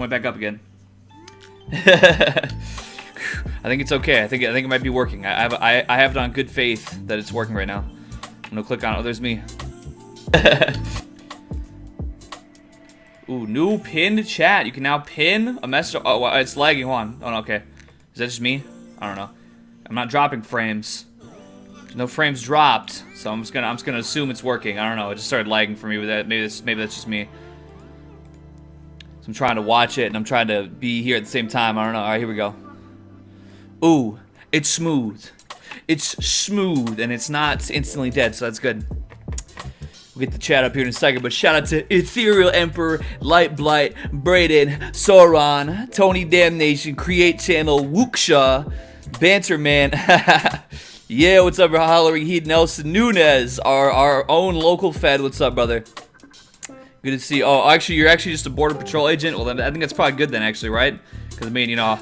Went back up again. I think it's okay. I think it might be working. I have it on good faith that it's working right now. I'm gonna click on it. Oh, there's me. Ooh, new pinned chat. You can now pin a message. Oh, well, it's lagging. Hold on. Oh, no, okay. Is that just me? I don't know. I'm not dropping frames. No frames dropped, so I'm just gonna assume it's working. I don't know. It just started lagging for me with that. Maybe that's just me. So I'm trying to watch it and I'm trying to be here at the same time. I don't know. All right, here we go. Ooh, it's smooth. It's smooth and it's not instantly dead, so that's good. We'll get the chat up here in a second, but shout out to Ethereal Emperor, Light Blight, Brayden, Sauron, Tony Damnation, Create Channel, Wooksha, Banterman. Yeah, what's up, Hollering Heat, Nelson Nunez, our own local Fed. What's up, brother? Good to see. Oh, actually, you're actually just a border patrol agent. Well, then I think that's probably good then, actually, right? Because I mean, you know,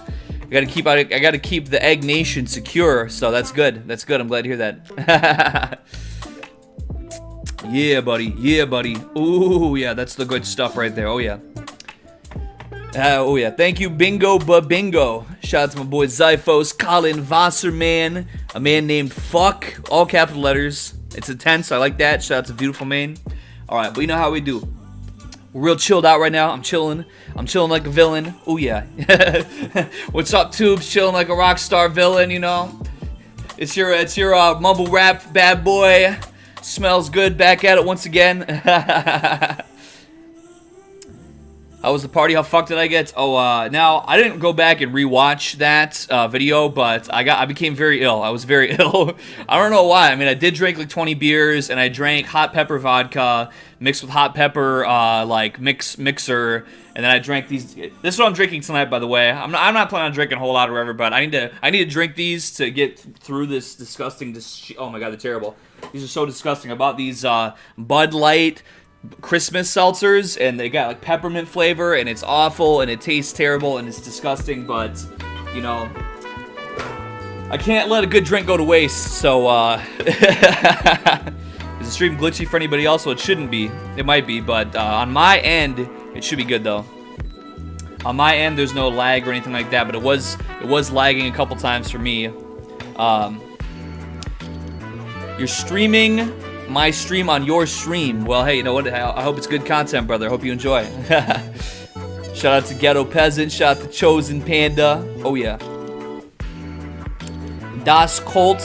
I gotta keep the Egg Nation secure. So that's good. That's good. I'm glad to hear that. Yeah, buddy. Yeah, buddy. Ooh, yeah, that's the good stuff right there. Oh yeah. Oh yeah. Thank you, Bingo Bingo. Shout out to my boy Zyphos, Colin Wasserman, a man named Fuck, all capital letters. It's intense. I like that. Shout out to Beautiful Maine. All right, but you know how we do. We're real chilled out right now. I'm chilling like a villain. Oh yeah. What's up, Tubes? Chilling like a rock star villain, you know. It's your mumble rap bad boy. Smells good. Back at it once again. How was the party? How fucked did I get? Oh, now I didn't go back and rewatch that video, but I became very ill. I was very ill. I don't know why. I mean, I did drink like 20 beers, and I drank hot pepper vodka mixed with hot pepper like mixer, and then I drank these. This is what I'm drinking tonight, by the way. I'm not planning on drinking a whole lot or whatever, but I need to drink these to get through this disgusting. Oh my god, they're terrible. These are so disgusting. I bought these Bud Light Christmas seltzers, and they got like peppermint flavor, and it's awful, and it tastes terrible, and it's disgusting, but you know, I can't let a good drink go to waste. So is the stream glitchy for anybody else? Well, it shouldn't be. It might be, but on my end it should be good though. On my end there's no lag or anything like that, but it was lagging a couple times for me. You're streaming my stream on your stream. Well, hey, you know what? I hope it's good content, brother. I hope you enjoy. Shout out to Ghetto Peasant. Shout out to Chosen Panda. Oh, yeah. Das Colt.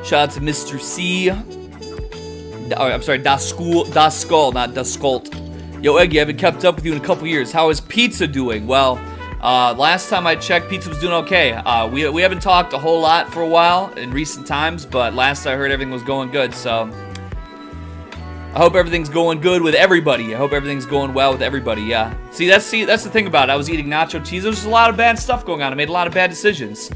Shout out to Mr. C. I'm sorry, Das Skull, not Das Colt. Yo, Eggy, I haven't kept up with you in a couple years. How is pizza doing? Well, last time I checked, pizza was doing okay. We haven't talked a whole lot for a while in recent times, but last I heard everything was going good, so I hope everything's going good with everybody. I hope everything's going well with everybody, yeah. See, that's the thing about it. I was eating nacho cheese. There was a lot of bad stuff going on. I made a lot of bad decisions.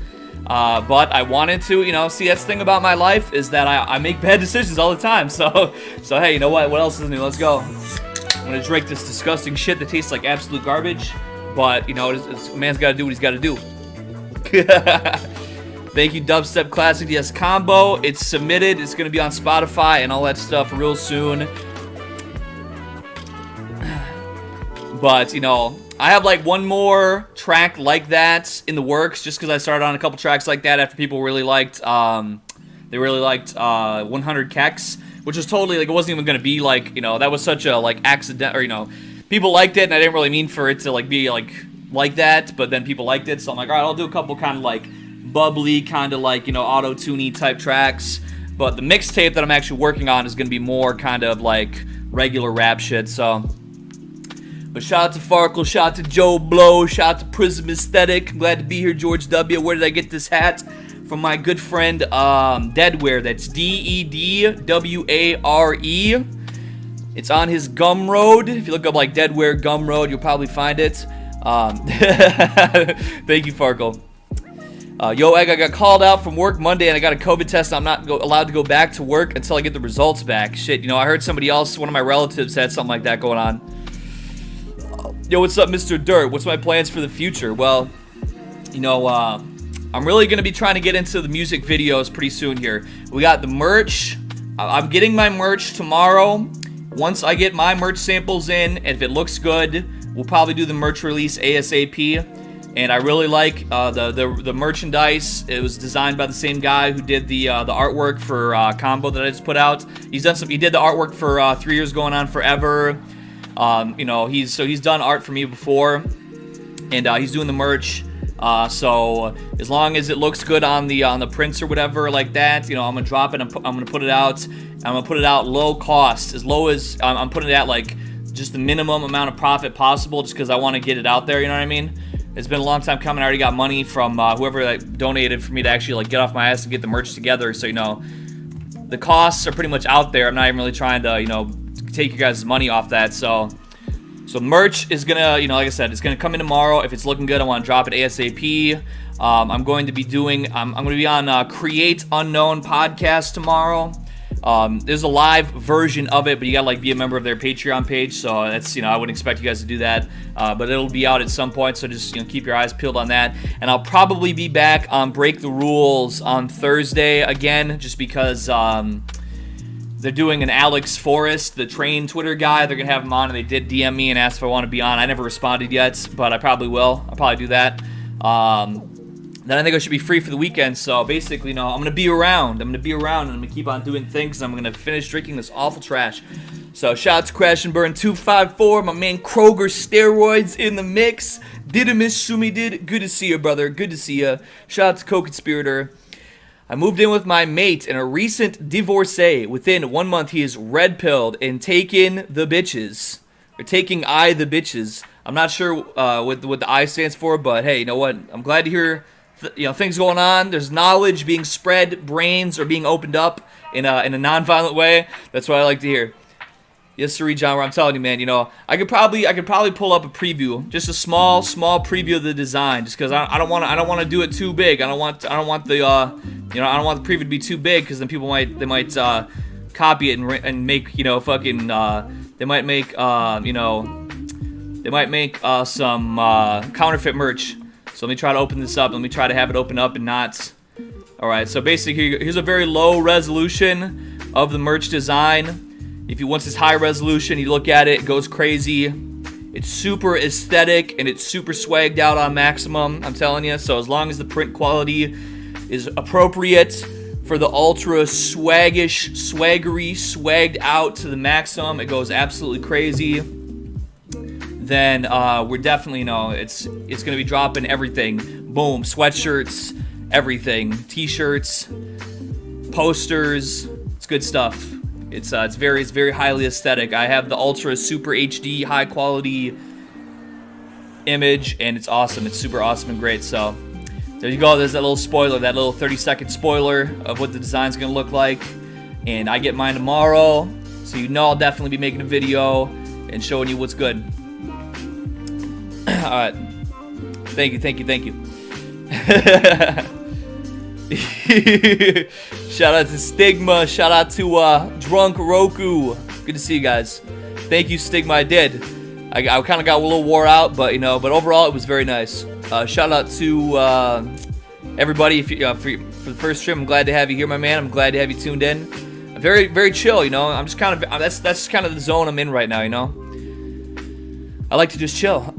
But I wanted to, you know, see, that's the thing about my life is that I make bad decisions all the time. So hey, you know what? What else is new? Let's go. I'm gonna drink this disgusting shit that tastes like absolute garbage. But, you know, a man's got to do what he's got to do. Thank you, Dubstep Classic. Yes, combo. It's submitted. It's going to be on Spotify and all that stuff real soon. But, you know, I have like one more track like that in the works just because I started on a couple tracks like that after people really liked, 100 Kex, which was totally, like, it wasn't even going to be, like, you know, that was such a, like, accident, or, you know, people liked it, and I didn't really mean for it to like be like that, but then people liked it, so I'm like, all right, I'll do a couple kind of like bubbly, kind of like, you know, auto-tune-y type tracks. But the mixtape that I'm actually working on is gonna be more kind of like regular rap shit. So, but shout out to Farkle, shout out to Joe Blow, shout out to Prism Aesthetic. I'm glad to be here, George W. Where did I get this hat? From my good friend Deadware. That's DEDWARE. It's on his Gumroad. If you look up like Deadware Gumroad, you'll probably find it. Thank you, Farkle. Yo, Egg, I got called out from work Monday and I got a COVID test. I'm not allowed to go back to work until I get the results back. Shit, you know, I heard somebody else, one of my relatives had something like that going on. Yo, what's up, Mr. Dirt? What's my plans for the future? Well, you know, I'm really going to be trying to get into the music videos pretty soon here. We got the merch. I'm getting my merch tomorrow. once I get my merch samples in, and if it looks good, we'll probably do the merch release ASAP. And I really like the merchandise. It was designed by the same guy who did the artwork for Combo that I just put out. He did the artwork for 3 years going on forever. You know, he's done art for me before, and he's doing the merch. So as long as it looks good on the prints or whatever like that, you know, I'm gonna drop it. I'm gonna put it out. I'm gonna put it out low cost, as low as I'm putting it at, like just the minimum amount of profit possible, just because I want to get it out there. You know what I mean? It's been a long time coming. I already got money from whoever like, donated for me to actually like get off my ass and get the merch together. So, you know, the costs are pretty much out there. I'm not even really trying to, you know, take you guys' money off that. So merch is gonna, you know, like I said, it's gonna come in tomorrow. If it's looking good, I want to drop it ASAP. I'm going to be doing, I'm going to be on Create Unknown podcast tomorrow. There's a live version of it, but you gotta like be a member of their Patreon page, so that's, you know, I wouldn't expect you guys to do that, but it'll be out at some point, so just, you know, keep your eyes peeled on that. And I'll probably be back on Break the Rules on Thursday again, just because they're doing an Alex Forrest, the train Twitter guy. They're gonna have him on, and they did DM me and ask if I want to be on. I never responded yet, but I probably will. I'll probably do that. Then I think I should be free for the weekend, so basically, you know, I'm going to be around. I'm going to be around, and I'm going to keep on doing things, and I'm going to finish drinking this awful trash. So, shout out to Crash and Burn 254, my man Kroger Steroids in the mix. Didymus Sumi did. Good to see you, brother. Good to see you. Shout out to Co-Conspirator. I moved in with my mate and a recent divorcee. Within 1 month, he is red-pilled and taking the bitches. Or taking I the bitches. I'm not sure what the I stands for, but hey, you know what? I'm glad to hear... you know, things going on. There's knowledge being spread, brains are being opened up in a non-violent way. That's what I like to hear. Yes, sir, John. Where I'm telling you, man. You know, I could probably pull up a preview, just a small preview of the design, just because I don't want to do it too big. I don't want the preview to be too big, because then people might copy it and make, you know, fucking they might make some counterfeit merch. So let me try to open this up. Let me try to have it open up and not... Alright, so basically here's a very low resolution of the merch design. If you want this high resolution, you look at it, it goes crazy. It's super aesthetic and it's super swagged out on maximum, I'm telling you. So as long as the print quality is appropriate for the ultra swaggish, swaggery, swagged out to the maximum, it goes absolutely crazy. Then we're definitely, you know, it's gonna be dropping everything. Boom, sweatshirts, everything, t-shirts, posters. It's good stuff. It's very highly aesthetic. I have the ultra super HD high quality image, and it's awesome. It's super awesome and great. So there you go. There's that little spoiler, that little 30-second spoiler of what the design's gonna look like. And I get mine tomorrow, so you know I'll definitely be making a video and showing you what's good. Alright. Thank you. Shout out to Stigma. Shout out to Drunk Roku. Good to see you guys. Thank you, Stigma. I did. I kind of got a little wore out, but, you know, but overall it was very nice. Shout out to everybody for the first stream. I'm glad to have you here, my man. I'm glad to have you tuned in. Very chill, you know. I'm just kind of that's kind of the zone I'm in right now, you know. I like to just chill.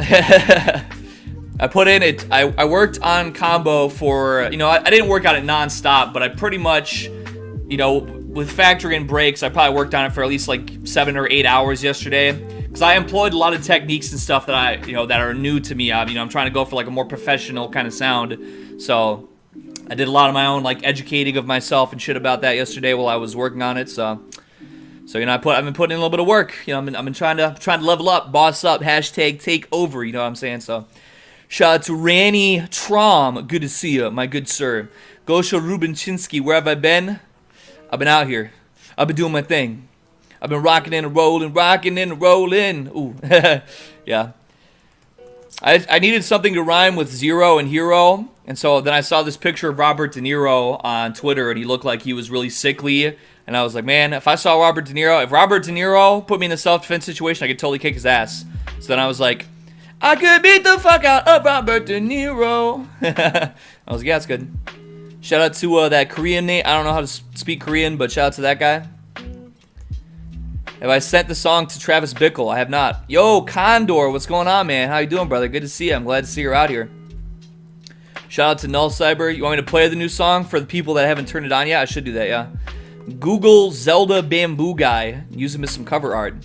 I put in it. I worked on Combo for, you know, I didn't work on it non-stop, but I pretty much, you know, with factoring in breaks, I probably worked on it for at least like 7 or 8 hours yesterday, because I employed a lot of techniques and stuff that that are new to me. I'm trying to go for like a more professional kind of sound, so I did a lot of my own like educating of myself and shit about that yesterday while I was working on it. So you know, I've been putting in a little bit of work. You know, I've been trying to level up, boss up, hashtag take over. You know what I'm saying? So, shout out to Ranny Trom. Good to see you, my good sir. Gosha Rubinchinsky, where have I been? I've been out here. I've been doing my thing. I've been rocking and rolling. Ooh, yeah. I needed something to rhyme with zero and hero, and so then I saw this picture of Robert De Niro on Twitter, and he looked like he was really sickly. And I was like, man, if Robert De Niro put me in a self-defense situation, I could totally kick his ass. So then I was like, I could beat the fuck out of Robert De Niro. I was like, yeah, it's good. Shout out to that Korean name. I don't know how to speak Korean, but shout out to that guy. Have I sent the song to Travis Bickle? I have not. Yo, Condor, what's going on, man? How you doing, brother? Good to see you. I'm glad to see you're out here. Shout out to Null Cyber. You want me to play the new song for the people that haven't turned it on yet? I should do that, yeah. Google Zelda Bamboo Guy. Use him as some cover art.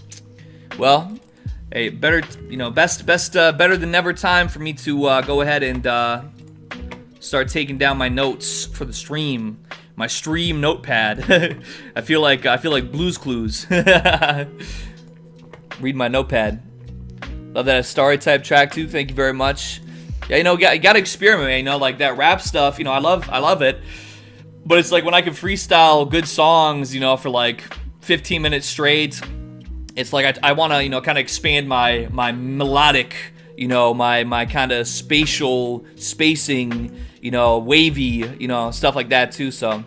Well, hey, better, you know, better than never time for me to go ahead and start taking down my notes for the stream. My stream notepad. I feel like Blue's Clues. Read my notepad. Love that Starry type track too. Thank you very much. Yeah, you know, you gotta experiment, man. You know, like that rap stuff. You know, I love it. But it's like when I can freestyle good songs, you know, for like 15 minutes straight. It's like I want to, you know, kind of expand my melodic, you know, my kind of spacing, you know, wavy, you know, stuff like that too. So,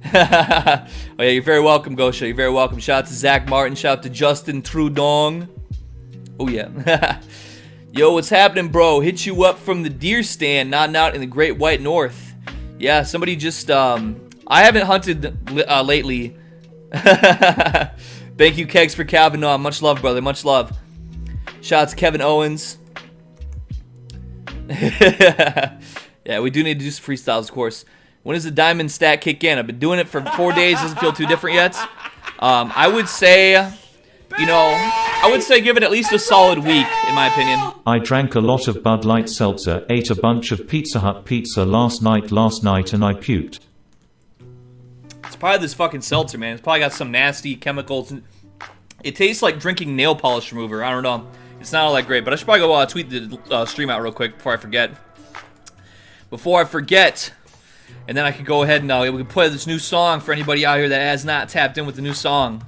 oh yeah, you're very welcome, Gosha. You're very welcome. Shout out to Zach Martin. Shout out to Justin Trudong. Oh yeah. Yo, what's happening, bro? Hit you up from the deer stand, nodding out in the Great White North. Yeah, somebody just I haven't hunted lately. Thank you, Kegs, for Calvin. No, much love, brother. Much love. Shout out to Kevin Owens. Yeah, we do need to do some freestyles, of course. When does the diamond stat kick in? I've been doing it for 4 days. Doesn't feel too different yet. I would say, you know, give it at least a solid week, in my opinion. I drank a lot of Bud Light seltzer, ate a bunch of Pizza Hut pizza last night, and I puked. It's probably this fucking seltzer, man. It's probably got some nasty chemicals. It tastes like drinking nail polish remover. I don't know. It's not all that great, but I should probably go tweet the stream out real quick before I forget. And then I could go ahead and we can play this new song for anybody out here that has not tapped in with the new song.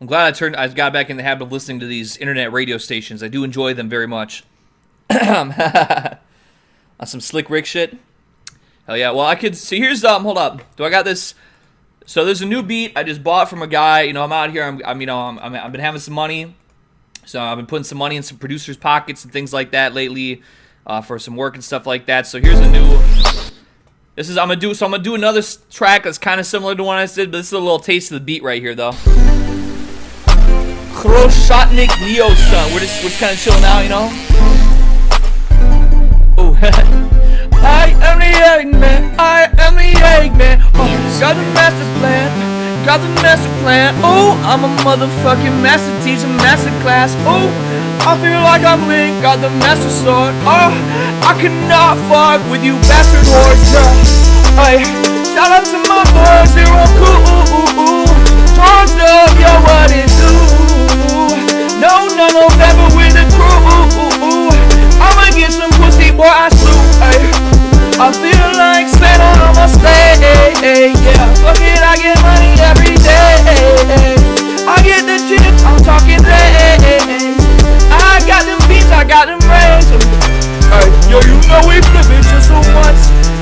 I'm glad I got back in the habit of listening to these internet radio stations. I do enjoy them very much. On some Slick Rick shit. Hell yeah. Well, I could see. Here's hold up. Do I got this? So there's a new beat I just bought from a guy. You know, I'm out here. I've been having some money. So I've been putting some money in some producers' pockets and things like that lately, for some work and stuff like that. So here's a new. I'm gonna do another track that's kind of similar to one I did, but this is a little taste of the beat right here, though. Kroshotnik Neo-san. We're just kind of chilling out, you know. Oh. I am the Eggman. I am the Eggman. Oh, got the master plan. Got the master plan. Oh, I'm a motherfucking master teacher, master class. Oh, I feel like I'm Link. Got the master sword. Oh, I cannot fuck with you bastard whores. Hey, shout out to my boys. They're all cool. Charged up, yo, what it do? No November with the crew. I'ma get some pussy, boy, I slew. I feel like Santa on my sled. Yeah, fuck it, I get money every day. I get the chips, I'm talking legs. I got them beats, I got them rings. Yo, you know we flip it just so much.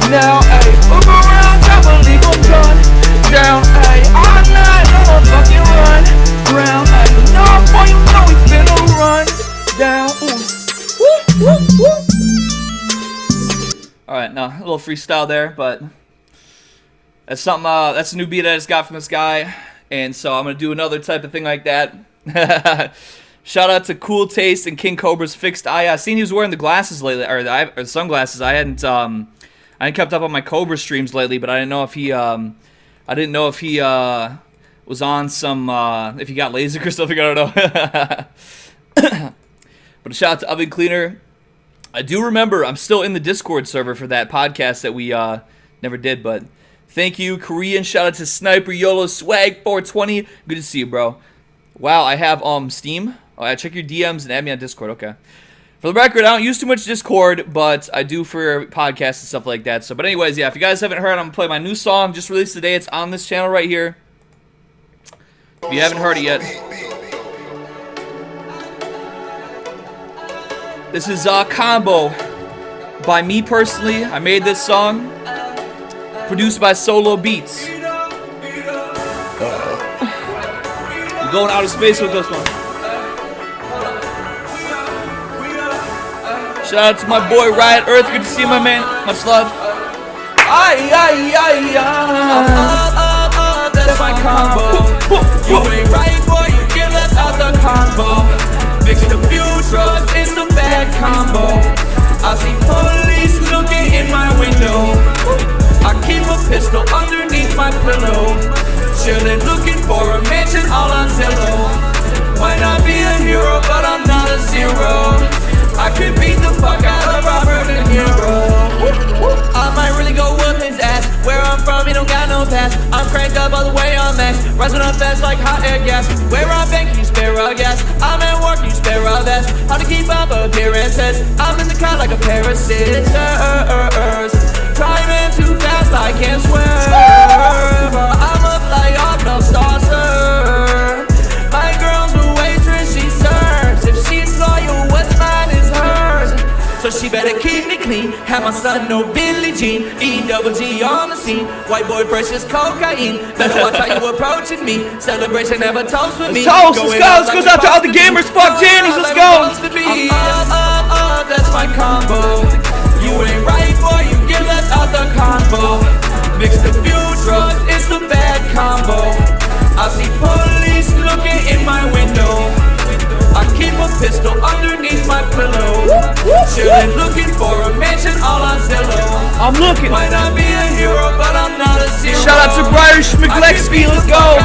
Now, fuck around, drop a legal gun. Down, I'm not gonna fucking run round. No, boy, you know we finna run down. Woo. Alright, now a little freestyle there, but that's something, that's a new beat I just got from this guy, and so I'm gonna do another type of thing like that. Shout out to Cool Taste and King Cobra's Fixed Eye. I seen he was wearing the glasses lately, or sunglasses. I hadn't kept up on my Cobra streams lately, but I didn't know if he, was on some, if he got LASIK or something, I don't know. But shout out to Oven Cleaner. I do remember I'm still in the Discord server for that podcast that we never did, but thank you, Korean. Shout out to Sniper YOLO Swag 420. Good to see you, bro. Wow, I have Steam. Oh, I check your DMs and add me on Discord. Okay. For the record, I don't use too much Discord, but I do for podcasts and stuff like that. So, but anyways, yeah, if you guys haven't heard, I'm gonna play my new song just released today. It's on this channel right here. If you haven't heard it yet. This is Combo by me personally. I made this song, produced by Solo Beats. We're going out of space with this one. Shout out to my boy Riot Earth. Good to see you, my man. Much love. That's my combo. You ain't right, boy, you get left out the combo. Mixed a few drugs, it's a bad combo. I see police looking in my window. I keep a pistol underneath my pillow. Chillin' looking for a mansion all on Zillow. Might not be a hero, but I'm not a zero. I could beat the fuck out of Robert De Niro. I might really go whoop his ass. Where I'm from, he don't got no pass. I'm cranked up all the way on max. Rising up fast like hot air gas. Where I'm banking, you spare a gas. I'm at work, you spare a vest. How to keep up appearances. I'm in the car like a pair of scissors. Driving too fast, I can't swerve. I'ma fly off no saucer. My girl's a waitress, she serves. If she's loyal, what's mine is hers. So she better keep me clean. Have my son no Billie Jean. E-double-G on the scene. White boy fresh as cocaine. Better watch how you approaching me. Celebration never toast with me. Toast, let's go. This goes out to all the gamers. Fuck Jannies, let's go. That's my combo. You ain't right, boy, you get left out the combo. Mixed a few drugs, it's a bad combo. I see police looking in my window. I keep a pistol underneath my pillow. Chillin' looking for a mansion all on Zillow. I'm looking. Might not be a hero, but I'm not a zero. Shout out to Briar Schmiglecksky, let's go.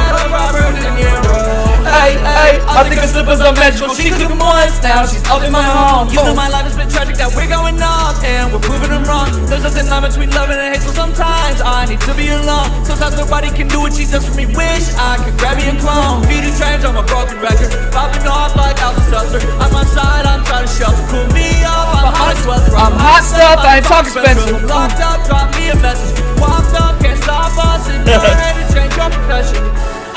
I think her slippers are magical. She took them once, now she's up in my home. You know my life has been tragic, that we're going off, and we're proving them wrong. There's nothing line between love and hate, so sometimes I need to be alone. Sometimes nobody can do what she does for me. Wish I could grab me a clone. Feeding trains on my broken record, popping off like Alka-Seltzer. I'm outside, I'm trying to shelter. Cool me off, I'm hot swelter. I'm hot stuff, I ain't talk expensive. Locked up, drop me a message. Walked up, can't stop us, and you're ready to change your profession.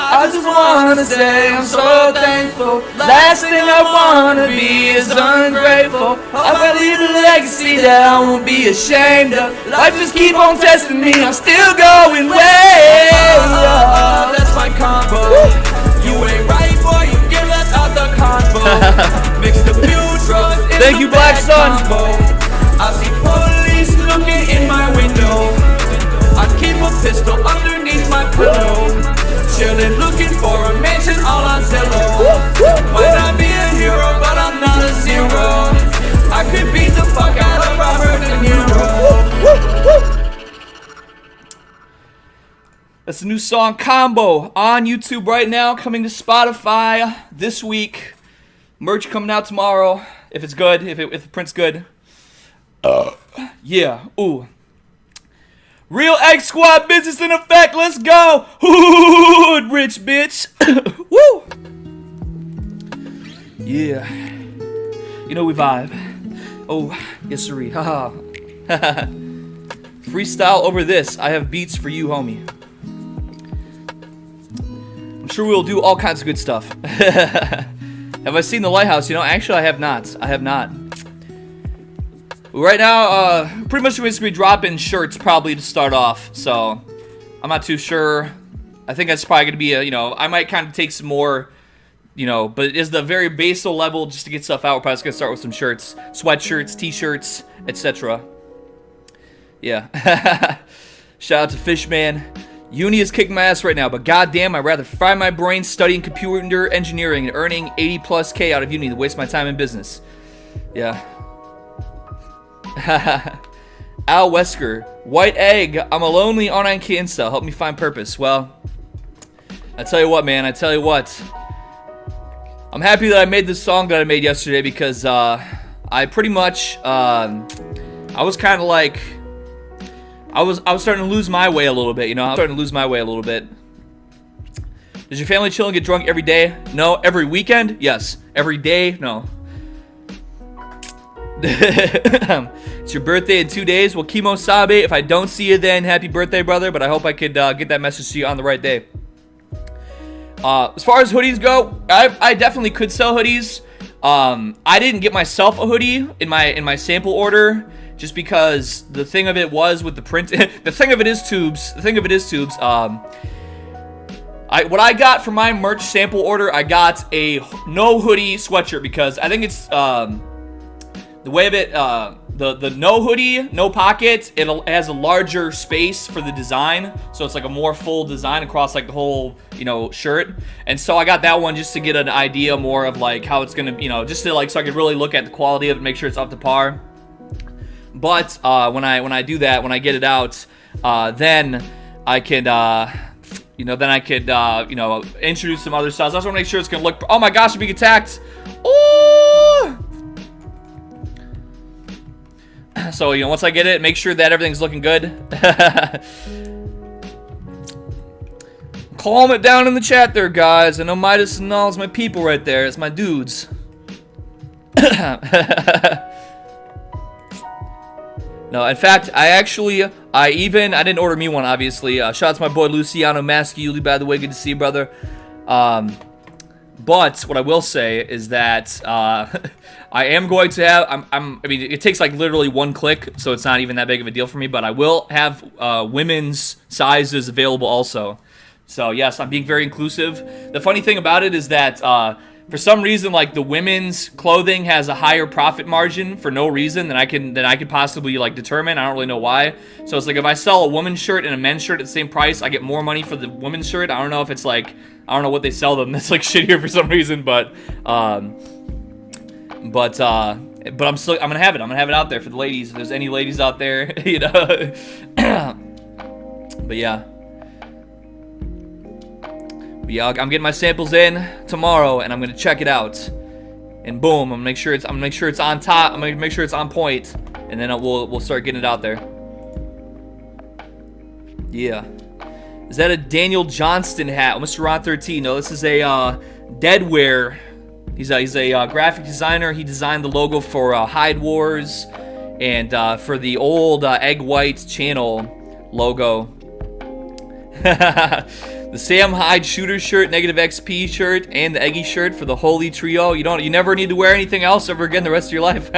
I just wanna say I'm so thankful. Last thing I wanna be is ungrateful. I gotta leave a legacy that I won't be ashamed of. Life just keep on testing me, I'm still going way up. That's my combo. You ain't right, boy, you get left out the combo. Mixed a few drugs, it's Thank you, a Black bad Sun. combo. I see police looking in my window. I keep a pistol underneath my pillow. Chillin' looking for a mansion all on Zillow. Might not be a hero, but I'm not a zero. I could beat the fuck out of Robert De Niro. That's the new song Combo on YouTube right now, coming to Spotify this week. Merch coming out tomorrow, if it's good, if the print's good. Yeah, ooh. Real X Squad business in effect, let's go! Hood rich bitch! Woo! Yeah. You know we vibe. Oh, yes sirree. Haha. Freestyle over this. I have beats for you, homie. I'm sure we'll do all kinds of good stuff. Have I seen the lighthouse? You know, actually I have not. I have not. Right now, pretty much we're going to be dropping shirts probably to start off, so I'm not too sure. I think that's probably going to be I might kind of take some more, but it is the very basal level just to get stuff out. We're probably just going to start with some shirts, sweatshirts, t-shirts, etc. Yeah. Shout out to Fishman. Uni is kicking my ass right now, but goddamn, I'd rather fry my brain studying computer engineering and earning 80+ K out of uni than waste my time in business. Yeah. Al Wesker, White Egg, I'm a lonely online incel. Help me find purpose. Well, I tell you what, man. I tell you what. I'm happy that I made this song that I made yesterday because I pretty much I was kind of like I was starting to lose my way a little bit. I was starting to lose my way a little bit. Does your family chill and get drunk every day? No. Every weekend? Yes. Every day? No. It's your birthday in 2 days. Well, Kimo Sabe, if I don't see you then, happy birthday, brother. But I hope I could get that message to you on the right day. As far as hoodies go, I definitely could sell hoodies. I didn't get myself a hoodie in my sample order just because the thing of it was with the print. The thing of it is tubes. What I got for my merch sample order, I got a no hoodie sweatshirt because I think it's the way of it, the no hoodie, no pocket, it has a larger space for the design, so it's like a more full design across like the whole, you know, shirt. And so I got that one just to get an idea more of like how it's gonna, you know, just to like so I could really look at the quality of it, make sure it's up to par. But when I do that, when I get it out, then I could you know, then I could you know, introduce some other styles. I just want to make sure it's gonna look. Oh my gosh, I'm being attacked. Ooh! So, you know, once I get it, make sure that everything's looking good. Calm it down in the chat there, guys. I know Midas and all is my people right there. It's my dudes. No, in fact, I didn't order me one, obviously. Shout out to my boy Luciano Masciuli, by the way. Good to see you, brother. But what I will say is that I am going to have, I mean, it takes like literally one click, so it's not even that big of a deal for me, but I will have women's sizes available also. So yes, I'm being very inclusive. The funny thing about it is that for some reason, like the women's clothing has a higher profit margin for no reason than I could possibly like determine. I don't really know why. So it's like if I sell a woman's shirt and a men's shirt at the same price, I get more money for the women's shirt. I don't know if it's like, I don't know what they sell them. That's like shittier for some reason, but I'm gonna have it. I'm gonna have it out there for the ladies. If there's any ladies out there, you know. But yeah. Yeah, I'm getting my samples in tomorrow, and I'm gonna check it out. And boom, I'm gonna make sure it's on top. I'm gonna make sure it's on point, and then we'll start getting it out there. Yeah. Is that a Daniel Johnston hat? Mr. Ron 13. No, this is a Deadwear. He's a graphic designer. He designed the logo for Hide Wars and for the old Egg White channel logo. The Sam Hyde shooter shirt, negative XP shirt, and the Eggy shirt for the Holy Trio. You never need to wear anything else ever again the rest of your life.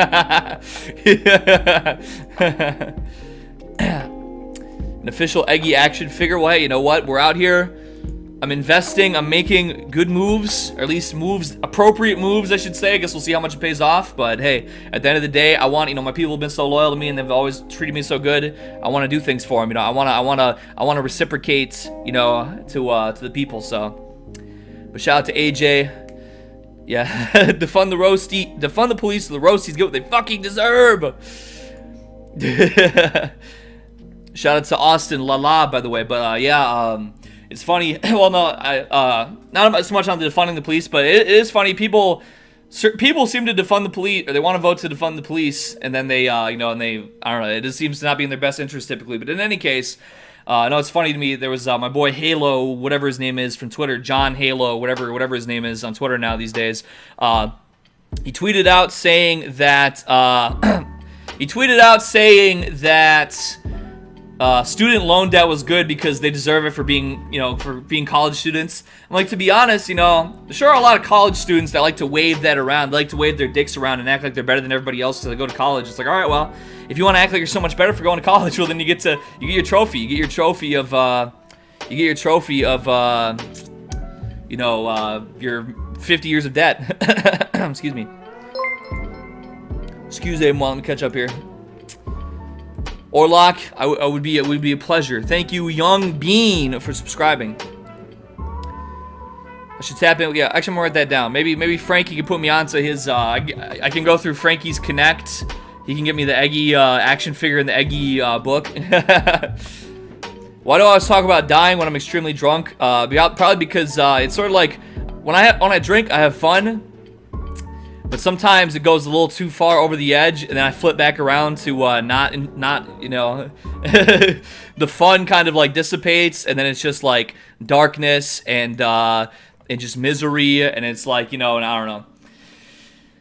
An official Eggy action figure. Well, hey, you know what? We're out here. I'm investing. I'm making good moves, or at least appropriate moves, I should say. I guess we'll see how much it pays off. But hey, at the end of the day, I want, you know, my people have been so loyal to me and they've always treated me so good. I want to do things for them. You know, I want to reciprocate, you know, to the people. So, but shout out to AJ. Yeah, defund the police. The roasties get what they fucking deserve. Shout out to Austin Lala, by the way. But yeah, it's funny. Well, no, not so much on the defunding the police, but it is funny. People seem to defund the police, or they want to vote to defund the police, and then they, you know, and they, I don't know. It just seems to not be in their best interest typically. But in any case, I know it's funny to me. There was my boy Halo, whatever his name is from Twitter, John Halo, whatever his name is on Twitter now these days. He tweeted out saying that student loan debt was good because they deserve it for being, you know, for being college students. I'm like, to be honest, you know, there sure are a lot of college students that like to wave that around. They like to wave their dicks around and act like they're better than everybody else because they go to college. It's like, all right, well, if you want to act like you're so much better for going to college, well, then you get your trophy. You get your trophy of, you know, your 50 years of debt. Excuse me. Excuse me while let me catch up here. Orlock, it would be a pleasure. Thank you, Young Bean, for subscribing. I should tap in. Yeah, actually, I'm gonna write that down. Maybe Frankie can put me onto his. I can go through Frankie's Connect. He can get me the Eggy action figure and the Eggy book. Why do I always talk about dying when I'm extremely drunk? Probably because it's sort of like when I drink, I have fun. But sometimes it goes a little too far over the edge, and then I flip back around to not you know, the fun kind of like dissipates, and then it's just like darkness and just misery, and it's like, you know, and I don't know.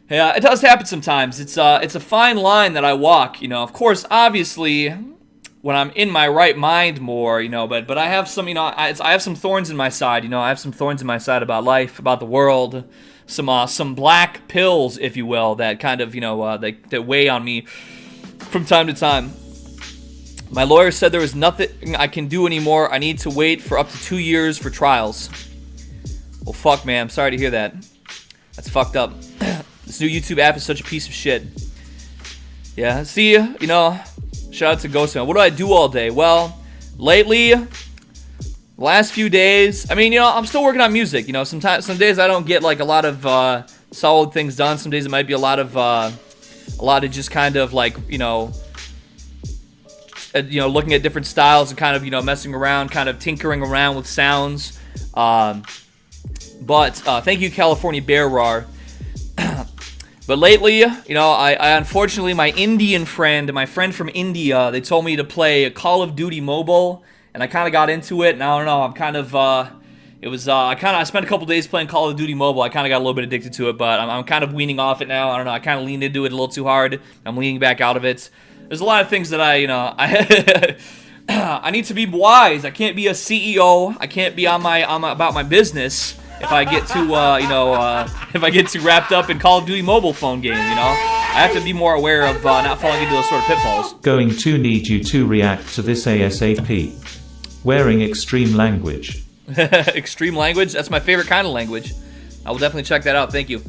Yeah, it does happen sometimes. It's a fine line that I walk, you know. Of course, obviously, when I'm in my right mind more, you know, but I have some, you know, I have some thorns in my side, you know. I have some thorns in my side about life, about the world. Some black pills, if you will, that kind of, you know, that weigh on me from time to time. My lawyer said there was nothing I can do anymore. I need to wait for up to 2 years for trials. Well, fuck, man. I'm sorry to hear that. That's fucked up. This new YouTube app is such a piece of shit. Yeah, see, you know, shout out to Ghostman. What do I do all day? Well, lately, last few days, I mean, you know, I'm still working on music. You know, some days I don't get like a lot of solid things done. Some days it might be a lot of just kind of like, you know, looking at different styles and kind of, you know, messing around, kind of tinkering around with sounds. But thank you, California Bear Rar. But lately, you know, I unfortunately, my Indian friend, my friend from India, they told me to play Call of Duty Mobile, and I kind of got into it, and I don't know, I'm kind of, I spent a couple days playing Call of Duty Mobile. I kind of got a little bit addicted to it, but I'm kind of weaning off it now. I don't know, I kind of leaned into it a little too hard. I'm leaning back out of it. There's a lot of things that I need to be wise. I can't be a CEO. I can't be about my business if I get too if I get too wrapped up in Call of Duty mobile phone game. You know, I have to be more aware of not falling into those sort of pitfalls. Going to need you to react to this ASAP. Wearing extreme language. Extreme language? That's my favorite kind of language. I will definitely check that out. Thank you.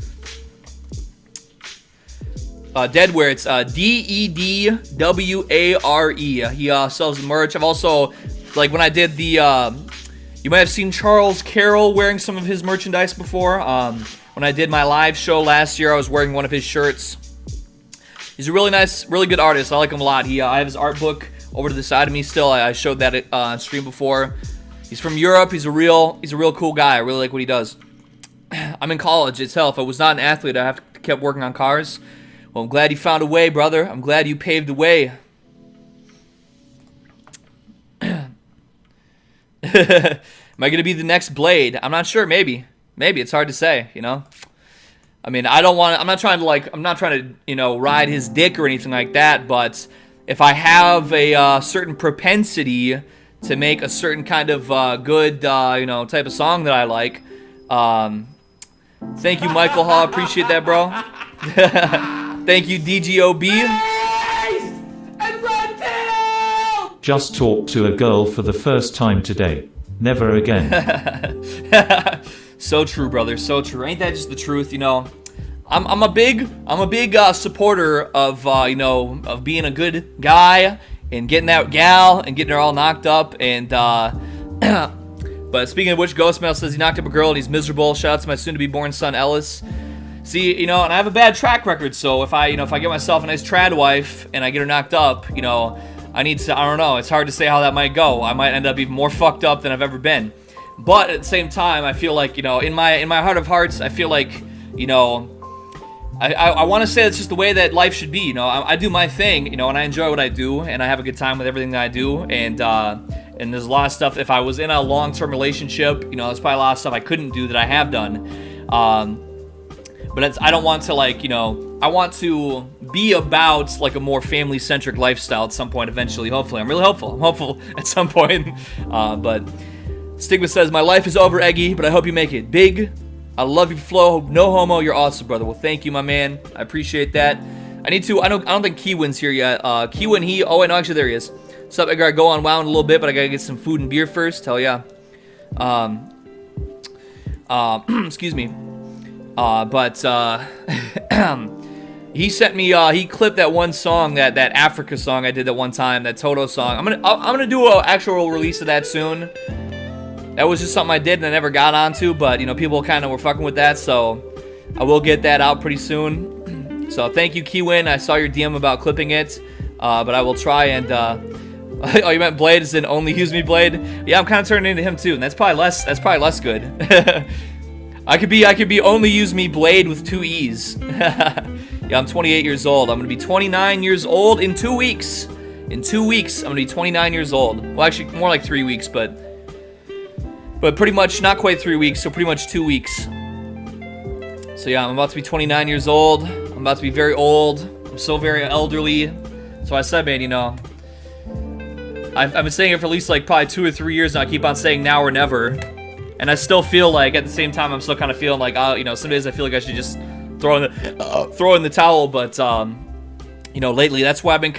Deadware, it's Deedware. He sells merch. I've also, like, when I did the, you might have seen Charles Carroll wearing some of his merchandise before. When I did my live show last year, I was wearing one of his shirts. He's a really nice, really good artist. I like him a lot. I have his art book over to the side of me still. I showed that on stream before. He's from Europe. He's a real cool guy. I really like what he does. I'm in college itself. If I was not an athlete, I'd have kept working on cars. Well, I'm glad you found a way, brother. I'm glad you paved the way. Am I gonna be the next Blade? I'm not sure. Maybe. It's hard to say. You know. I mean, I'm not trying to, you know, ride his dick or anything like that. But if I have a certain propensity to make a certain kind of good, you know, type of song that I like, thank you, Michael Haw. Appreciate that, bro. Thank you, DGOB. Just talked to a girl for the first time today. Never again. So true, brother. So true. Ain't that just the truth? You know, I'm a big supporter of you know, of being a good guy and getting that gal and getting her all knocked up and but speaking of which, Ghostmail says he knocked up a girl and he's miserable. Shout out to my soon-to-be born son Ellis. See, you know, and I have a bad track record, so if I get myself a nice trad wife and I get her knocked up, you know, I don't know, it's hard to say how that might go. I might end up even more fucked up than I've ever been. But at the same time, I feel like, you know, in my heart of hearts, I feel like, you know, I want to say that's just the way that life should be, you know. I do my thing, you know, and I enjoy what I do, and I have a good time with everything that I do, and there's a lot of stuff, if I was in a long-term relationship, you know, there's probably a lot of stuff I couldn't do that I have done. But I don't want to, like, you know, I want to be about, like, a more family-centric lifestyle at some point eventually, hopefully. I'm really hopeful. I'm hopeful at some point. But Stigma says, my life is over, Eggy, but I hope you make it big. I love you, Flo. No homo. You're awesome, brother. Well, thank you, my man. I appreciate that. I don't think Keywin's here yet. Keywin, oh, wait, no, actually, there he is. What's up, Edgar? I go on WoW in a little bit, but I gotta get some food and beer first. Hell yeah. Excuse me. He sent me, he clipped that one song, that Africa song I did that one time, that Toto song. I'm gonna do an actual release of that soon. That was just something I did and I never got onto, but, you know, people kind of were fucking with that, so I will get that out pretty soon. So thank you, Keywin. I saw your DM about clipping it, but I will try and, oh, you meant Blade as in only use me Blade? Yeah, I'm kind of turning into him too, and that's probably less good. I could be only use me Blade with 2 E's. Yeah, I'm 28 years old. I'm gonna be 29 years old in 2 weeks. In 2 weeks, I'm gonna be 29 years old. Well, actually, more like 3 weeks, but pretty much not quite 3 weeks, so pretty much 2 weeks. So yeah, I'm about to be 29 years old. I'm about to be very old. I'm so very elderly. So I said, man, you know, I've been saying it for at least like probably 2 or 3 years now. I keep on saying now or never. And I still feel like, at the same time, I'm still kind of feeling like, you know, some days I feel like I should just throw in the towel. But, you know, lately, that's why I've been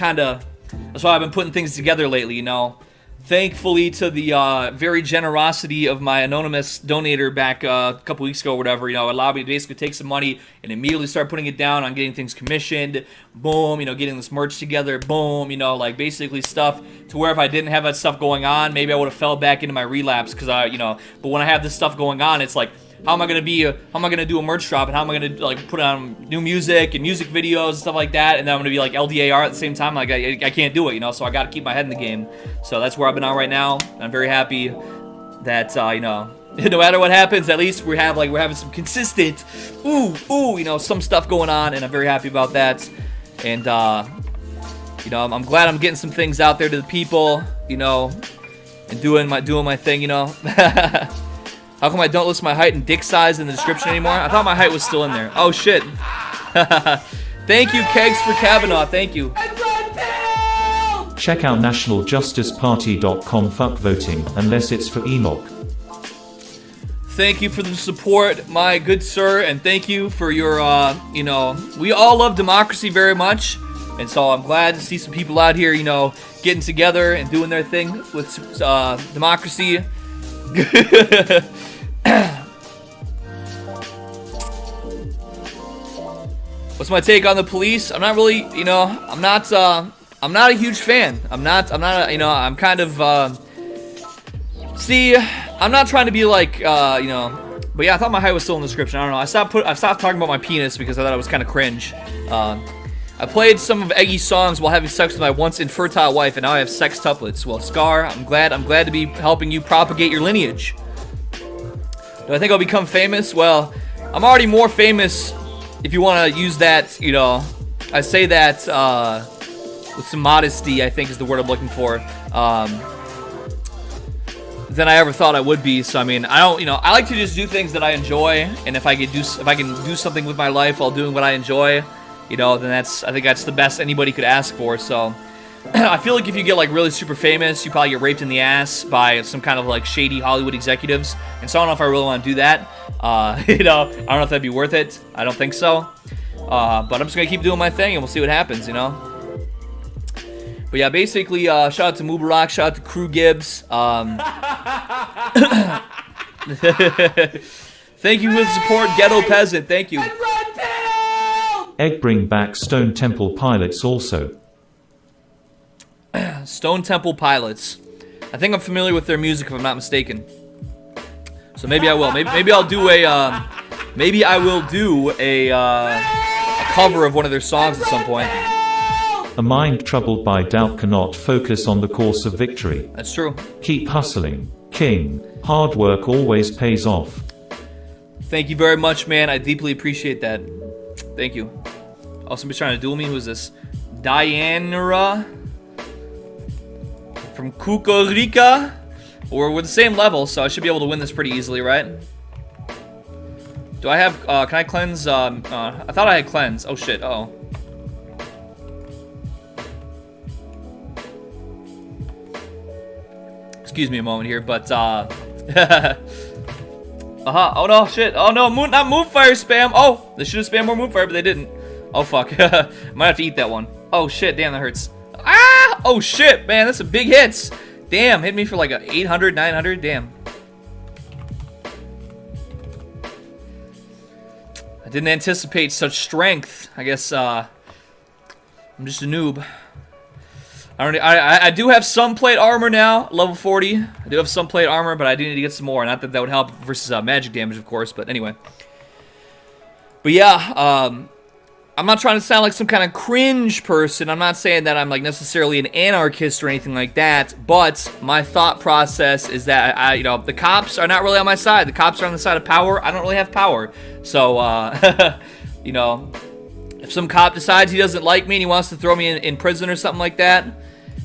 putting things together lately, you know. thankfully to the very generosity of my anonymous donator back a couple weeks ago or whatever, allowed me to basically take some money and immediately start putting it down on getting things commissioned. Boom, getting this merch together. Boom, like basically stuff to where if I didn't have that stuff going on, maybe I would have fell back into my relapse because but when I have this stuff going on, it's like, how am I gonna do a merch drop, and how am I gonna like put on new music and music videos and stuff like that, and then I'm gonna be like LDAR at the same time. Like I can't do it, so I gotta keep my head in the game. So that's where I've been on right now. I'm very happy that no matter what happens, at least we're having some consistent some stuff going on, and I'm very happy about that. And I'm glad I'm getting some things out there to the people, and doing my thing, How come I don't list my height and dick size in the description anymore? I thought my height was still in there. Oh, shit. Thank you, Kegs for Kavanaugh. Thank you. Check out nationaljusticeparty.com fuck voting, unless it's for Enoch. Thank you for the support, my good sir, and thank you for your, we all love democracy very much, and so I'm glad to see some people out here, getting together and doing their thing with democracy. What's my take on the police? I'm not really, I'm not a huge fan. I'm kind of, see, I'm not trying to be like, but yeah, I thought my height was still in the description. I don't know. I stopped talking about my penis because I thought it was kind of cringe. I played some of Eggy's songs while having sex with my once infertile wife, and now I have sextuplets. Well, Scar, I'm glad to be helping you propagate your lineage. Do I think I'll become famous? Well, I'm already more famous, if you want to use that, I say that with some modesty, I think is the word I'm looking for, than I ever thought I would be. So I mean, I don't, I like to just do things that I enjoy, and if I can do something with my life while doing what I enjoy, then I think that's the best anybody could ask for. So I feel like if you get like really super famous, you probably get raped in the ass by some kind of like shady Hollywood executives, and so I don't know if I really want to do that. I don't know if that'd be worth it. I don't think so. But I'm just gonna keep doing my thing, and we'll see what happens, But yeah, basically, shout out to Mubarak, shout out to Crew Gibbs. Thank you for the support, Ghetto Peasant. Thank you. Egg bring back Stone Temple Pilots also. Stone Temple Pilots. I think I'm familiar with their music if I'm not mistaken. So maybe I will. Maybe I'll do a. Maybe I will do a cover of one of their songs at some point. A mind troubled by doubt cannot focus on the course of victory. That's true. Keep hustling, King. Hard work always pays off. Thank you very much, man. I deeply appreciate that. Thank you. Oh, somebody's trying to duel me. Who's this? Dianera from Cucorica. We're the same level, so I should be able to win this pretty easily, right? Do I have, can I cleanse, I thought I had cleanse. Oh shit, uh-oh. Excuse me a moment here, but, oh no, shit, oh no, not Moonfire spam. Oh, they should have spammed more Moonfire, but they didn't. Oh fuck, might have to eat that one. Oh shit, damn, that hurts. Ah, oh shit, man, that's some big hits. Damn, hit me for like a 800, 900, damn. I didn't anticipate such strength. I guess, I'm just a noob. I do have some plate armor now, level 40. I do have some plate armor, but I do need to get some more. Not that that would help versus magic damage, of course, but anyway. But yeah, I'm not trying to sound like some kind of cringe person. I'm not saying that I'm like necessarily an anarchist or anything like that, but my thought process is that you know, the cops are not really on my side. The cops are on the side of power. I don't really have power. So, you know, if some cop decides he doesn't like me and he wants to throw me in prison or something like that,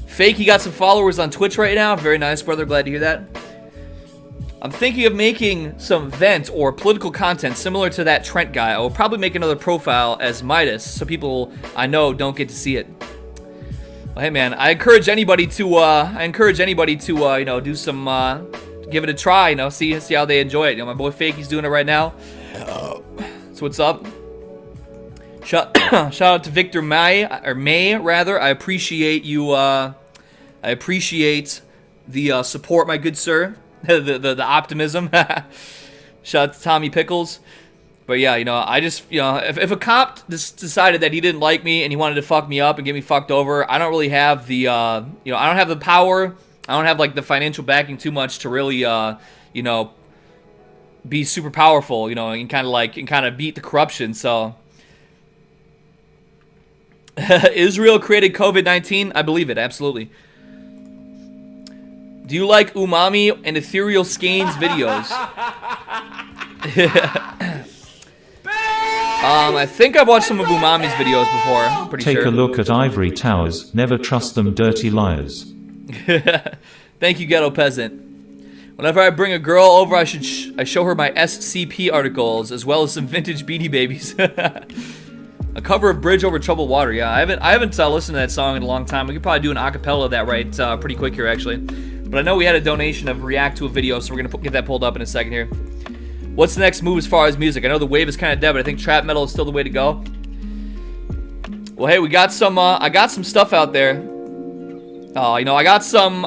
fake, he got some followers on Twitch right now. Very nice, brother. Glad to hear that. I'm thinking of making some vent or political content similar to that Trent guy. I will probably make another profile as Midas so people I know don't get to see it. Well, hey man, I encourage anybody to you know, do some give it a try, you know, see how they enjoy it. You know, my boy Fakey's doing it right now. So what's up? Shout out to Victor May rather. I appreciate you I appreciate the support, my good sir. the optimism. Shout out to Tommy Pickles. But yeah, you know, I just, you know, if a cop decided that he didn't like me and he wanted to fuck me up and get me fucked over, I don't really have the, you know, I don't have the power. I don't have, like, the financial backing too much to really, you know, be super powerful, you know, and kind of beat the corruption. So, Israel created COVID-19? I believe it, absolutely. Do you like Umami and Ethereal Skeins videos? I think I've watched some of Umami's videos before. I'm pretty sure. Take a look at ivory towers. Never trust them, dirty liars. Thank you, Ghetto Peasant. Whenever I bring a girl over, I show her my SCP articles as well as some vintage Beanie Babies. A cover of Bridge Over Troubled Water. Yeah, I haven't listened to that song in a long time. We could probably do an acapella of that right pretty quick here, actually. But I know we had a donation of react to a video, so we're gonna get that pulled up in a second here. What's the next move as far as music? I know the wave is kind of dead, but I think trap metal is still the way to go. Well, hey, we got some. I got some stuff out there. You know, I got some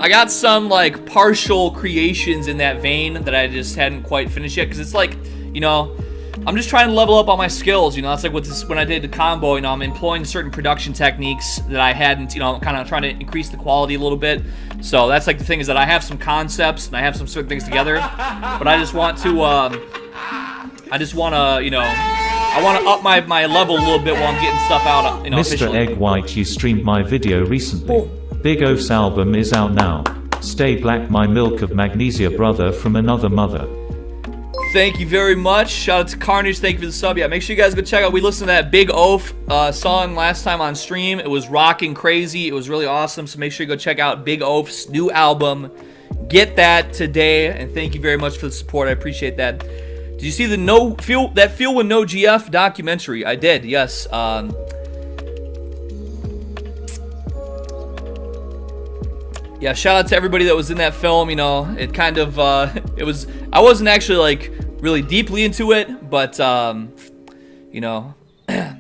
like partial creations in that vein that I just hadn't quite finished yet, because it's like, you know, I'm just trying to level up all my skills. You know, that's like when I did the combo. You know, I'm employing certain production techniques that I hadn't. You know, kind of trying to increase the quality a little bit. So that's like the thing, is that I have some concepts and I have some certain things together, but I just want to, you know, I want to up my level a little bit while I'm getting stuff out. You know, Mr. officially. Egg White, you streamed my video recently. Big Oaf's album is out now. Stay Black, my milk of magnesia brother from another mother. Thank you very much. Shout out to Carnage. Thank you for the sub. Yeah, make sure you guys go check out. We listened to that Big Oaf song last time on stream. It was rocking crazy. It was really awesome. So make sure you go check out Big Oaf's new album. Get that today. And thank you very much for the support. I appreciate that. Did you see the Feel with No GF documentary? I did. Yes. Yeah, shout out to everybody that was in that film. You know, it kind of, I wasn't actually, like, really deeply into it, but, you know, I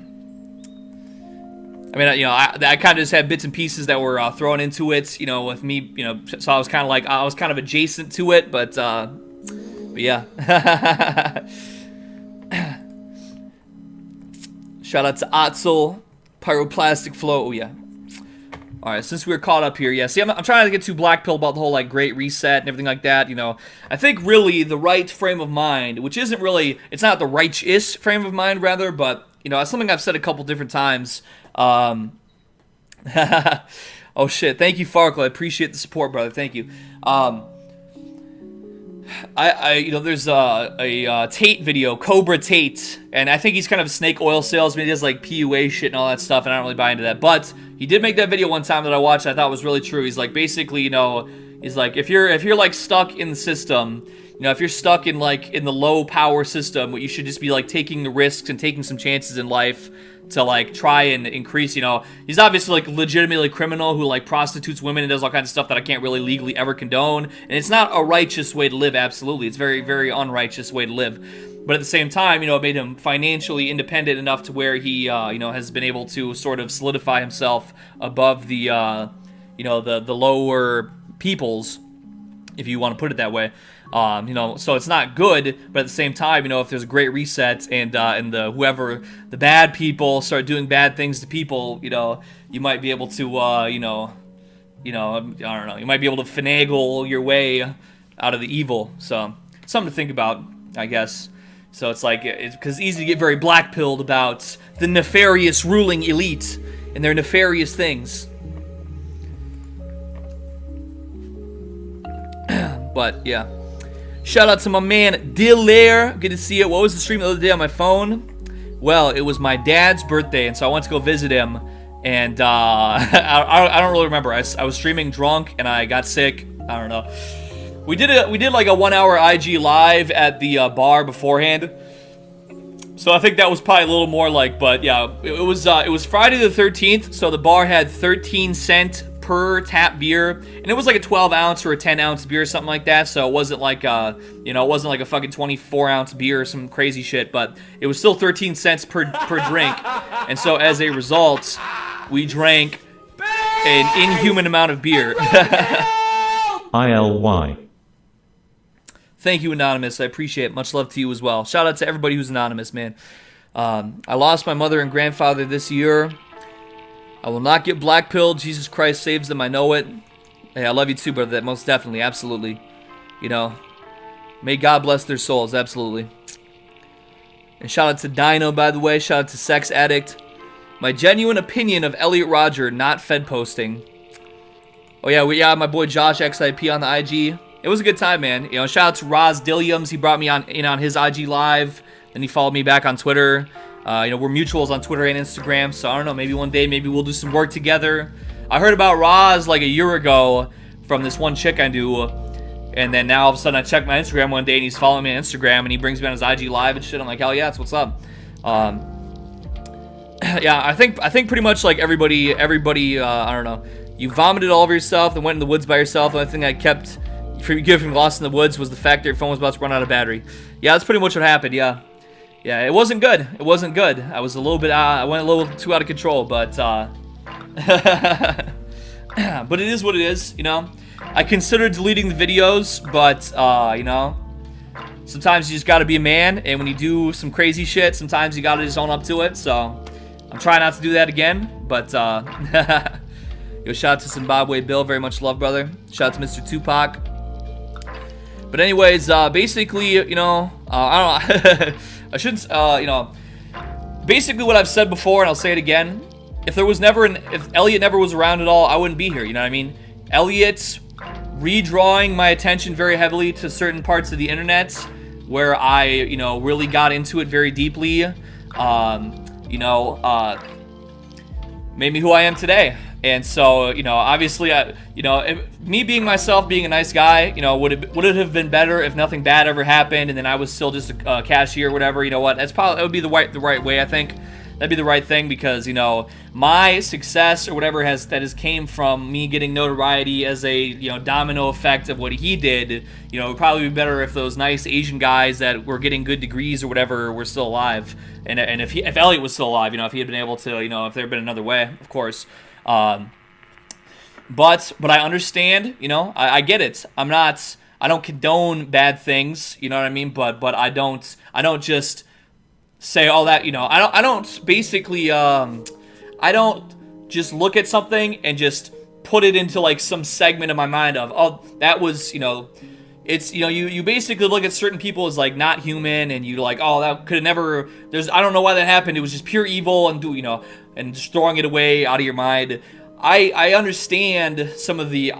mean, you know, I kind of just had bits and pieces that were thrown into it, you know, with me, you know, so I was kind of like, I was kind of adjacent to it, but yeah. Shout out to Otzel, Pyroplastic Flow. Oh, yeah. All right, since we were caught up here, yeah, see, I'm trying to get too black pill about the whole, like, great reset and everything like that, you know. I think, really, the right frame of mind, which isn't really, it's not the righteous frame of mind, rather, but, you know, it's something I've said a couple different times. Oh, shit, thank you, Farkle, I appreciate the support, brother, thank you. You know, there's a Tate video, Cobra Tate, and I think he's kind of a snake oil salesman. He does like PUA shit and all that stuff, and I don't really buy into that. But he did make that video one time that I watched. I thought was really true. He's like, basically, you know, he's like, if you're like stuck in the system, you know, if you're stuck in like in the low power system, what you should just be like taking the risks and taking some chances in life to like try and increase, you know, he's obviously like legitimately criminal who like prostitutes women and does all kinds of stuff that I can't really legally ever condone, and it's not a righteous way to live, absolutely, it's very, very unrighteous way to live, but at the same time, you know, it made him financially independent enough to where he, you know, has been able to sort of solidify himself above the, you know, the lower peoples, if you want to put it that way. You know, so it's not good, but at the same time, you know, if there's a great reset and the bad people start doing bad things to people, you know, you might be able to, you know, I don't know, you might be able to finagle your way out of the evil. So something to think about, I guess. So it's like, because it's easy to get very black-pilled about the nefarious ruling elite and their nefarious things. But yeah. Shout out to my man, Dillaire. Good to see you. What was the stream the other day on my phone? Well, it was my dad's birthday, and so I went to go visit him. And I don't really remember. I was streaming drunk, and I got sick. I don't know. We did like a 1 hour IG live at the bar beforehand. So I think that was probably a little more like, but yeah, it was Friday the 13th. So the bar had 13-cent per tap beer, and it was like a 12-ounce or a 10-ounce beer or something like that, so it wasn't like you know, it wasn't like a fucking 24-ounce beer or some crazy shit, but it was still 13 cents per drink, and so as a result, we drank an inhuman amount of beer. ILY. Thank you, Anonymous. I appreciate it. Much love to you as well. Shout out to everybody who's anonymous, man. I lost my mother and grandfather this year. I will not get blackpilled. Jesus Christ saves them. I know it. Hey, I love you too, brother. That most definitely, absolutely. You know, may God bless their souls, absolutely. And shout out to Dino, by the way. Shout out to Sex Addict. My genuine opinion of Elliot Rodger not Fed posting. Oh yeah, we got my boy Josh XIP on the IG. It was a good time, man. You know, shout out to Roz Dilliams. He brought me on his IG live. Then he followed me back on Twitter. You know, we're mutuals on Twitter and Instagram. So I don't know, maybe one day, maybe we'll do some work together. I heard about Roz like a year ago from this one chick I do. And then now all of a sudden I check my Instagram one day and he's following me on Instagram and he brings me on his IG live and shit. I'm like, hell yeah, that's what's up. Yeah, I think pretty much like everybody, I don't know. You vomited all over yourself, then went in the woods by yourself. The only thing that kept you getting lost in the woods was the fact that your phone was about to run out of battery. Yeah, that's pretty much what happened. Yeah, it wasn't good. It wasn't good. I was a little bit, I went a little too out of control, but but it is what it is. You know, I considered deleting the videos, but you know, sometimes you just got to be a man, and when you do some crazy shit, sometimes you got to just own up to it. So I'm trying not to do that again, but yo, shout out to Zimbabwe Bill, very much love, brother. Shout out to Mr. Tupac. But anyways, basically, you know, I don't know, I shouldn't, you know, basically what I've said before, and I'll say it again, if Elliot never was around at all, I wouldn't be here, you know what I mean? Elliot's redrawing my attention very heavily to certain parts of the internet, where I, you know, really got into it very deeply, you know, made me who I am today. And so, you know, obviously, you know, me being myself, being a nice guy, you know, would it have been better if nothing bad ever happened and then I was still just a cashier or whatever? You know what? That would be the right way, I think. That'd be the right thing because, you know, my success or whatever has came from me getting notoriety as a, you know, domino effect of what he did. You know, it would probably be better if those nice Asian guys that were getting good degrees or whatever were still alive. And if Elliot was still alive, you know, if he had been able to, you know, if there had been another way, of course. But I understand, you know, I get it. I don't condone bad things, you know what I mean? But I don't just say all that, you know, I don't basically, I don't just look at something and just put it into like some segment of my mind of, oh, that was, you know, it's, you know, you basically look at certain people as like not human and you like, oh, that could have never, I don't know why that happened. It was just pure evil and you know, and just throwing it away out of your mind. I understand some of the,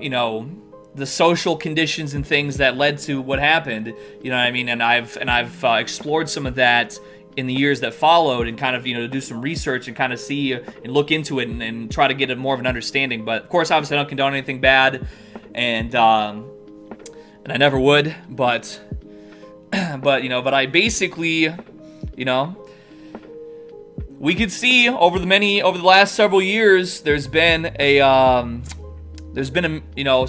you know, the social conditions and things that led to what happened, you know what I mean? And I've explored some of that in the years that followed and kind of, you know, do some research and kind of see and look into it and try to get more of an understanding. But of course, obviously I don't condone anything bad and I never would, but you know, but I basically, you know, we could see over the last several years, there's been a, you know,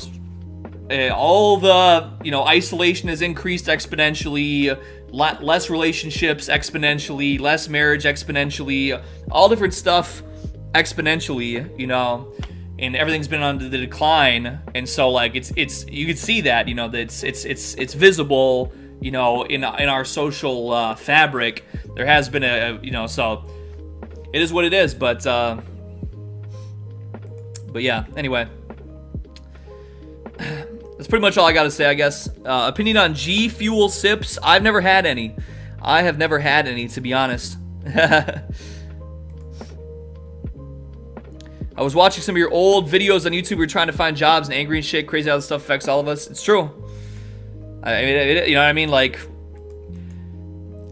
all the, you know, isolation has increased exponentially, less relationships exponentially, less marriage exponentially, all different stuff exponentially, you know, and everything's been on the decline, and so like it's you could see that, you know, that it's visible, you know, in our social fabric. There has been a, you know, so. It is what it is, but yeah, anyway. That's pretty much all I gotta say, I guess. Opinion on G Fuel sips. I've never had any. I have never had any, to be honest. I was watching some of your old videos on YouTube. You're trying to find jobs and angry and shit. Crazy how this stuff affects all of us. It's true. I mean, you know what I mean? Like,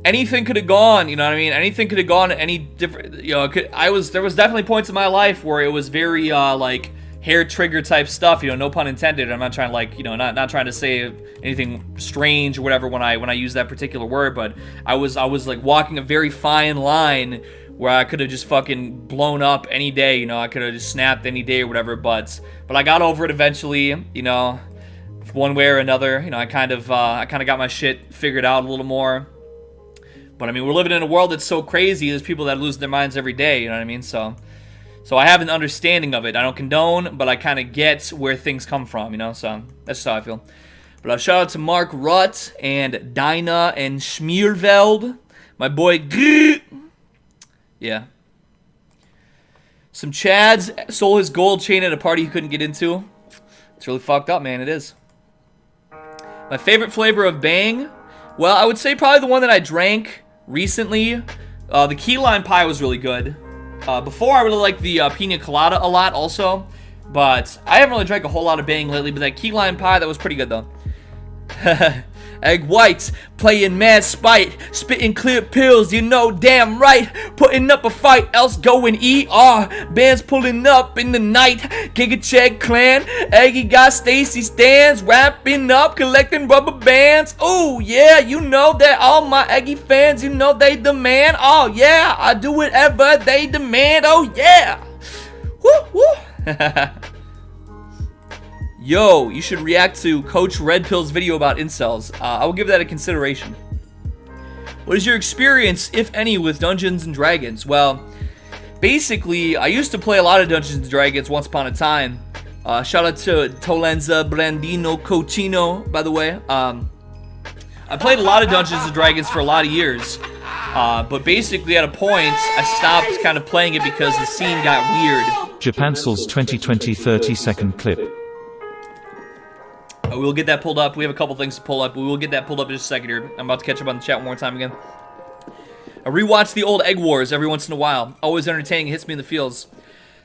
anything could have gone, you know what I mean? Anything could have gone any different, you know, there was definitely points in my life where it was very, like, hair trigger type stuff, you know, no pun intended. I'm not trying to, like, you know, not trying to say anything strange or whatever when I use that particular word, but I was, like, walking a very fine line where I could have just fucking blown up any day, you know, I could have just snapped any day or whatever, but I got over it eventually, you know, one way or another, you know, I kind of got my shit figured out a little more. But I mean, we're living in a world that's so crazy. There's people that lose their minds every day. You know what I mean? So So I have an understanding of it. I don't condone, but I kind of get where things come from, you know? So that's just how I feel. But shout out to Mark Rutt and Dinah and Schmierveld. My boy G. Yeah. Some Chads stole his gold chain at a party he couldn't get into. It's really fucked up, man. It is. My favorite flavor of Bang? Well, I would say probably the one that I drank recently. The key lime pie was really good. Before, I really liked the pina colada a lot also. But I haven't really drank a whole lot of Bang lately. But that key lime pie, that was pretty good though. Egg whites, playing mad spite, spitting clear pills, you know damn right, putting up a fight, else going ER, bands pulling up in the night, Gigachad clan, Eggy got Stacy stands, wrapping up, collecting rubber bands, ooh yeah, you know that all my Eggy fans, you know they demand, oh yeah, I do whatever they demand, oh yeah, woo woo. Yo, you should react to Coach Red Pill's video about incels. I will give that a consideration. What is your experience, if any, with Dungeons & Dragons? Well, basically, I used to play a lot of Dungeons & Dragons once upon a time. Shout out to Tolenza Brandino Cochino, by the way. I played a lot of Dungeons & Dragons for a lot of years. But basically, at a point, I stopped kind of playing it because the scene got weird. Japansel's 2020 30-second clip. We will get that pulled up. We have a couple things to pull up. We will get that pulled up in just a second here. I'm about to catch up on the chat one more time again. I rewatch the old Egg Wars every once in a while. Always entertaining. It hits me in the feels.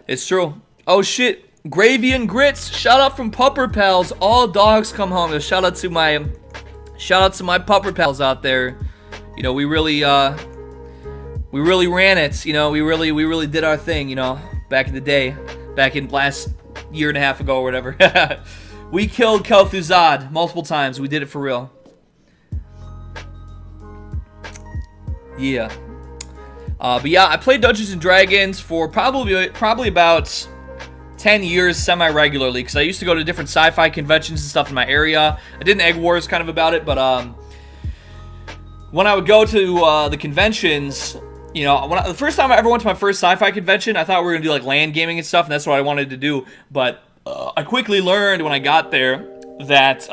It's true. Oh, shit. Gravy and Grits. Shout out from Pupper Pals. All dogs come home. Shout out to my Pupper Pals out there. You know, we really ran it. You know, we really did our thing, you know, back in the day. Back in last year and a half ago or whatever. We killed Kel'Thuzad multiple times. We did it for real. Yeah. But yeah, I played Dungeons & Dragons for probably about 10 years semi-regularly, because I used to go to different sci-fi conventions and stuff in my area. I did an Egg Wars kind of about it, but when I would go to the conventions, you know, the first time I ever went to my first sci-fi convention, I thought we were going to do like LAN gaming and stuff, and that's what I wanted to do, but I quickly learned when I got there that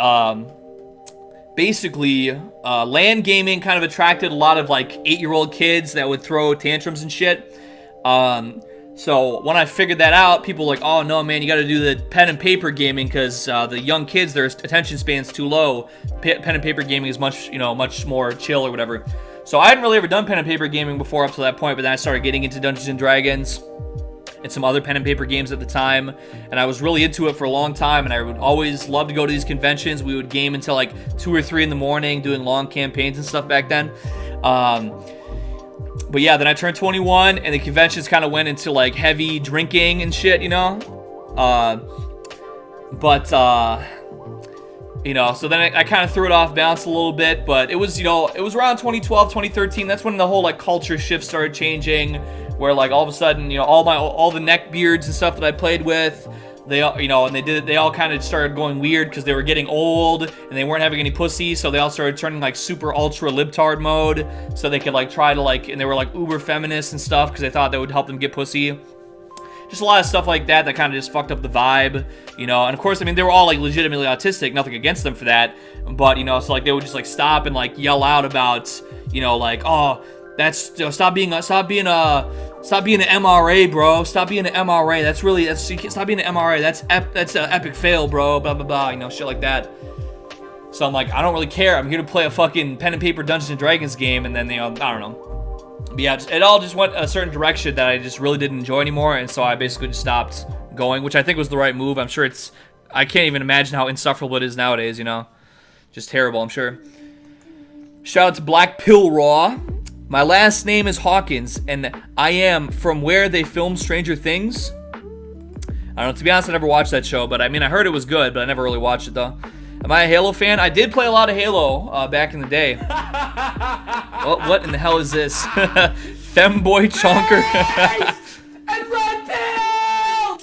basically LAN gaming kind of attracted a lot of like 8-year-old kids that would throw tantrums and shit. So when I figured that out, people were like, oh no man, you got to do the pen and paper gaming, because the young kids, their attention span's too low. Pen and paper gaming is much more chill or whatever. So I hadn't really ever done pen and paper gaming before up to that point, but then I started getting into Dungeons & Dragons and some other pen and paper games at the time, and I was really into it for a long time, and I would always love to go to these conventions. We would game until like 2 or 3 in the morning, doing long campaigns and stuff back then. But yeah, then I turned 21, and the conventions kind of went into like heavy drinking and shit, you know? You know, so then I kind of threw it off balance a little bit, but it was, you know, it was around 2012, 2013, that's when the whole like culture shift started changing, where like all of a sudden, you know, all the neck beards and stuff that I played with, they all, you know, and they all kind of started going weird because they were getting old and they weren't having any pussy, so they all started turning like super ultra libtard mode, so they could like try to like, and they were like uber feminists and stuff because they thought that would help them get pussy. Just a lot of stuff like that kind of just fucked up the vibe, you know. And of course, I mean, they were all like legitimately autistic, nothing against them for that, but you know, so like they would just like stop and like yell out about, you know, like, oh, that's, you know, stop being an MRA, bro. Stop being an MRA. Stop being an MRA. That's an epic fail, bro. Blah blah blah. You know, shit like that. So I'm like, I don't really care. I'm here to play a fucking pen and paper Dungeons and Dragons game, and then, you know, I don't know. But yeah, it all just went a certain direction that I just really didn't enjoy anymore, and so I basically just stopped going, which I think was the right move. I'm sure I can't even imagine how insufferable it is nowadays, you know. Just terrible, I'm sure. Shout out to Black Pill Raw. My last name is Hawkins, and I am from where they filmed Stranger Things. I don't know, to be honest, I never watched that show, but I mean, I heard it was good, but I never really watched it, though. Am I a Halo fan? I did play a lot of Halo back in the day. What in the hell is this? Femboy Chonker.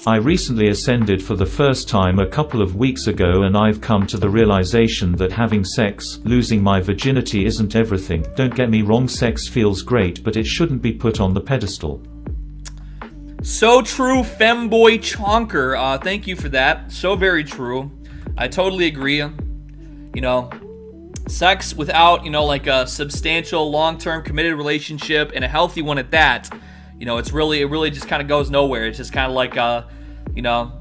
I recently ascended for the first time a couple of weeks ago, and I've come to the realization that having sex, losing my virginity isn't everything. Don't get me wrong, sex feels great, but it shouldn't be put on the pedestal. So true, femboy chonker. Thank you for that. So very true. I totally agree. You know, sex without, you know, like a substantial long-term committed relationship and a healthy one at that, you know, it really just kind of goes nowhere. It's just kind of like, you know,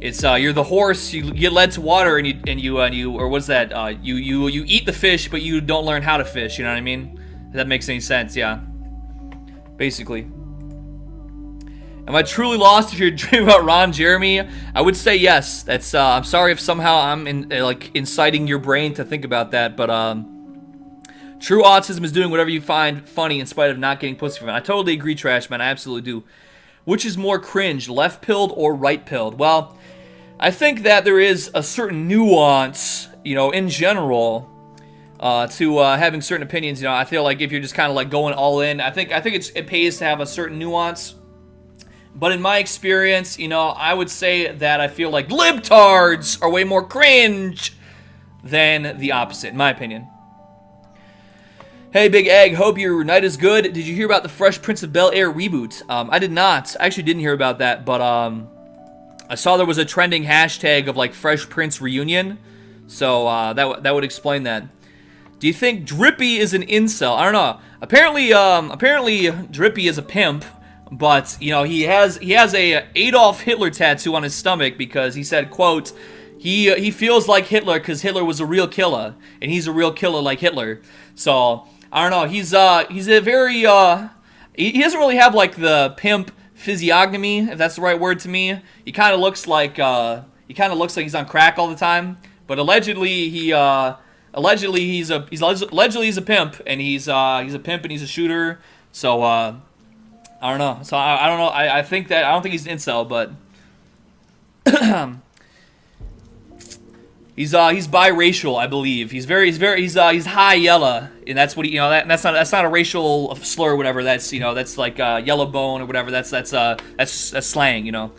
it's you're the horse, you get led to water, and you or what's that? You eat the fish, but you don't learn how to fish. You know what I mean? If that makes any sense, yeah. Basically. Am I truly lost if you're dreaming about Ron Jeremy? I would say yes. That's I'm sorry if somehow I'm like inciting your brain to think about that, but true autism is doing whatever you find funny in spite of not getting pussy from it. I totally agree, Trash Man. I absolutely do. Which is more cringe, left-pilled or right-pilled? Well, I think that there is a certain nuance, you know, in general, to having certain opinions. You know, I feel like if you're just kind of like going all in, I think it pays to have a certain nuance. But in my experience, you know, I would say that I feel like libtards are way more cringe than the opposite, in my opinion. Hey, Big Egg, hope your night is good. Did you hear about the Fresh Prince of Bel-Air reboot? I did not. I actually didn't hear about that, but I saw there was a trending hashtag of like Fresh Prince reunion, so that would explain that. Do you think Drippy is an incel? I don't know. Apparently Drippy is a pimp. But, you know, he has a Adolf Hitler tattoo on his stomach because he said, quote, he feels like Hitler because Hitler was a real killer, and he's a real killer like Hitler. So, I don't know, he's a very, he doesn't really have, like, the pimp physiognomy, if that's the right word to me. He kind of looks like he's on crack all the time. But allegedly, he's a pimp, and he's a pimp and he's a shooter. So, I don't know. So I don't know. I think that I don't think he's an incel, but he's biracial, I believe. He's high yellow, and that's what he, you know, that's not a racial slur or whatever. That's, you know, that's like yellow bone or whatever. That's slang, you know.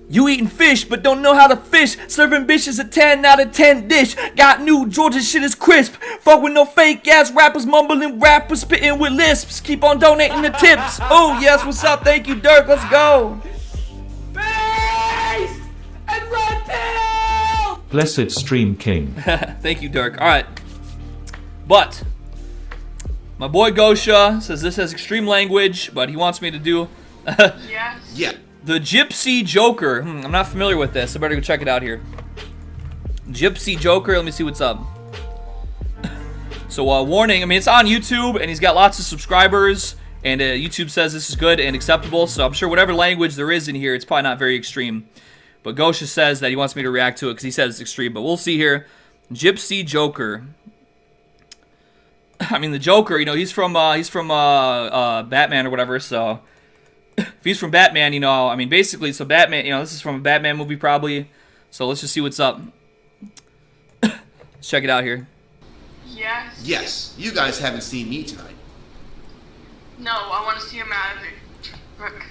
You eating fish, but don't know how to fish. Serving bitches a 10 out of 10 dish. Got new Georgia shit is crisp. Fuck with no fake ass rappers, mumbling rappers, spitting with lisps. Keep on donating the tips. Oh yes, what's up? Thank you, Dirk. Let's go. Base and Red Pill! Blessed Stream King. Thank you, Dirk. All right, but my boy Gosha says this has extreme language, but he wants me to do. Yes. Yeah. The Gypsy Joker. I'm not familiar with this. I better go check it out here. Gypsy Joker. Let me see what's up. So, warning. I mean, it's on YouTube, and he's got lots of subscribers, and YouTube says this is good and acceptable, so I'm sure whatever language there is in here, it's probably not very extreme. But Gosha says that he wants me to react to it because he says it's extreme, but we'll see here. Gypsy Joker. I mean, the Joker, you know, he's from Batman or whatever, so... If he's from Batman, you know, I mean, basically, so Batman, you know, this is from a Batman movie probably. So let's just see what's up. Let's check it out here. Yes. Yes. You guys haven't seen me tonight. No, I want to see a magic trick.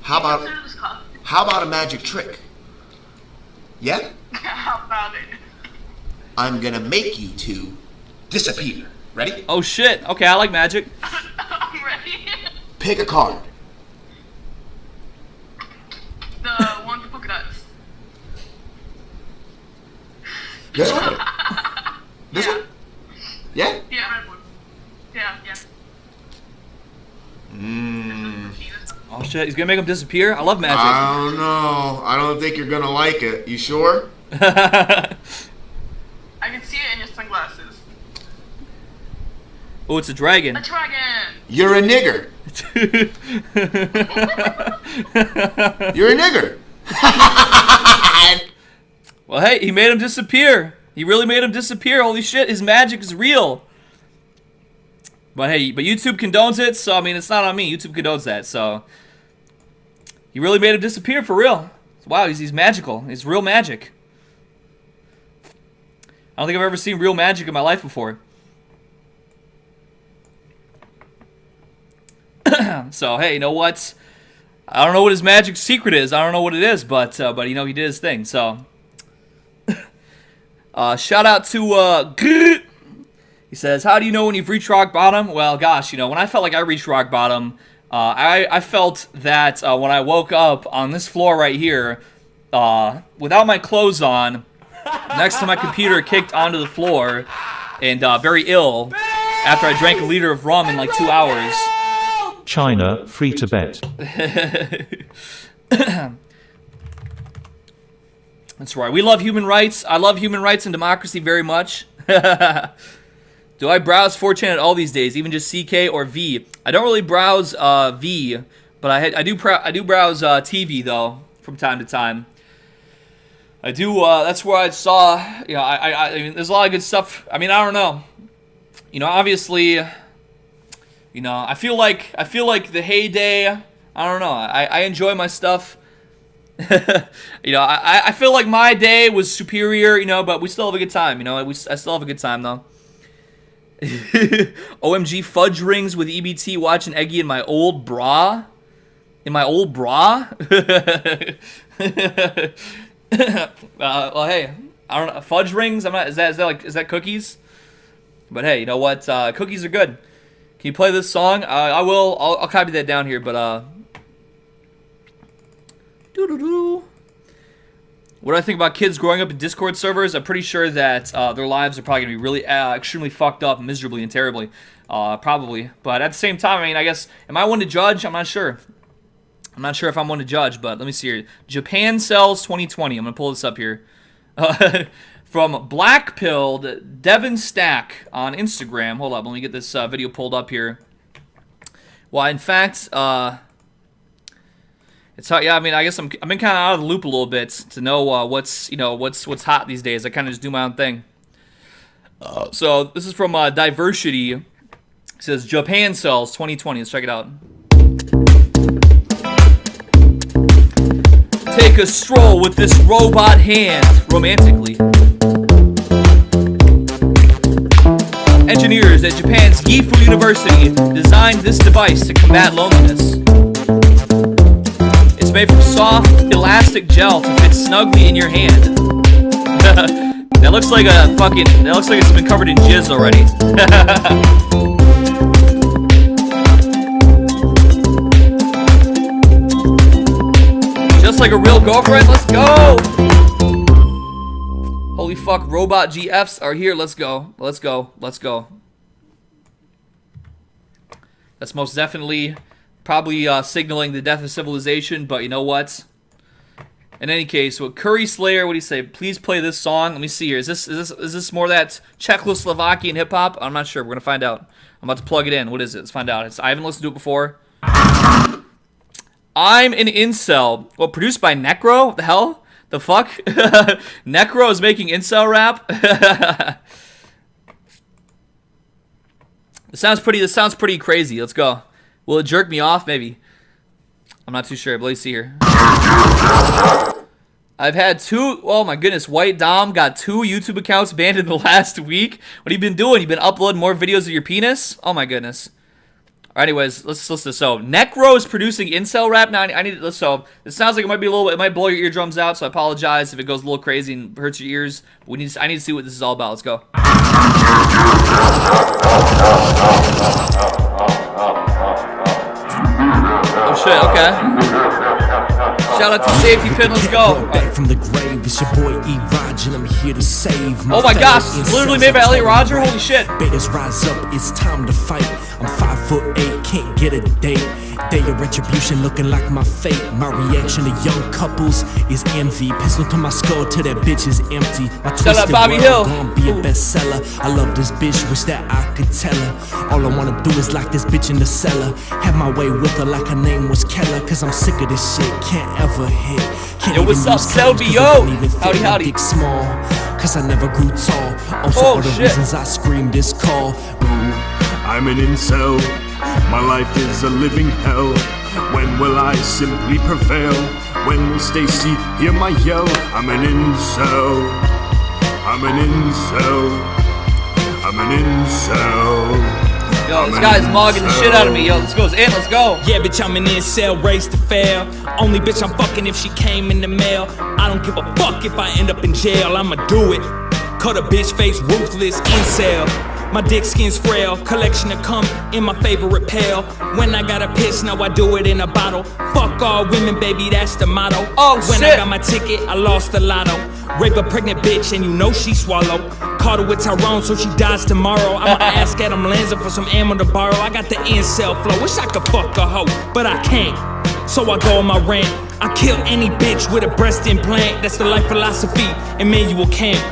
How about Consider this cup. how about a magic trick? Yeah? How about it? I'm gonna make you two disappear. Ready? Oh shit. Okay, I like magic. I'm ready. Pick a card. The one with the polka dots. This one? This Yeah. one? Yeah? Yeah, red one. Yeah, yeah. Oh shit, he's gonna make him disappear? I love magic. I don't know. I don't think you're gonna like it. You sure? I can see it in your sunglasses. Oh, it's a dragon. A dragon! You're a nigger. You're a nigger. Well, hey, he made him disappear. He really made him disappear. Holy shit, his magic is real. But hey, but YouTube condones it, so I mean, it's not on me. YouTube condones that, so he really made him disappear for real. Wow, he's magical. He's real magic. I don't think I've ever seen real magic in my life before. So hey, you know what? I don't know what his magic secret is. I don't know what it is, but you know, he did his thing. So shout out to He says, how do you know when you've reached rock bottom? Well, gosh, you know, when I felt like I reached rock bottom, I felt that when I woke up on this floor right here, without my clothes on, next to my computer, kicked onto the floor, and very ill after I drank a liter of rum in like 2 hours. China, free Tibet. That's right. We love human rights. I love human rights and democracy very much. Do I browse 4chan at all these days, even just CK or V? I don't really browse V, but I do browse TV though from time to time. I do. That's where I saw. You know, I mean, there's a lot of good stuff. I mean, I don't know. You know, obviously, you know, I feel like the heyday. I don't know. I enjoy my stuff. You know, I feel like my day was superior. You know, but we still have a good time. You know, I still have a good time though. OMG fudge rings with EBT watching Eggy in my old bra. In my old bra? Well, hey, I don't know. Fudge rings? I'm not. Is that cookies? But hey, you know what? Cookies are good. Can you play this song? I will. I'll copy that down here. But doo-doo-doo. What do I think about kids growing up in Discord servers? I'm pretty sure that their lives are probably going to be really extremely fucked up, miserably, and terribly. Probably. But at the same time, I mean, I guess, am I one to judge? I'm not sure. I'm not sure if I'm one to judge, but let me see here. Japan Sells 2020. I'm going to pull this up here. From Blackpilled Devin Stack on Instagram. Hold up, let me get this video pulled up here. Well, in fact, it's how, yeah. I mean, I guess I've been kind of out of the loop a little bit to know what's hot these days. I kind of just do my own thing. So this is from Diversity. It says Japan Sells 2020. Let's check it out. Take a stroll with this robot hand romantically. Engineers at Japan's Gifu University designed this device to combat loneliness. It's made from soft, elastic gel to fit snugly in your hand. That looks like it's been covered in jizz already. Just like a real girlfriend, let's go! Holy fuck, robot GFs are here, let's go. Let's go, let's go. That's most definitely probably signaling the death of civilization, but you know what? In any case, with Curry Slayer, what do you say? Please play this song. Let me see here. Is this more that Czechoslovakian hip hop? I'm not sure. We're gonna find out. I'm about to plug it in. What is it? Let's find out. I haven't listened to it before. I'm an incel. Well, produced by Necro? What the hell? The fuck? Necro is making incel rap? This sounds pretty crazy. Let's go. Will it jerk me off? Maybe. I'm not too sure, but let's see here. I've had oh my goodness, White Dom got 2 YouTube accounts banned in the last week. What have you been doing? You been uploading more videos of your penis? Oh my goodness. Anyways, let's listen to this. So, Necro is producing incel rap now. I need to, so it sounds like it might be it might blow your eardrums out. So I apologize if it goes a little crazy and hurts your ears. I need to see what this is all about. Let's go. Oh shit. Okay. Shout out to Safety Pin. Let's go. Back from the grave, it's your boy E-Roger, I'm here to save my oh my gosh, it's literally made by Elliot Roger. Holy shit. Betas rise up, it's time to fight. I'm 5'8", can't get a date. Day of retribution looking like my fate. My reaction to young couples is envy. Pistol to my skull till that bitch is empty. My shout out Bobby Hill. Gonna be a bestseller. I love this bitch, wish that I could tell her. All I wanna do is lock this bitch in the cellar. Have my way with her like her name was Keller. Cause I'm sick of this shit, can't ever hit. Can't yo, what's up, Selby? Yo! Howdy, howdy. Dick small, cause I never grew tall. Also all the reasons I screamed this call. I'm an incel, my life is a living hell. When will I simply prevail? When will Stacy hear my yell? I'm an incel, I'm an incel, I'm an incel. Yo, this guy's mogging the shit out of me. Yo, let's go. Let's go. Yeah, bitch, I'm an incel, raised to fail. Only bitch I'm fucking if she came in the mail. I don't give a fuck if I end up in jail. I'ma do it. Cut a bitch face, ruthless incel. My dick skin's frail, collection of cum in my favorite pail. When I gotta piss, now I do it in a bottle. Fuck all women, baby, that's the motto. Oh, when shit. I got my ticket, I lost the lotto. Rape a pregnant bitch and you know she swallow. Caught her with Tyrone, so she dies tomorrow. I'ma ask Adam Lanza for some ammo to borrow. I got the incel flow, wish I could fuck a hoe, but I can't. So I go on my rant. I kill any bitch with a breast implant. That's the life philosophy, Emmanuel Kant.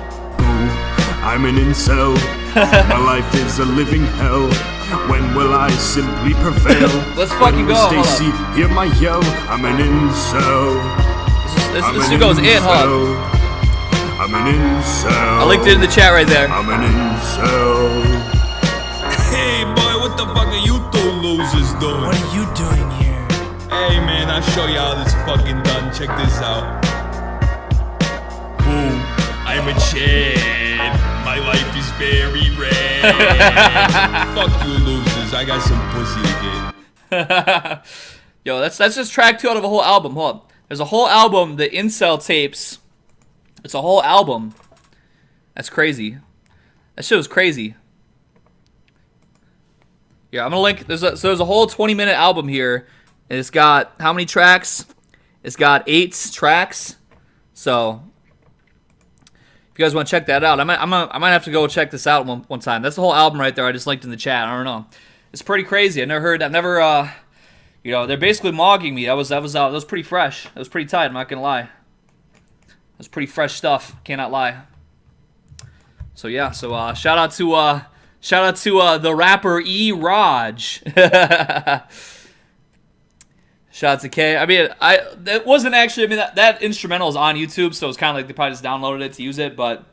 I'm an incel. My life is a living hell. When will I simply prevail? Let's fucking go. Hold Stacy, hear my yell. I'm an incel. This dude goes in, huh? I'm an incel. I linked it in the chat right there. I'm an incel. Hey boy, what the fuck are you two losers doing? What are you doing here? Hey man, I'll show you how this fucking done. Check this out. Boom, I'm a Chad. My life is very red. Fuck you losers, I got some pussy to get. Yo, that's just track 2 out of a whole album. Hold up. There's a whole album, the Incel Tapes. It's a whole album. That's crazy. That shit was crazy. Yeah, I'm gonna link. There's a whole 20-minute album here, and it's got how many tracks? It's got 8 tracks. So if you guys want to check that out, I might have to go check this out one time. That's the whole album right there. I just linked in the chat. I don't know. It's pretty crazy. I've never you know, they're basically mogging me. That was pretty fresh. That was pretty tight. I'm not gonna lie. That's pretty fresh stuff. Cannot lie. So yeah. So shout out to the rapper E Raj. Shout out to K. I mean, that wasn't actually. I mean, that instrumental is on YouTube, so it's kind of like they probably just downloaded it to use it. But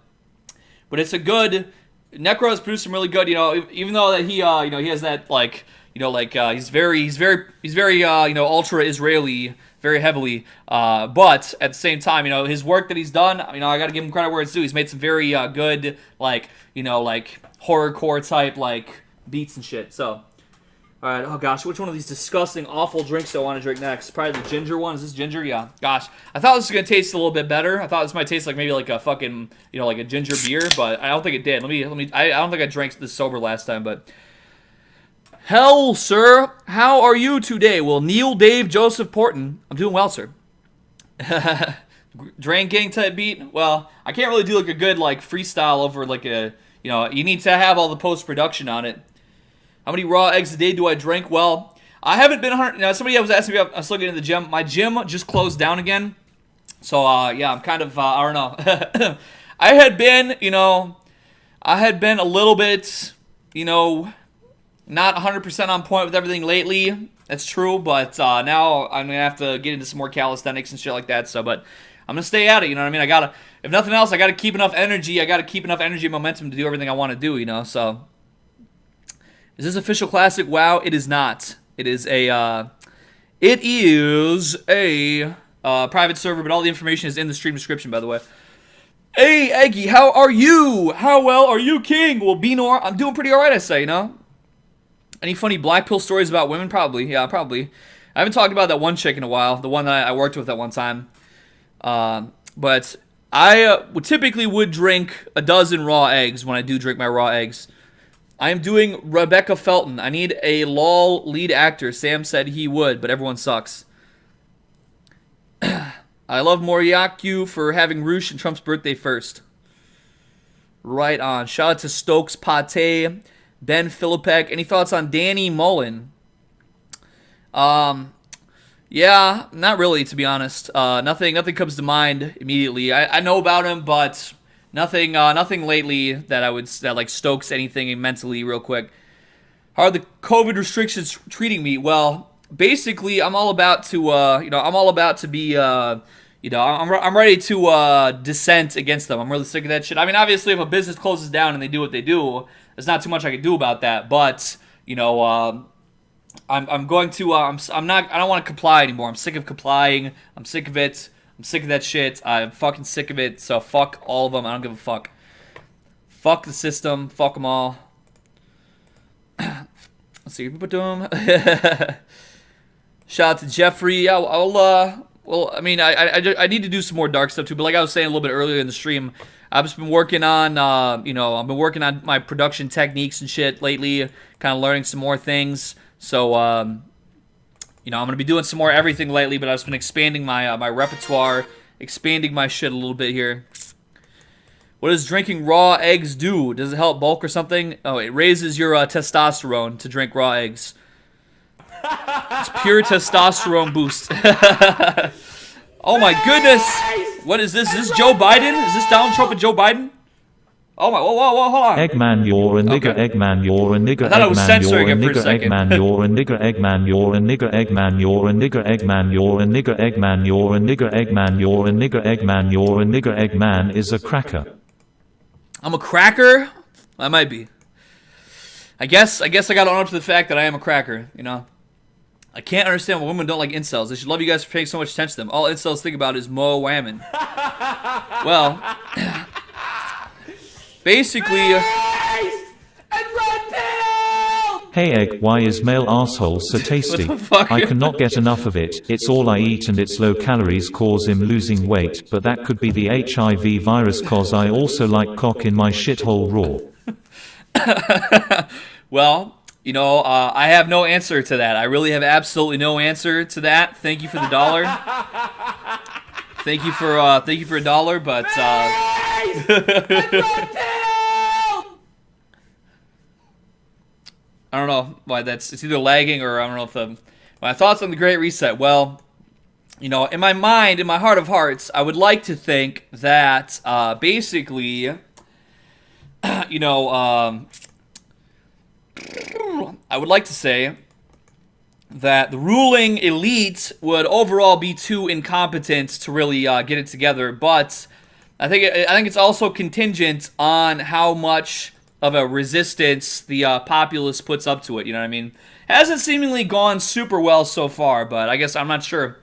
it's a good. Necro has produced some really good. You know, even though that he you know, he has that like, you know, like he's very you know, ultra Israeli, very heavily. But at the same time, you know, his work that he's done, you know, I got to give him credit where it's due. He's made some very good, like, you know, like horrorcore type like beats and shit. So. Alright, oh gosh, which one of these disgusting, awful drinks do I want to drink next? Probably the ginger one. Is this ginger? Yeah. Gosh, I thought this was going to taste a little bit better. I thought this might taste like maybe like a fucking, you know, like a ginger beer, but I don't think it did. I don't think I drank this sober last time, but... Hell, sir, how are you today? Well, Neil, Dave, Joseph, Porton. I'm doing well, sir. Drain Gang type beat? Well, I can't really do like a good like freestyle over like a, you know, you need to have all the post-production on it. How many raw eggs a day do I drink? Well, I haven't been 100. Now, somebody was asking me, I was looking in the gym. My gym just closed down again. So, yeah, I'm kind of, I don't know. I had been a little bit, you know, not 100% on point with everything lately. That's true, but now I'm going to have to get into some more calisthenics and shit like that. So, but I'm going to stay at it, you know what I mean? If nothing else, I got to keep enough energy. I got to keep enough energy and momentum to do everything I want to do, you know, so... Is this official classic? WoW, it is not. It is a private server, but all the information is in the stream description, by the way. Hey, Eggy, how are you? How well are you, King? Well, Benor, I'm doing pretty alright, I say, you know? Any funny black pill stories about women? Probably, yeah, probably. I haven't talked about that one chick in a while, the one that I worked with at one time. But I typically would drink a dozen raw eggs when I do drink my raw eggs. I am doing Rebecca Felton. I need a LOL lead actor. Sam said he would, but everyone sucks. I love Moriyaku for having Roosh and Trump's birthday first. Right on. Shout out to Stokes Pate, Ben Philippek. Any thoughts on Danny Mullen? Yeah, not really, to be honest. Nothing comes to mind immediately. I know about him, but... Nothing lately that like stokes anything mentally real quick. How are the COVID restrictions treating me? Well, basically, I'm all about to, you know, be, you know, I'm ready to dissent against them. I'm really sick of that shit. I mean, obviously, if a business closes down and they do what they do, there's not too much I can do about that. But you know, I'm going to, I don't want to comply anymore. I'm sick of complying. I'm sick of it. I'm sick of that shit. I'm fucking sick of it. So fuck all of them. I don't give a fuck. Fuck the system. Fuck them all. Let's see. Shout out to Jeffrey. Yeah, well, I mean, I need to do some more dark stuff too. But like I was saying a little bit earlier in the stream, I've just been working on, you know, I've been working on my production techniques and shit lately, kind of learning some more things. So, you know, I'm gonna be doing some more everything lately, but I've just been expanding my my repertoire, expanding my shit a little bit here. What does drinking raw eggs do? Does it help bulk or something? Oh, it raises your testosterone to drink raw eggs. It's pure testosterone boost. Oh my goodness! What is this? Is this Joe Biden? Is this Donald Trump and Joe Biden? Oh my! Whoa! Hold on. Eggman, you're a nigger. Okay. Eggman, you're a nigger. I thought I was Eggman, censoring you're a it for a nigger. second. Eggman, you're a nigger. Eggman, you're a nigger. Eggman, you're a nigger. Eggman, you're a nigger. Eggman, you're a nigger. Eggman, you're a nigger. Eggman, you're a nigger. Eggman is a cracker. I'm a cracker? I might be. I guess I gotta own up to the fact that I am a cracker, you know? I can't understand why women don't like incels. They should love you guys for paying so much attention to them. All incels think about is Mo Whammon. Well, basically... Hey egg, why is male asshole so tasty? What the fuck? I cannot get enough of it. It's all I eat and its low calories cause him losing weight, but that could be the HIV virus cause I also like cock in my shithole raw. Well, you know, I have no answer to that. I really have absolutely no answer to that. Thank you for the dollar. Thank you for $1, but I don't know why it's either lagging or I don't know if my thoughts on the Great Reset. Well, you know, in my mind, in my heart of hearts, I would like to think that basically, you know, I would like to say that the ruling elite would overall be too incompetent to really get it together, but I think it's also contingent on how much of a resistance the populace puts up to it. You know what I mean? Hasn't seemingly gone super well so far, but I guess I'm not sure.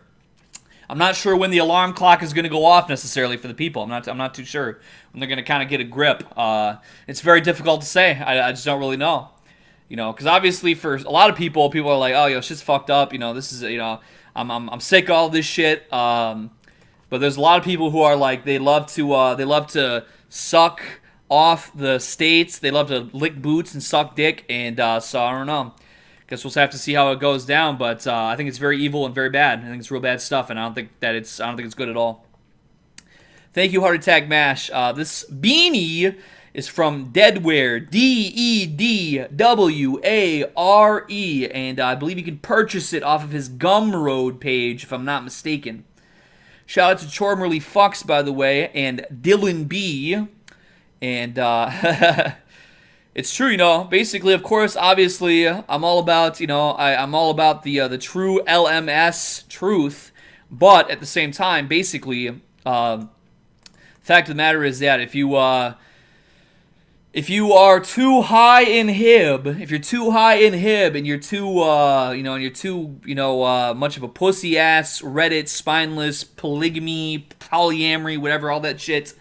I'm not sure when the alarm clock is going to go off necessarily for the people. I'm not too sure when they're going to kind of get a grip. It's very difficult to say. I just don't really know. You know, because obviously for a lot of people are like, oh, yo, shit's fucked up. You know, this is, you know, I'm sick of all this shit. But there's a lot of people who are like, they love to suck off the states. They love to lick boots and suck dick. And so I don't know. Guess we'll have to see how it goes down. But I think it's very evil and very bad. I think it's real bad stuff, and I don't think it's good at all. Thank you, Heart Attack Mash. This beanie is from Deadware, DEDWARE, and I believe you can purchase it off of his Gumroad page, if I'm not mistaken. Shout out to Chormerly Fucks, by the way, and Dylan B. And it's true, you know. Basically, of course, obviously, I'm all about, you know, I'm all about the true LMS truth, but at the same time, basically, fact of the matter is that if you are too high in Hib, and you're too, much of a pussy ass, Reddit, spineless, polygamy, polyamory, whatever, all that shit,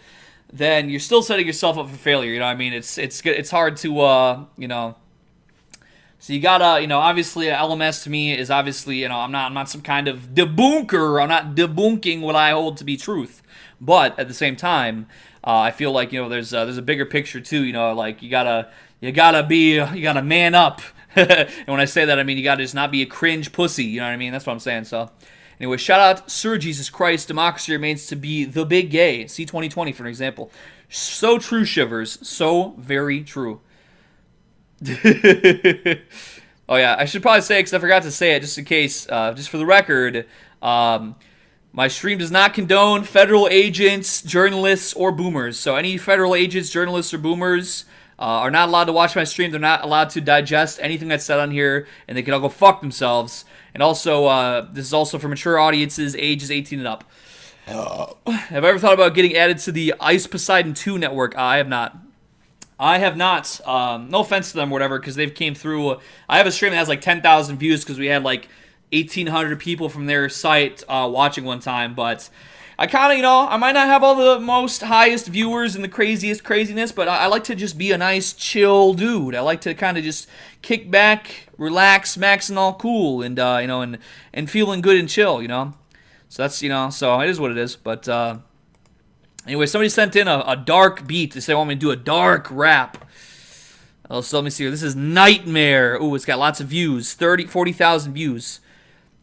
then you're still setting yourself up for failure. You know what I mean? It's hard to, you know. So you gotta, you know, obviously LMS to me is obviously, you know, I'm not some kind of debunker. I'm not debunking what I hold to be truth. But at the same time, I feel like, you know, there's a bigger picture too. You know, like you gotta man up. And when I say that, I mean you gotta just not be a cringe pussy. You know what I mean? That's what I'm saying. So anyway, shout out Sir Jesus Christ. Democracy remains to be the big gay. See 2020 for an example. So true, Shivers. So very true. Oh yeah, I should probably say it because I forgot to say it just in case. Just for the record. My stream does not condone federal agents, journalists, or boomers. So any federal agents, journalists, or boomers are not allowed to watch my stream. They're not allowed to digest anything that's said on here, and they can all go fuck themselves. And also, this is also for mature audiences, ages 18 and up. Have I ever thought about getting added to the Ice Poseidon 2 network? I have not. No offense to them or whatever, because they've came through. I have a stream that has like 10,000 views because we had like 1,800 people from their site watching one time, but I kind of, you know, I might not have all the most highest viewers and the craziest craziness, but I like to just be a nice, chill dude. I like to kind of just kick back, relax, max and all cool, and, you know, and feeling good and chill, you know? So that's, you know, so it is what it is, but, Anyway, somebody sent in a dark beat. They say they want me to do a dark rap. So let me see here. This is Nightmare. Ooh, it's got lots of views. 40,000 views.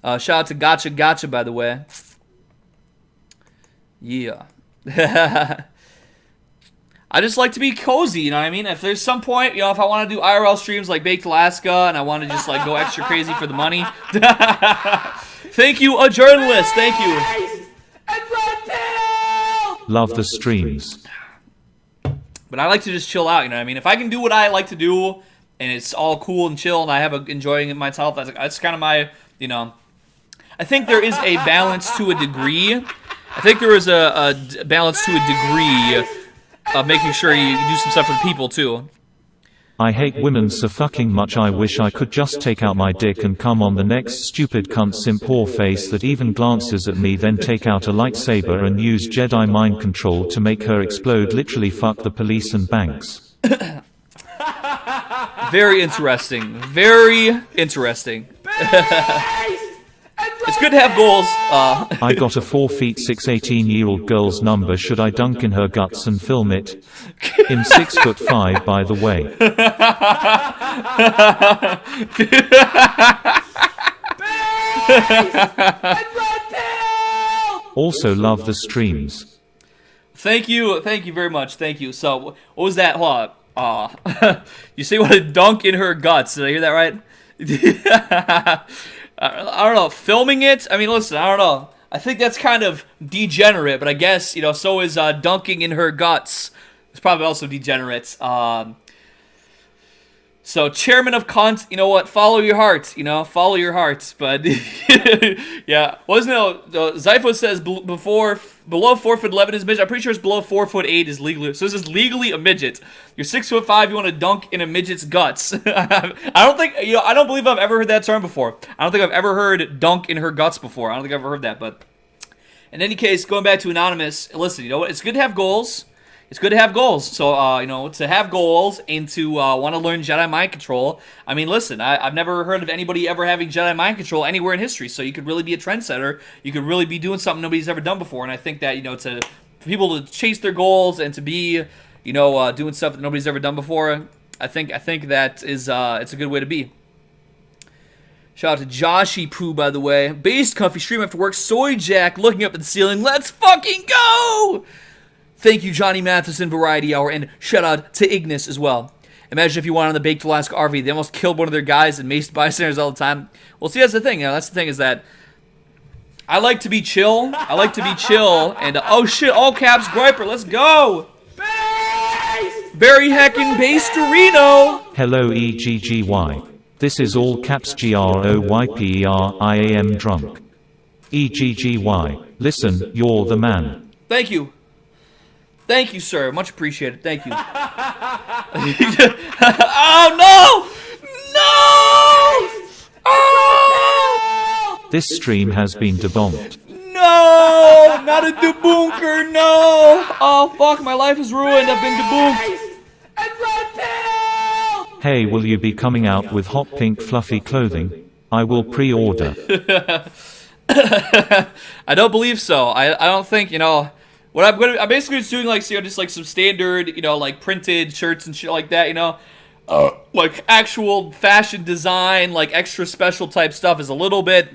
Shout out to Gotcha, by the way. Yeah. I just like to be cozy, you know what I mean? If there's some point, you know, if I want to do IRL streams like Baked Alaska and I want to just like go extra crazy for the money. Thank you, a journalist. Thank you. Love the streams. But I like to just chill out, you know what I mean? If I can do what I like to do and it's all cool and chill and I have enjoying it myself, that's kind of my, you know. I think there is a balance to a degree. I think there is a balance to a degree of making sure you do some stuff for the people, too. I hate women so fucking much. I wish I could just take out my dick and come on the next stupid cunt simp whore face that even glances at me, then take out a lightsaber and use Jedi mind control to make her explode. Literally fuck the police and banks. Very interesting. Very interesting. It's good to have goals. I got a 4 feet 6 18-year-old girl's number. Should I dunk in her guts and film it? I'm 6'5", by the way. Also love the streams. Thank you very much. Thank you. So, what was that? Hold on. You say you want to dunk in her guts? Did I hear that right? I don't know. Filming it? I mean, listen, I don't know. I think that's kind of degenerate, but I guess, you know, so is dunking in her guts. It's probably also degenerate. So, chairman of cunt, you know what? Follow your heart, you know? Follow your heart. But, yeah. Wasn't it? Zypho says below 4'11" is midget. I'm pretty sure it's below 4'8" is legally. So, this is legally a midget. You're 6'5", you want to dunk in a midget's guts. I don't believe I've ever heard that term before. I don't think I've ever heard dunk in her guts before. I don't think I've ever heard that. But, in any case, going back to Anonymous, listen, you know what? It's good to have goals. It's good to have goals. So, you know, to have goals and to want to learn Jedi mind control. I mean, listen, I've never heard of anybody ever having Jedi mind control anywhere in history. So you could really be a trendsetter. You could really be doing something nobody's ever done before. And I think that, you know, for people to chase their goals and to be, you know, doing stuff that nobody's ever done before, I think that is it's a good way to be. Shout out to Joshy Poo, by the way. Based comfy stream after work. Soy Jack looking up at the ceiling. Let's fucking go! Thank you, Johnny Matheson, Variety Hour, and shout out to Ignis as well. Imagine if you went on the Baked Alaska RV. They almost killed one of their guys and maced bystanders all the time. Well, see, that's the thing. You know, that's the thing is that I like to be chill. I like to be chill. And, oh shit, all caps, Griper, let's go! Very heckin' Basterino! Hello EGGY. This is all caps GROYPER. I am drunk. EGGY. Listen, you're the man. Thank you. Thank you, sir. Much appreciated. Thank you. Oh, no! No! Oh! This stream has been debunked. No! Not a debunker, no! Oh, fuck, my life is ruined. I've been debunked. Hey, will you be coming out with hot pink fluffy clothing? I will pre-order. I don't believe so. I don't think, you know... I'm basically just doing like, you know, just like some standard, you know, like printed shirts and shit like that, you know, like actual fashion design, like extra special type stuff is a little bit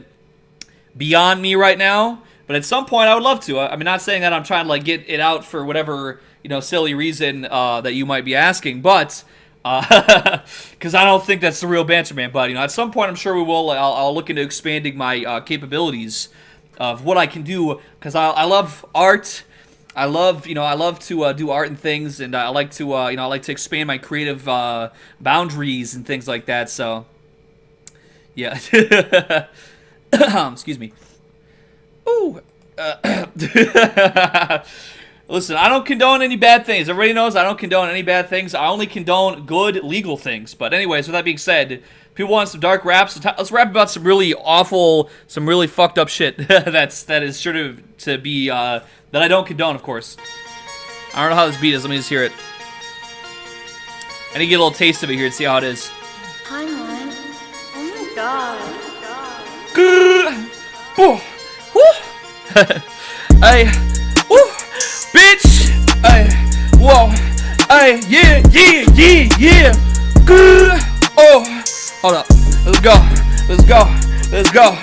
beyond me right now. But at some point, I would love to. I'm not saying that I'm trying to like get it out for whatever, you know, silly reason that you might be asking, but because I don't think that's the real banter, man. But you know, at some point, I'm sure we will. I'll look into expanding my capabilities of what I can do because I love art. I love to do art and things, and I like to, I like to expand my creative boundaries and things like that. So, yeah. Excuse me. Ooh. Listen, I don't condone any bad things. Everybody knows I don't condone any bad things. I only condone good legal things. But anyways, with that being said, people want some dark raps. Let's rap about some really awful, some really fucked up shit. that is sure to be that I don't condone, of course. I don't know how this beat is. Let me just hear it. I need to get a little taste of it here and see how it is. Hi, Mom. Oh my god. Hey, woo, bitch. whoa. Hey, yeah, yeah, yeah, yeah. Good. Oh, hold up. Let's go. Let's go. Let's go.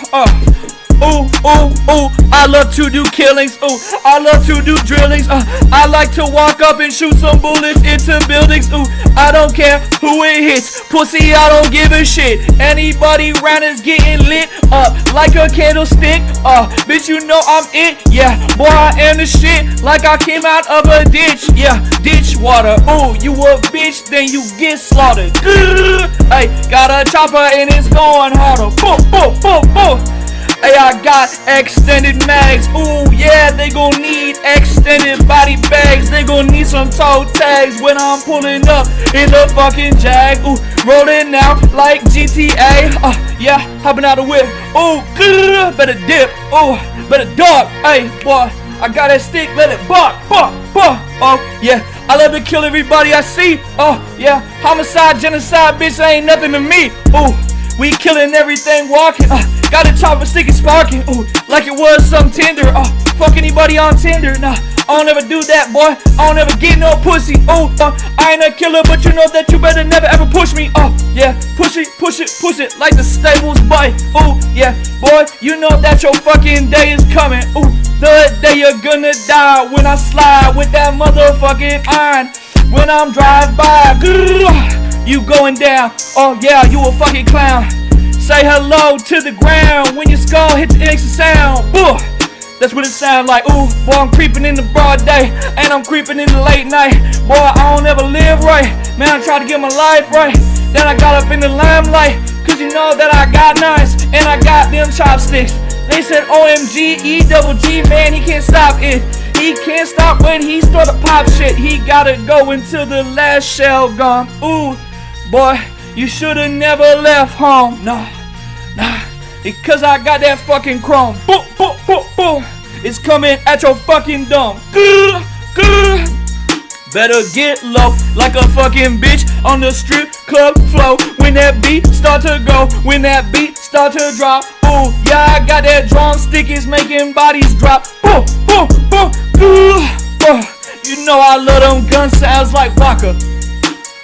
Ooh, ooh, ooh, I love to do killings, ooh, I love to do drillings, I like to walk up and shoot some bullets into buildings, ooh, I don't care who it hits, pussy, I don't give a shit, anybody round is getting lit up like a candlestick, bitch, you know I'm it, yeah, boy, I am the shit, like I came out of a ditch, yeah, ditch water, ooh, you a bitch, then you get slaughtered, hey, got a chopper and it's going harder, boom, boom, boom, boom. Hey, I got extended mags, ooh, yeah, they gon' need extended body bags, they gon' need some toe tags when I'm pulling up in the fucking Jag, ooh, rolling out like GTA, yeah, hopping out the whip, ooh, better dip, ooh, better dog, hey, boy, I got that stick, let it bark, bark, bark, oh, yeah, I love to kill everybody I see, oh, yeah, homicide, genocide, bitch, ain't nothing to me, ooh, we killing everything walking, got a chopper stick and sparking, ooh, like it was some Tinder, fuck anybody on Tinder, nah, I don't ever do that, boy, I don't ever get no pussy, ooh, I ain't a killer, but you know that you better never ever push me, yeah, push it, like the Staples bite, ooh, yeah, boy, you know that your fucking day is coming, ooh, the day you're gonna die, when I slide with that motherfucking iron, when I'm drive by, you going down, oh yeah, you a fucking clown. Say hello to the ground when your skull hits the exit sound. Boo! That's what it sound like. Ooh, boy, I'm creeping in the broad day, and I'm creeping in the late night. Boy, I don't ever live right. Man, I try to get my life right. Then I got up in the limelight, cause you know that I got knives, and I got them chopsticks. They said OMG, E-double-G, man, he can't stop it. He can't stop when he start to pop shit. He gotta go until the last shell gone. Ooh, boy, you shoulda never left home. Nah, because I got that fucking chrome. Boom, boom, boom, boom. It's coming at your fucking dome. Better get low like a fucking bitch on the strip club floor. When that beat start to go, when that beat start to drop. Ooh, yeah, I got that drumstick, it's making bodies drop. Boom, boom, boom, you know I love them gun sounds like Maca.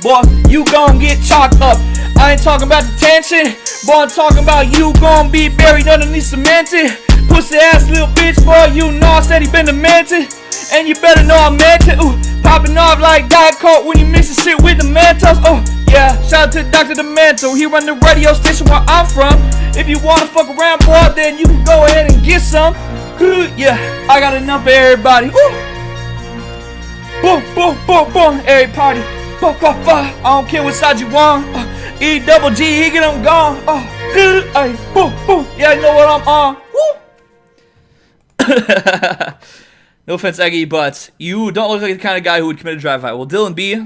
Boy, you gon' get chalked up. I ain't talking about the tension, boy, I'm talking about you gon' be buried underneath cemented. Pussy ass little bitch, boy, you know I said he been demented. And you better know I meant it, ooh, popping off like Diet Coke when you mix the shit with the Mentos, oh, yeah, shout out to Dr. Demento, he run the radio station where I'm from. If you wanna fuck around, boy, then you can go ahead and get some, yeah, I got enough for everybody, ooh, boom, boom, boom, boom, every party. I don't care what side you on. E-double-G, he get them gone. Hey, boom, boom. Yeah, you know what I'm on. Woo. No offense, Eggy, but you don't look like the kind of guy who would commit a drive-by. Well, Dylan B,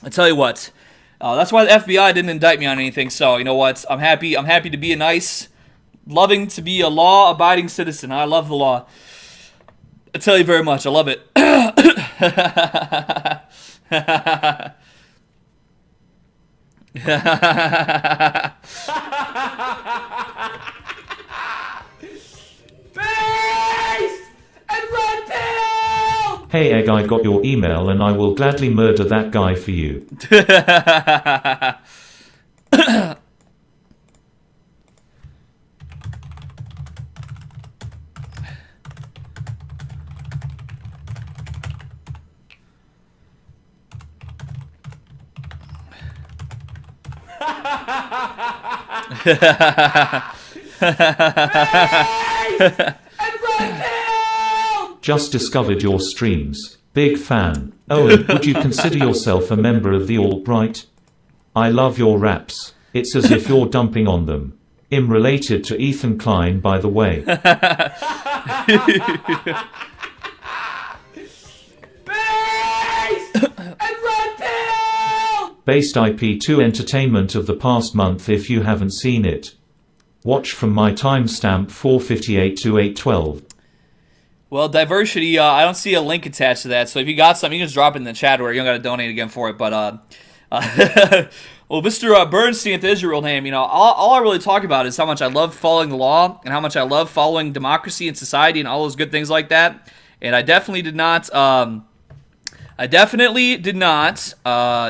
I tell you what. That's why the FBI didn't indict me on anything. So you know what? I'm happy. I'm happy to be a nice, loving, to be a law-abiding citizen. I love the law. I tell you very much. I love it. Hey Egg, I got your email and I will gladly murder that guy for you. Just discovered your streams. Big fan. Owen, would you consider yourself a member of the alt-right? I love your raps. It's as if you're dumping on them. I'm related to Ethan Klein, by the way. Based IP2 entertainment of the past month if you haven't seen it. Watch from my timestamp 4:58 to 8:12. Well, diversity, I don't see a link attached to that, so if you got something, you can just drop it in the chat where you don't got to donate again for it, but, well, Mr. Bernstein, if that is your real name, you know, all I really talk about is how much I love following the law, and how much I love following democracy and society and all those good things like that, and I definitely did not, I definitely did not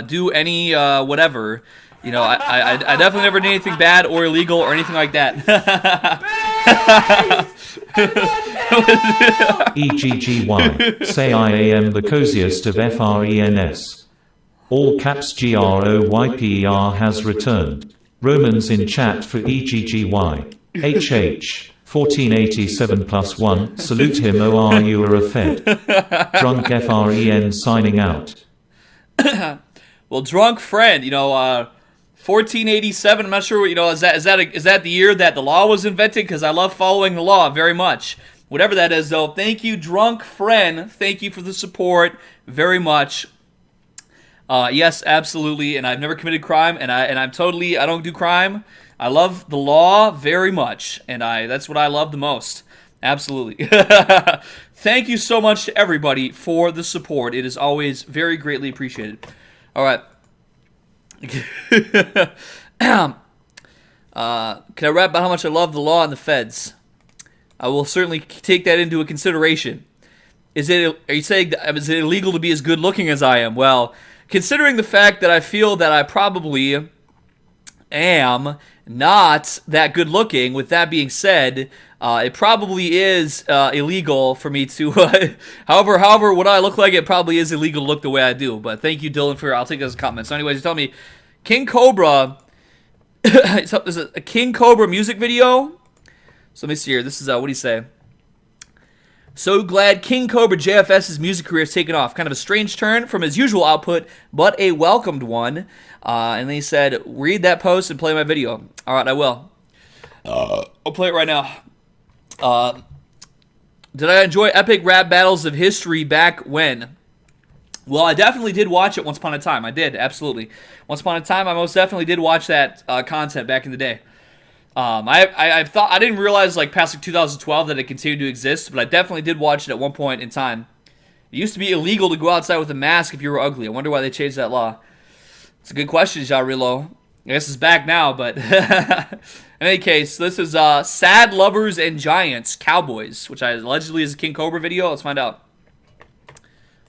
do any whatever. You know, I definitely never did anything bad or illegal or anything like that. EGGY. Say I am the coziest of FRENS. All caps GROYPER has returned. Romans in chat for EGGY. HH. 1487 plus 1. Salute him, OR, you are a fed. Drunk FREN signing out. Well, drunk friend, you know, 1487. I'm not sure what, you know, is that the year that the law was invented? Because I love following the law very much. Whatever that is, though. Thank you, drunk friend. Thank you for the support very much. Yes, absolutely. And I've never committed crime, and I don't do crime. I love the law very much, and that's what I love the most. Absolutely. Thank you so much to everybody for the support. It is always very greatly appreciated. All right. Can I rap about how much I love the law and the feds? I will certainly take that into a consideration. Are you saying that, is it illegal to be as good looking as I am? Well, considering the fact that I feel that I probably am not that good looking, with that being said, it probably is illegal for me to however what I look like, it probably is illegal to look the way I do. But thank you, Dylan, I'll take those comments. So anyways, you tell me King Cobra there's a King Cobra music video. So let me see here. This is what do you say? So glad King Cobra JFS's music career has taken off. Kind of a strange turn from his usual output, but a welcomed one. And then he said, read that post and play my video. All right, I will. I'll play it right now. Did I enjoy epic rap battles of history back when? Well, I definitely did watch it once upon a time. I did, absolutely. Once upon a time, I most definitely did watch that content back in the day. I didn't realize like past like 2012 that it continued to exist, but I definitely did watch it at one point in time. It used to be illegal to go outside with a mask if you were ugly. I wonder why they changed that law. It's a good question, Jarrillo. I guess it's back now, but in any case, this is Sad Lovers and Giants Cowboys, which allegedly is a King Cobra video. Let's find out. I'm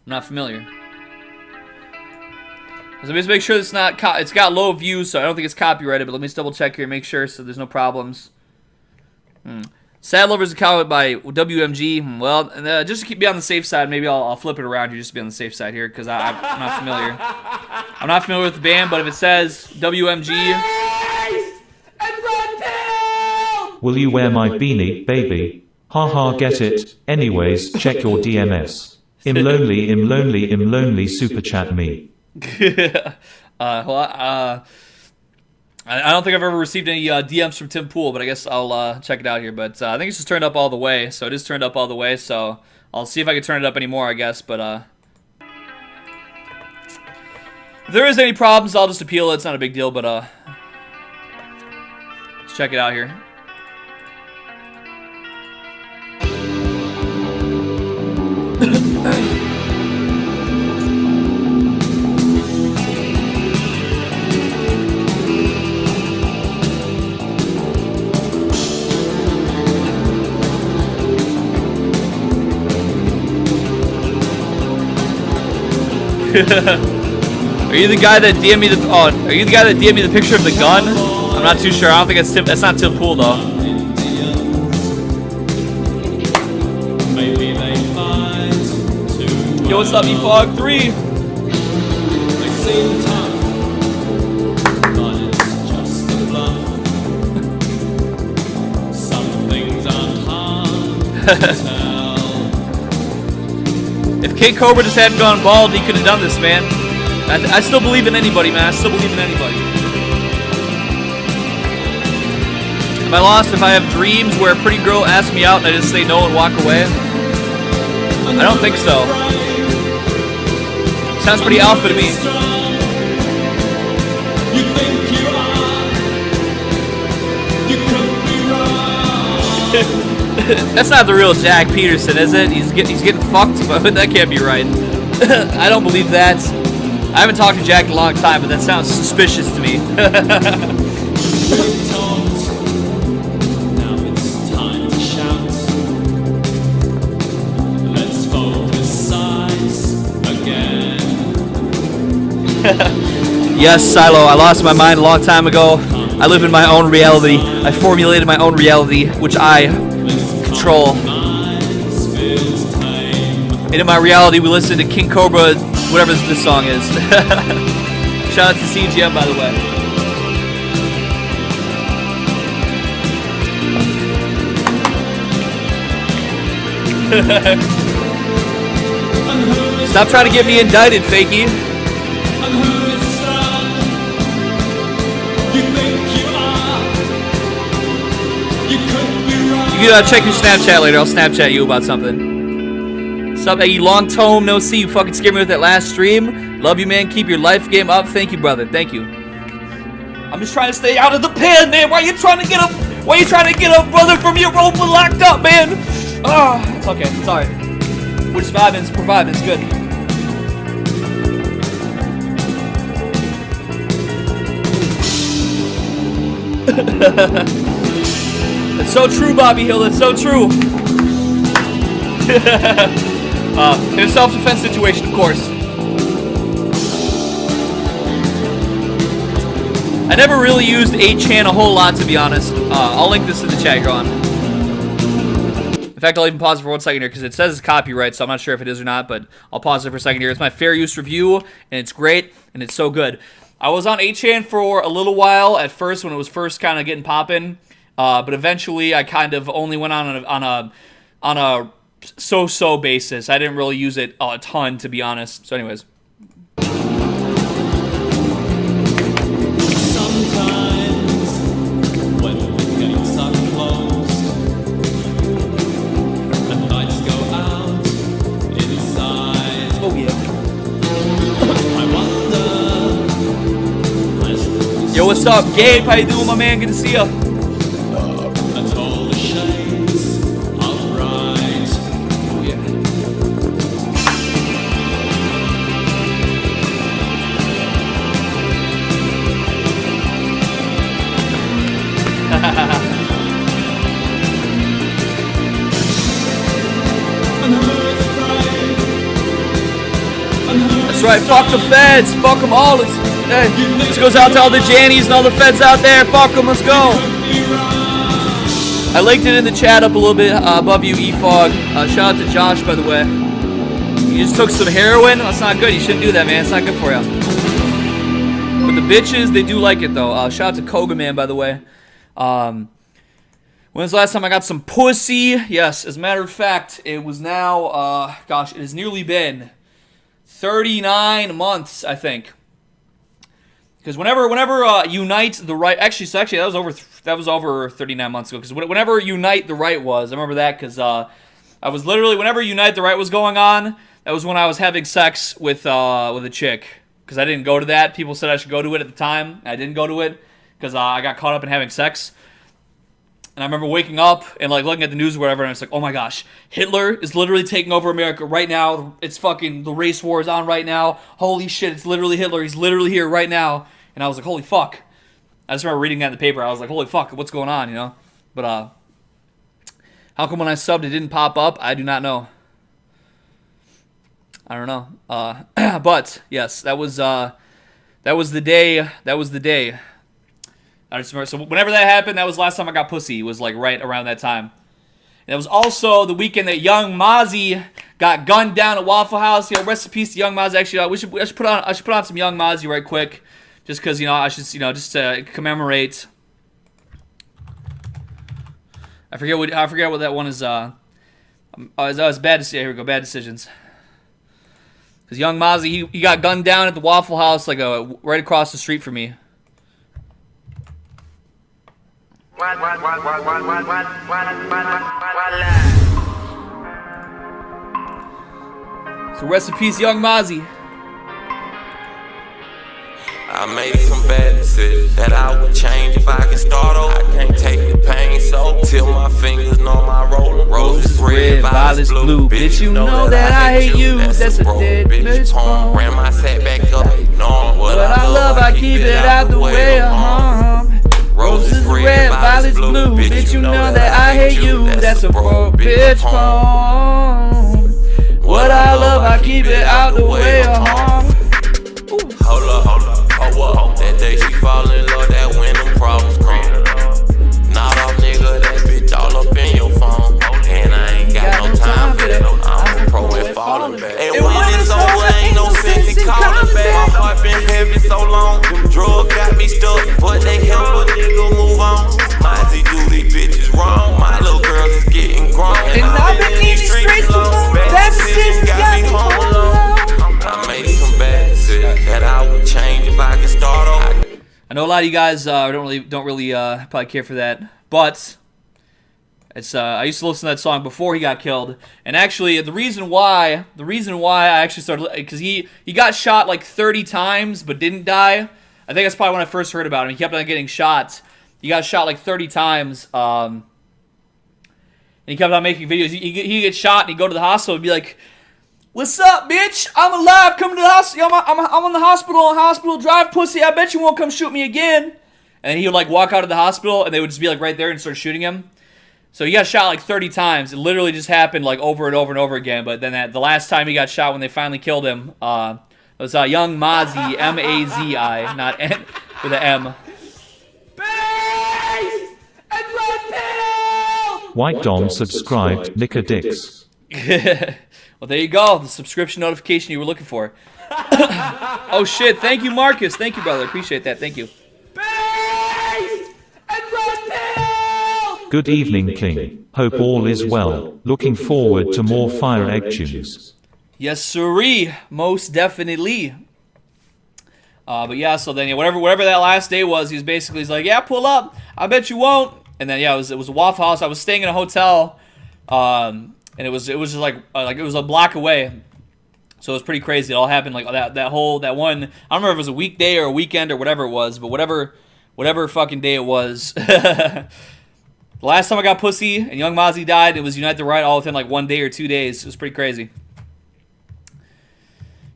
not familiar. Let me just make sure it's not. It's got low views, so I don't think it's copyrighted. But let me just double check here and make sure so there's no problems. Sad Lovers Cowboy by WMG. Well, just to keep me on the safe side, maybe I'll flip it around here just to be on the safe side here because I'm not familiar. I'm not familiar with the band, but if it says WMG. Will you wear my beanie, baby? Haha, get it. Anyways, check your DMS. Im lonely, super chat me. I don't think I've ever received any DMs from Tim Pool, but I guess I'll check it out here. But I think it's just turned up all the way, so it is turned up all the way. So I'll see if I can turn it up anymore, I guess. But if there is any problems, I'll just appeal it. It's not a big deal, but let's check it out here. Are you the guy that DM'd me the? Oh, are you the guy that DM'd me the picture of the gun? I'm not too sure. I don't think it's Tim. That's not Tim Pool though. Yo, what's up, E-Fog 3? If King Cobra just hadn't gone bald, he could have done this, man. I still believe in anybody, man. I still believe in anybody. Am I lost if I have dreams where a pretty girl asks me out and I just say no and walk away? I don't think so. Sounds pretty alpha to me. You think you are, you could be wrong. That's not the real Jack Peterson, is it? He's getting fucked, but that can't be right. I don't believe that. I haven't talked to Jack in a long time, but that sounds suspicious to me. Now it's time to shout. Let's focus sides again. Yes, Silo, I lost my mind a long time ago. I live in my own reality. I formulated my own reality, which I control. And in my reality, we listen to King Cobra, whatever this song is. Shout out to CGM, by the way. Stop trying to get me indicted, fakey. You gotta check your Snapchat later. I'll Snapchat you about something. Sup, Eggy? Long tome, no see. You fucking scared me with that last stream. Love you, man. Keep your life game up. Thank you, brother. Thank you. I'm just trying to stay out of the pen, man. Why are you trying to get a brother from your rope locked up, man? Ah, it's okay. It's alright. We're just vibing. We're vibing. It's good. That's so true, Bobby Hill. That's so true. In a self-defense situation, of course. I never really used 8chan a whole lot, to be honest. I'll link this in the chat, go on. In fact, I'll even pause it for 1 second here because it says it's copyright, so I'm not sure if it is or not, but I'll pause it for a second here. It's my fair use review, and it's great, and it's so good. I was on 8chan for a little while at first when it was first kind of getting popping, but eventually I kind of only went on a so-so basis. I didn't really use it a ton, to be honest. So anyways. Yo, what's up, Gabe? How you doing, my man? Good to see ya. That's right, fuck the feds, fuck them all. Hey, this goes out to all the Jannies and all the feds out there. Fuck them, let's go. I linked it in the chat up a little bit above you, E-Fog. Shout out to Josh, by the way. You just took some heroin? That's not good. You shouldn't do that, man. It's not good for you. But the bitches, they do like it, though. Shout out to Koga Man, by the way. When's the last time I got some pussy? Yes, as a matter of fact, it was now, gosh, it has nearly been 39 months, I think. Because whenever Unite the Right, actually that was over 39 months ago. Because whenever Unite the Right was, I remember that because I was literally, whenever Unite the Right was going on, that was when I was having sex with a chick. Because I didn't go to that. People said I should go to it at the time. I didn't go to it because I got caught up in having sex. And I remember waking up and like looking at the news or whatever, and it's like, oh my gosh, Hitler is literally taking over America right now. It's fucking, the race war is on right now. Holy shit, it's literally Hitler. He's literally here right now. And I was like, holy fuck. I just remember reading that in the paper. I was like, holy fuck, what's going on, you know? But how come when I subbed it didn't pop up? I do not know. I don't know. But yes, that was the day. That was the day. I just remember, so whenever that happened, that was the last time I got pussy. It was like right around that time. And it was also the weekend that Young Mozzie got gunned down at Waffle House. You know, rest in peace to Young Mozzie. Actually, I should put on some Young Mozzie right quick, just because I should just to commemorate. I forget what that one is. It's bad. Here we go. Bad decisions. Because Young Mozzie, he got gunned down at the Waffle House like right across the street from me. So rest in peace, Young Mozzie. I made some bad decisions that I would change if I could start over. I can't take the pain, so till my fingers know my rolling. Roses red, violets blue. Bitch, you know that I hate you. That's a dead bitch poem. Ran my set back up, knowing what I love. I keep it out the way of harm. Roses red, violets blue. Bitch, you know that I hate you. That's a broke bitch poem. What I love, I keep it out the way of harm. Hold hold up. That day she fall in love, that when them problems come. Not off nigga, that bitch all up in your phone. And I ain't got no time for that. I'm a pro at falling back. And when it's over, ain't no sense in calling back. My heart been heavy so long. Them drugs got me stuck, but they help a nigga move on. Mozzie do these bitches wrong. My little girl is getting grown. And I've been in these streets too long. That shit got me home alone. I made some bad decisions that I would change if I could start over. I know a lot of you guys don't really probably care for that, but it's I used to listen to that song before he got killed, and actually the reason why I actually started, because he got shot like 30 times but didn't die. I think that's probably when I first heard about him. He kept on getting shot. He got shot like 30 times, and he kept on making videos. He get shot and he'd go to the hospital and be like, "What's up, bitch? I'm alive. Coming to the hospital. I'm on the hospital drive, pussy. I bet you won't come shoot me again." And he would like walk out of the hospital, and they would just be like right there and start shooting him. So he got shot like 30 times. It literally just happened like over and over and over again. But then the last time he got shot, when they finally killed him, it was young Mozzie, M-A-Z-I, not N with an M. White Dom subscribed, Nicker Dicks. Well, there you go. The subscription notification you were looking for. Oh, shit. Thank you, Marcus. Thank you, brother. Appreciate that. Thank you. Good evening, King. Hope all is well. Looking forward to more Fire Egg tunes. Yes, sirree. Most definitely. But yeah, so then whatever that last day was, he's like, "Yeah, pull up. I bet you won't." And then yeah, it was a Waffle House. I was staying in a hotel, and it was just like it was a block away. So it was pretty crazy. It all happened like that one. I don't remember if it was a weekday or a weekend or whatever it was, but whatever fucking day it was. The last time I got pussy and young Mozzie died, it was Unite the Right all within like 1 day or 2 days. It was pretty crazy.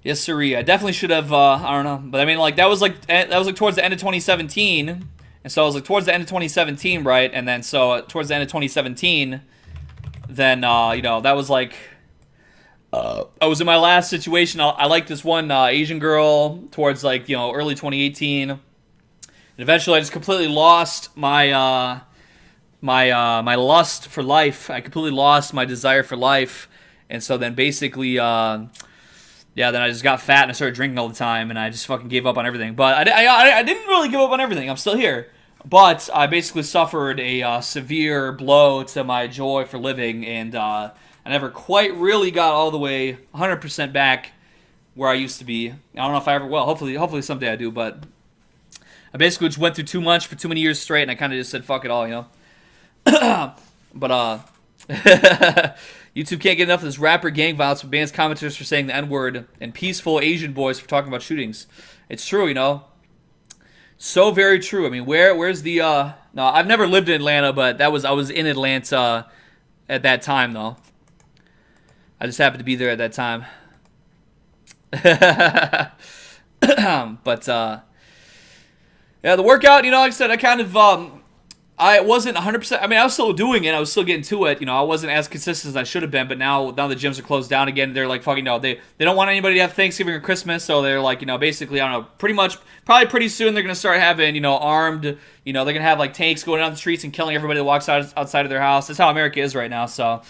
Yes, sirree. I definitely should have. I don't know, but I mean, like that was like towards the end of 2017, and so I was like towards the end of 2017, right? And then so towards the end of 2017, then that was like I was in my last situation. I liked this one Asian girl towards like early 2018, and eventually I just completely lost my my lust for life. I completely lost my desire for life, and so then basically. Yeah, then I just got fat and I started drinking all the time, and I just fucking gave up on everything. But I didn't really give up on everything. I'm still here. But I basically suffered a severe blow to my joy for living, and I never quite really got all the way 100% back where I used to be. I don't know if I ever will. Hopefully someday I do, but I basically just went through too much for too many years straight, and I kind of just said, fuck it all, But, YouTube can't get enough of this rapper gang violence with bans commenters for saying the N-word and peaceful Asian boys for talking about shootings. It's true, So very true. I mean, where's the no, I've never lived in Atlanta, but I was in Atlanta at that time though. I just happened to be there at that time. But yeah, the workout, like I said, I kind of I wasn't 100%. I mean, I was still doing it. I was still getting to it. I wasn't as consistent as I should have been. But now the gyms are closed down again. They're like, fucking no. They don't want anybody to have Thanksgiving or Christmas. So they're like, basically, I don't know. Probably pretty soon they're gonna start having, armed. They're gonna have like tanks going down the streets and killing everybody that walks outside of their house. That's how America is right now. So,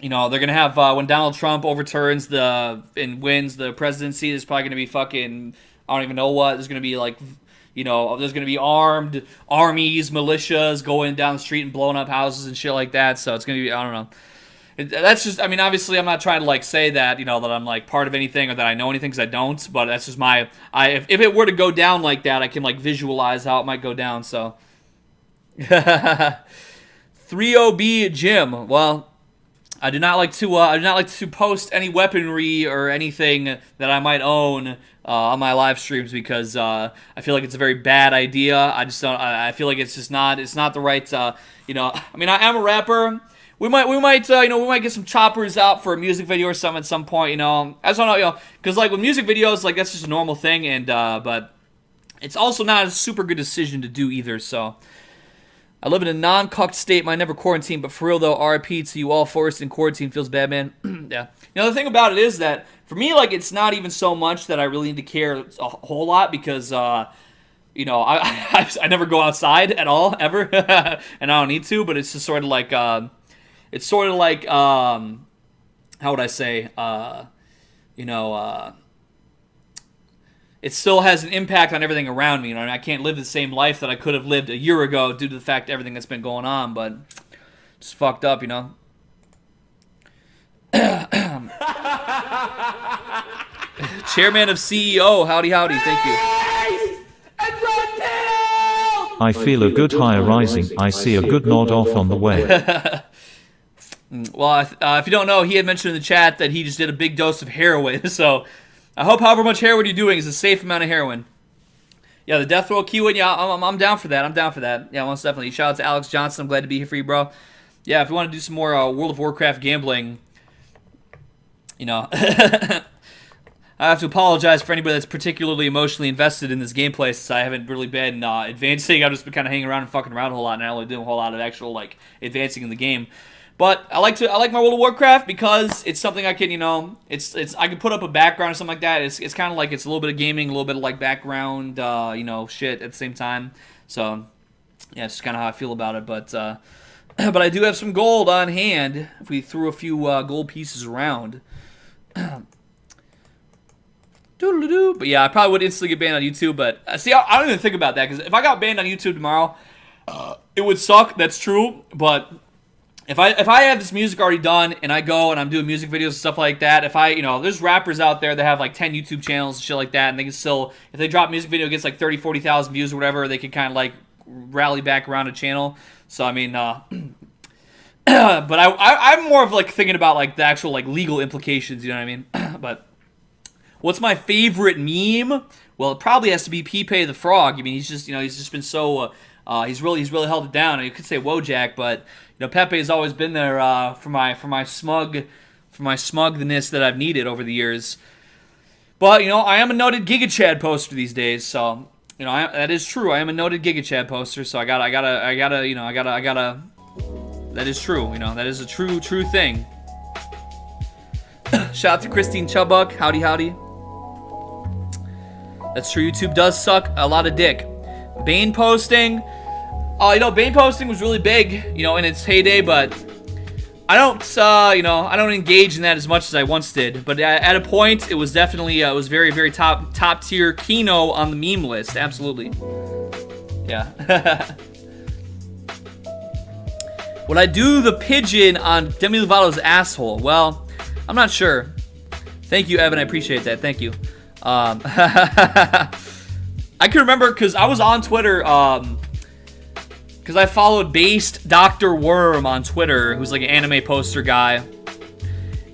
they're gonna have when Donald Trump overturns and wins the presidency. There's probably gonna be fucking I don't even know what. There's gonna be like. There's going to be armed armies, militias going down the street and blowing up houses and shit like that. So it's going to be, I don't know. That's just, I mean, obviously I'm not trying to, like, say that, that I'm, like, part of anything or that I know anything because I don't. But that's just if it were to go down like that, I can, like, visualize how it might go down. So. 3OB Gym. Well, I do not like to post any weaponry or anything that I might own on my live streams because I feel like it's a very bad idea. I just don't. I feel like it's just not. It's not the right. I mean, I am a rapper. We might get some choppers out for a music video or something at some point. I just don't know. Because like with music videos, like that's just a normal thing, and but it's also not a super good decision to do either. So. I live in a non-cucked state. Might never quarantine, but for real though, RIP to you all forced in quarantine. Feels bad, man. Yeah. The thing about it is that for me, like, it's not even so much that I really need to care a whole lot because, I never go outside at all ever, and I don't need to. But it's just sort of like, how would I say, it still has an impact on everything around me. I can't live the same life that I could have lived a year ago due to the fact everything that's been going on, but it's fucked up, Chairman of CEO, howdy, thank you. I feel a good high arising. I see a good nod off on the way. Well, if you don't know, he had mentioned in the chat that he just did a big dose of heroin, so I hope however much heroin you're doing is a safe amount of heroin. Yeah, the death row keyword, yeah, I'm down for that. Yeah, most definitely. Shout out to Alex Johnson. I'm glad to be here for you, bro. Yeah, if you want to do some more World of Warcraft gambling, I have to apologize for anybody that's particularly emotionally invested in this gameplay since I haven't really been advancing. I've just been kind of hanging around and fucking around a whole lot, and I don't really do a whole lot of actual, advancing in the game. But I like my World of Warcraft because it's something I can, I can put up a background or something like that. It's kind of like it's a little bit of gaming, a little bit of background, shit at the same time. So yeah, it's just kind of how I feel about it. But I do have some gold on hand. If we threw a few gold pieces around. But yeah, I probably would instantly get banned on YouTube. But see, I don't even think about that because if I got banned on YouTube tomorrow, it would suck. That's true, but. If I have this music already done and I go and I'm doing music videos and stuff like that, there's rappers out there that have 10 YouTube channels and shit like that, and they can still, if they drop a music video, it gets 30, 40,000 views or whatever, they can kind of rally back around a channel. So I mean, but I'm more of thinking about the actual the implications, you know what I mean? But what's my favorite meme? Well, it probably has to be Pepe the Frog. I mean, he's just been so he's really held it down. You could say Wojak, but Pepe has always been there for my smugness that I've needed over the years. But I am a noted Gigachad poster these days, so that is true. I am a noted Gigachad poster, so I gotta. That is true. That is a true thing. Shout out to Christine Chubbuck. Howdy. That's true. YouTube does suck a lot of dick. Bane posting. Bane posting was really big, in its heyday, but I don't, I don't engage in that as much as I once did. But at a point, it was definitely, it was very, very top tier Kino on the meme list. Absolutely. Yeah. Would I do the pigeon on Demi Lovato's asshole? Well, I'm not sure. Thank you, Evan. I appreciate that. Thank you. I can remember because I was on Twitter, because I followed Based Dr. Worm on Twitter, who's an anime poster guy.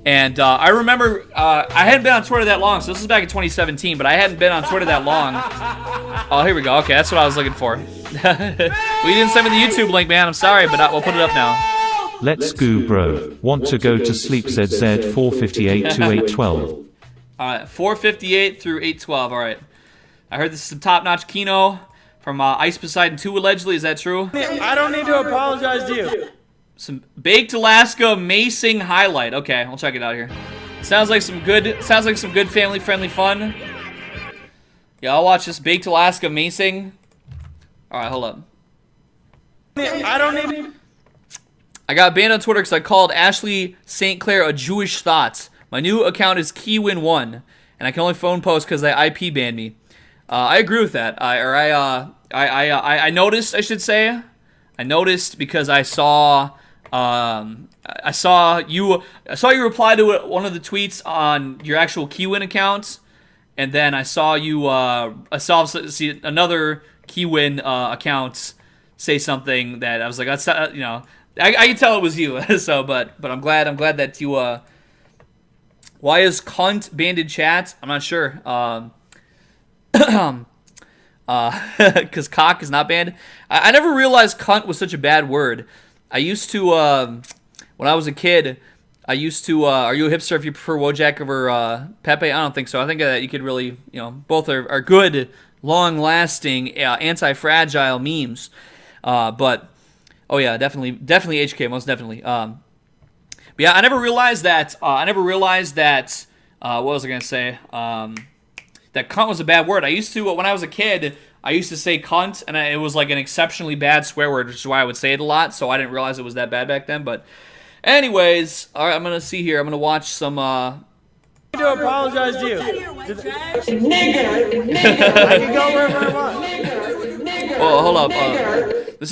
And I remember, I hadn't been on Twitter that long, so this was back in 2017, but I hadn't been on Twitter that long. Oh, here we go. Okay, that's what I was looking for. Well, you didn't send me the YouTube link, man. I'm sorry, but we'll put it up now. Let's go, bro. Want to go to sleep, ZZ 458 to 812. Alright, 458 through 812, alright. I heard this is some top-notch Kino from Ice Poseidon 2, allegedly. Is that true? I don't need to apologize to you. Some Baked Alaska Macing highlight. Okay, I'll check it out here. Sounds like some good family-friendly fun. Yeah, I'll watch this Baked Alaska Macing. Alright, hold up. I don't need... I got banned on Twitter because I called Ashley St. Clair a Jewish thought. My new account is Keywin1, and I can only phone post because they IP banned me. I agree with that. I noticed, I should say. I noticed because I saw you reply to one of the tweets on your actual Keywin account, and then I saw see another Keywin account say something that I was like, that's I can tell it was you. So, but I'm glad that you. Why is cunt banned in chat? I'm not sure. Because cock is not banned. I never realized cunt was such a bad word. I used to, when I was a kid, are you a hipster if you prefer Wojak over Pepe? I don't think so. I think that you could really, both are good, long-lasting, anti-fragile memes. But Oh yeah, definitely HK, most definitely. But yeah, I never realized that. What was I gonna say? That cunt was a bad word. I used to, when I was a kid, I used to say cunt, and it was like an exceptionally bad swear word, which is why I would say it a lot. So I didn't realize it was that bad back then. But anyways, all right, I'm gonna see here. I'm gonna watch some. I need to apologize to you. Nigger. I can go wherever I want. Oh, hold up. This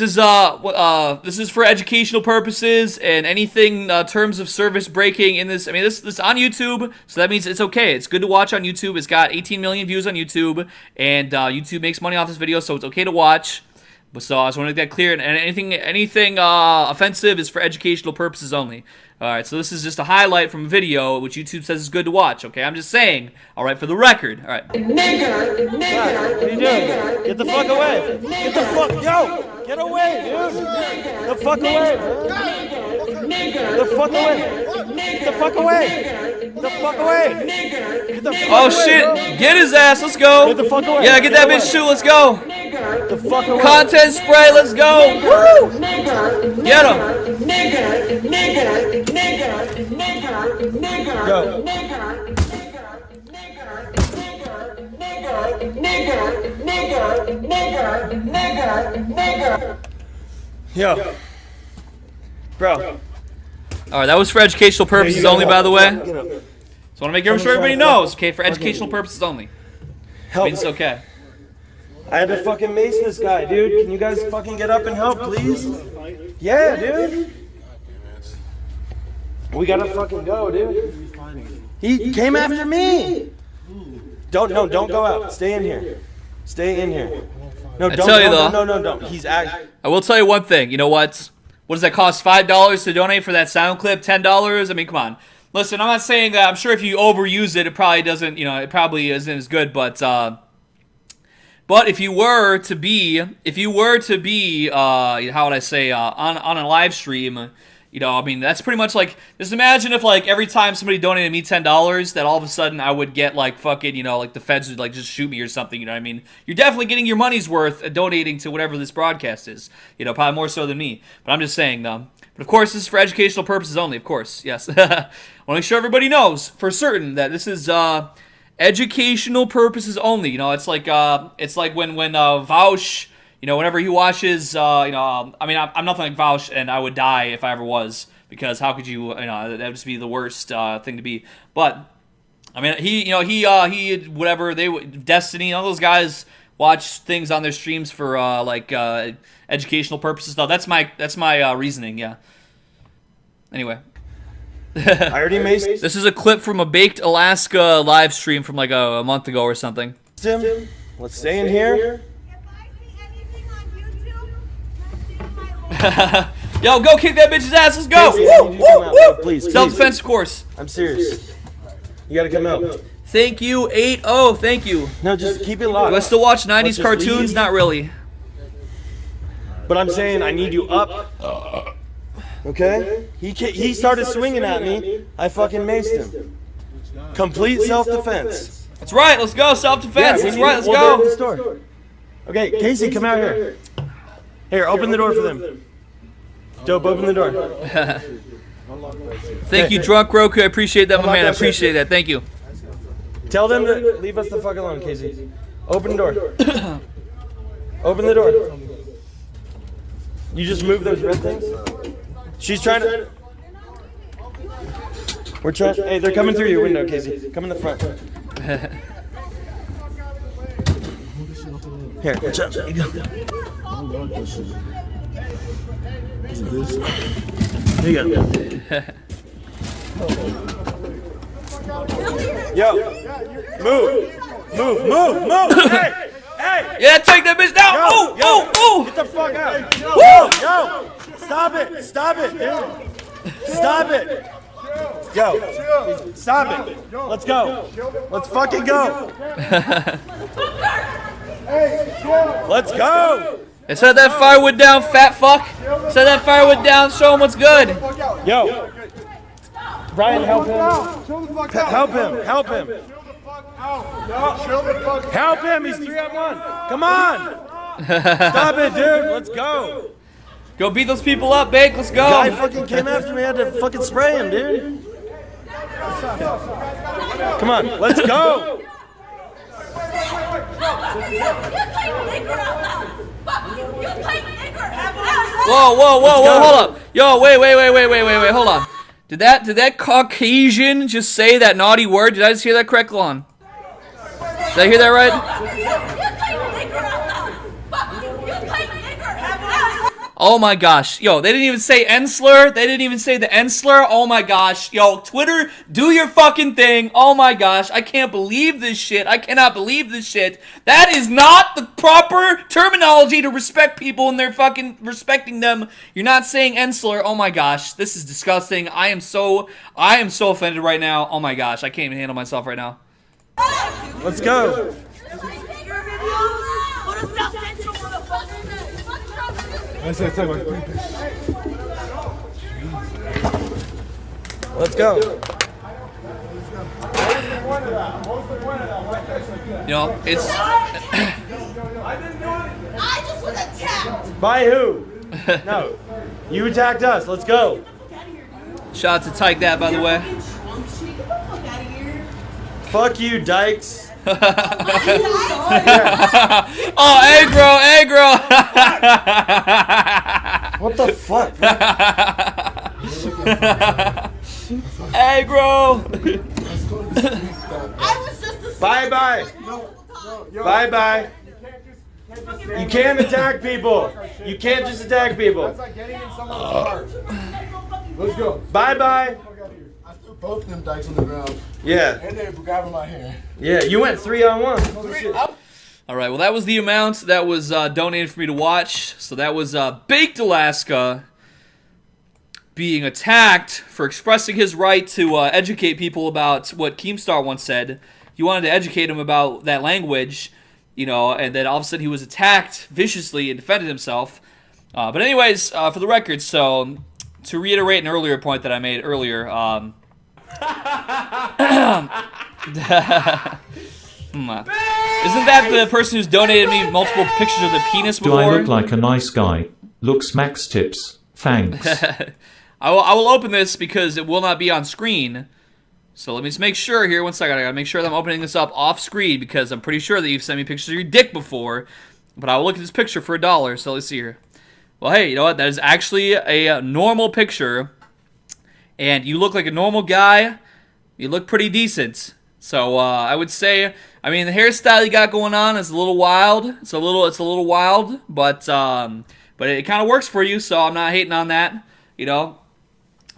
is for educational purposes, and anything terms of service breaking in this. I mean, this on YouTube, so that means it's okay. It's good to watch on YouTube. It's got 18 million views on YouTube, and YouTube makes money off this video, so it's okay to watch. But so I just want to make that clear. And anything offensive is for educational purposes only. All right, so this is just a highlight from a video which YouTube says is good to watch. Okay, I'm just saying. All right, for the record. All right. Nigger. What are you doing? Get the fuck away. Get the fuck. Yo, get away, dude. The fuck away. The fuck away. Get the fuck away. Get the fuck away. Get the fuck oh away, shit! bro. Get his ass. Let's go. Get the fuck away. Yeah, get that bitch too. Let's go. Get the fuck away. Content spray. Let's go. Woo! Get him. Go. Yo. Bro. All right, that was for educational purposes only, by the way. Get up. So I want to make sure everybody knows, okay? For educational purposes only. Help. It's okay. I had to fucking mace this guy, dude. Can you guys fucking get up and help, please? Yeah, dude. We gotta fucking go, dude. He came after me. Don't go out. Stay in here. Stay in here. No, don't. tell you though. No. He's act. I will tell you one thing. You know what? What does that cost? $5 to donate for that sound clip? $10? I mean, come on. Listen, I'm not saying that. I'm sure if you overuse it, it probably doesn't. You know, it probably isn't as good. But if you were to be, how would I say, on a live stream. You know, I mean, that's pretty much like, just imagine if, like, every time somebody donated me $10, that all of a sudden I would get, like, fucking, you know, like, the feds would, like, just shoot me or something, you know what I mean? You're definitely getting your money's worth donating to whatever this broadcast is. You know, probably more so than me. But I'm just saying, though. But, of course, this is for educational purposes only, of course, yes. I want to make sure everybody knows for certain that this is, educational purposes only. You know, it's like when Vaush... You know, whenever he watches, I mean, I'm nothing like Vaush, and I would die if I ever was, because how could you know, that would just be the worst thing to be. But, I mean, he whatever, Destiny, all those guys watch things on their streams for, educational purposes. No, that's my reasoning, yeah. Anyway. I already maced This is a clip from a Baked Alaska live stream from, like, a month ago or something. him. Let's stay in here. Yo, go kick that bitch's ass. Let's go. Casey, I need you to come out, bro. Please, Self-defense, of course. I'm serious. You gotta come out. Thank you, 8-0. Thank you. No, just keep it locked. Do I still watch 90s Let's just cartoons? leave. Not really. But I'm saying I need you up. Okay? He started swinging at me. I fucking maced him. Complete self-defense. That's right. Let's go. Self-defense. That's right. Let's We'll do it in go. the store. Okay, Casey, come out here. Here, open the door for them. Dope, open the door. Thank you, Drunk Roku. I appreciate that, my man. I appreciate that. Thank you. Tell them to leave us the fuck alone, Casey. Open the door. Open the door. You just move those red things? She's trying to... We're trying... Hey, they're coming through your window, Casey. Come in the front. Here, watch out. There you go. There you go. Yo, move. Hey. Yeah, take that bitch down. Ooh. Get the fuck out. Yo, stop it, dude. Stop it. Yo, stop it. Let's go. Let's fucking go. Let's go. Set that firewood down, fat fuck. Set that firewood down. Show him what's good. Yo. Brian, help him. Help him. Help him. He's 3-on-1. Come on. Stop it, dude. Let's go. Go beat those people up, Bake. Let's go. Guy fucking came after me. I had to fucking spray him, dude. Come on, let's go. Whoa, hold up. Yo, wait, hold on. Did that Caucasian just say that naughty word? Did I just hear that correct, Lon? Did I hear that right? Oh my gosh. Yo, they didn't even say N-slur. They didn't even say the N-slur. Oh my gosh. Yo, Twitter, do your fucking thing. Oh my gosh. I can't believe this shit. I cannot believe this shit. That is not the proper terminology to respect people and they're fucking respecting them. You're not saying N-slur. Oh my gosh. This is disgusting. I am so offended right now. Oh my gosh. I can't even handle myself right now. Let's go. Let's go. You know, it's... I just was attacked. By who? No. You attacked us. Let's go. Shout out to Tyke that, by the way. Fuck you, Dykes. Oh, aggro. What the fuck? Aggro. Bye. You can't attack people. You can't just attack people. Let's go. Bye. I threw both of them dikes on the ground. Yeah. And they were grabbing my hair. Yeah, you went 3-on-1. All right, well, that was the amount that was donated for me to watch. So that was Baked Alaska being attacked for expressing his right to educate people about what Keemstar once said. He wanted to educate him about that language, you know, and then all of a sudden he was attacked viciously and defended himself. But anyways, for the record, so to reiterate an earlier point that I made earlier, isn't that the person who's donated me multiple pictures of the penis before? Do I look like a nice guy? Looks max tips. Thanks. I will open this because it will not be on screen. So let me just make sure here. 1 second. I gotta make sure that I'm opening this up off screen because I'm pretty sure that you've sent me pictures of your dick before. But I will look at this picture for $1. So let's see here. Well, hey, you know what? That is actually a normal picture. And you look like a normal guy. You look pretty decent. So I would say, I mean, the hairstyle you got going on is a little wild. It's a little wild, but it kind of works for you. So I'm not hating on that. You know,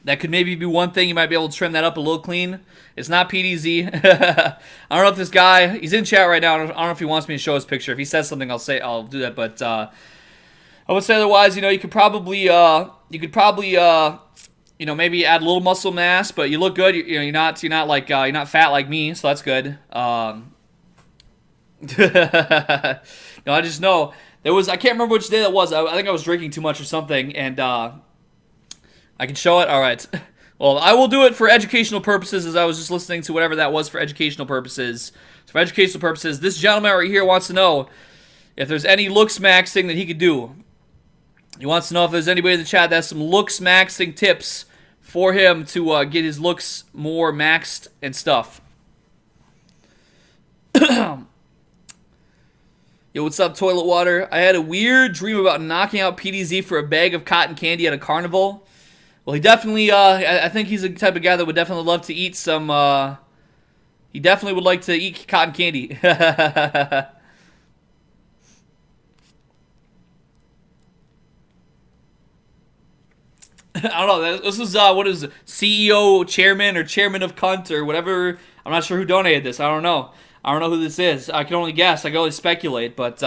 that could maybe be one thing. You might be able to trim that up a little clean. It's not PDZ. I don't know if this guy, he's in chat right now. I don't know if he wants me to show his picture. If he says something, I'll do that. But I would say otherwise, you know, you could probably, you know, maybe add a little muscle mass, but you look good. You're not fat like me, so that's good. No, I just know I can't remember which day that was. I think I was drinking too much or something, and I can show it. All right. Well, I will do it for educational purposes, as I was just listening to whatever that was for educational purposes. So for educational purposes, this gentleman right here wants to know if there's any looks maxing that he could do. He wants to know if there's anybody in the chat that has some looks maxing tips for him to get his looks more maxed and stuff. Yo, what's up, toilet water? I had a weird dream about knocking out PDZ for a bag of cotton candy at a carnival. Well, he definitely, I think he's the type of guy that would definitely love to eat some, he definitely would like to eat cotton candy. I don't know, this is, what is it, CEO, chairman, or chairman of cunt, or whatever. I'm not sure who donated this. I don't know. I don't know who this is. I can only guess. I can only speculate, but,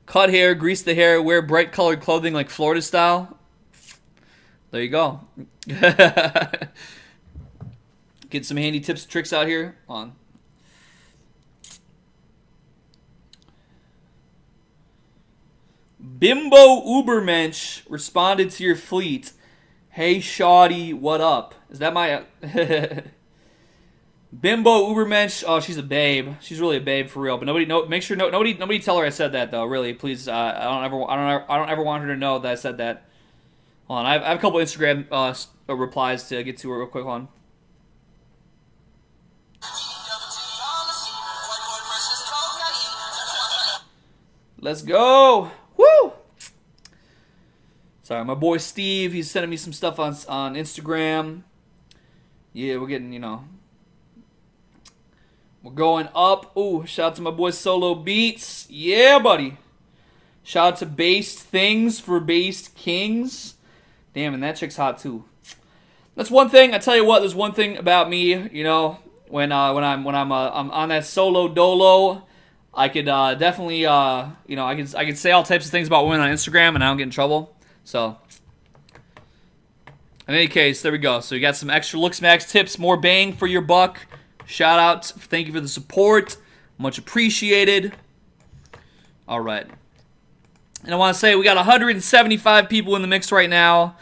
cut hair, grease the hair, wear bright colored clothing like Florida style. There you go. Get some handy tips and tricks out here. On. Bimbo Ubermensch responded to your fleet. Hey, Shoddy, what up? Is that my... Bimbo Ubermensch. Oh, she's a babe. She's really a babe for real. But nobody tell her I said that though. Really, please. I don't ever want her to know that I said that. Hold on, I have a couple Instagram replies to get to real quick. Hold on. Let's go. Woo! Sorry, my boy Steve. He's sending me some stuff on Instagram. Yeah, we're getting, we're going up. Ooh, shout out to my boy Solo Beats. Yeah, buddy. Shout out to Based Things for Based Kings. Damn, and that chick's hot too. That's one thing. I tell you what, there's one thing about me, when I'm on that solo dolo, I could definitely I could say all types of things about women on Instagram and I don't get in trouble. So in any case, there we go. So you got some extra Looks Max tips, more bang for your buck. Shout out. Thank you for the support. Much appreciated. All right. And I want to say we got 175 people in the mix right now.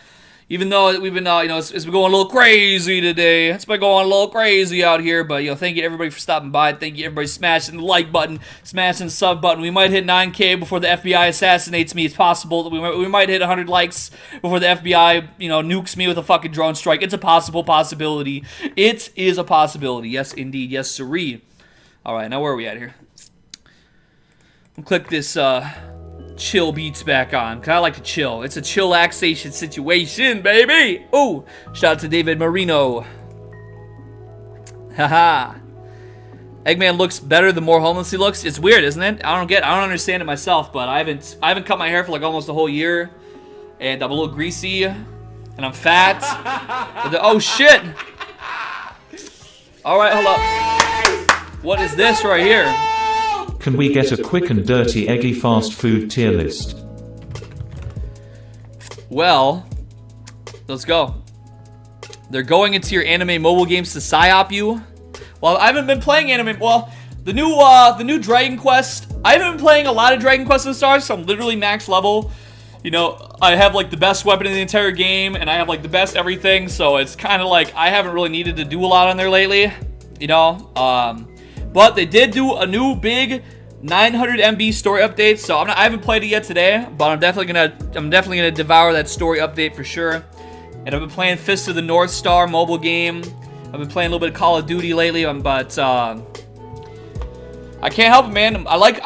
Even though we've been, it's been going a little crazy today. It's been going a little crazy out here. But, thank you everybody for stopping by. Thank you everybody smashing the like button, smashing the sub button. We might hit 9K before the FBI assassinates me. It's possible that we might hit 100 likes before the FBI, nukes me with a fucking drone strike. It's a possibility. It is a possibility. Yes, indeed. Yes, sirree. All right, now where are we at here? I'll click this, chill beats back on, because I like to chill. It's a chillaxation situation, baby. Ooh, shout out to David Marino. Haha. Eggman looks better the more homeless he looks. It's weird, isn't it? I don't understand it myself, but I haven't cut my hair for like almost a whole year, and I'm a little greasy, and I'm fat. Oh shit! All right, hold up. What is this right here? Can we get a quick and dirty eggy fast food tier list? Well, let's go. They're going into your anime mobile games to psyop you. Well, I haven't been playing anime. Well, the new Dragon Quest. I haven't been playing a lot of Dragon Quest in the stars, so I'm literally max level. I have like the best weapon in the entire game, and I have like the best everything. So it's kind of like I haven't really needed to do a lot on there lately. But they did do a new big 900 MB story update, so I haven't played it yet today, but I'm definitely gonna devour that story update for sure. And I've been playing Fist of the North Star mobile game. I've been playing a little bit of Call of Duty lately, but I can't help it, man. I like,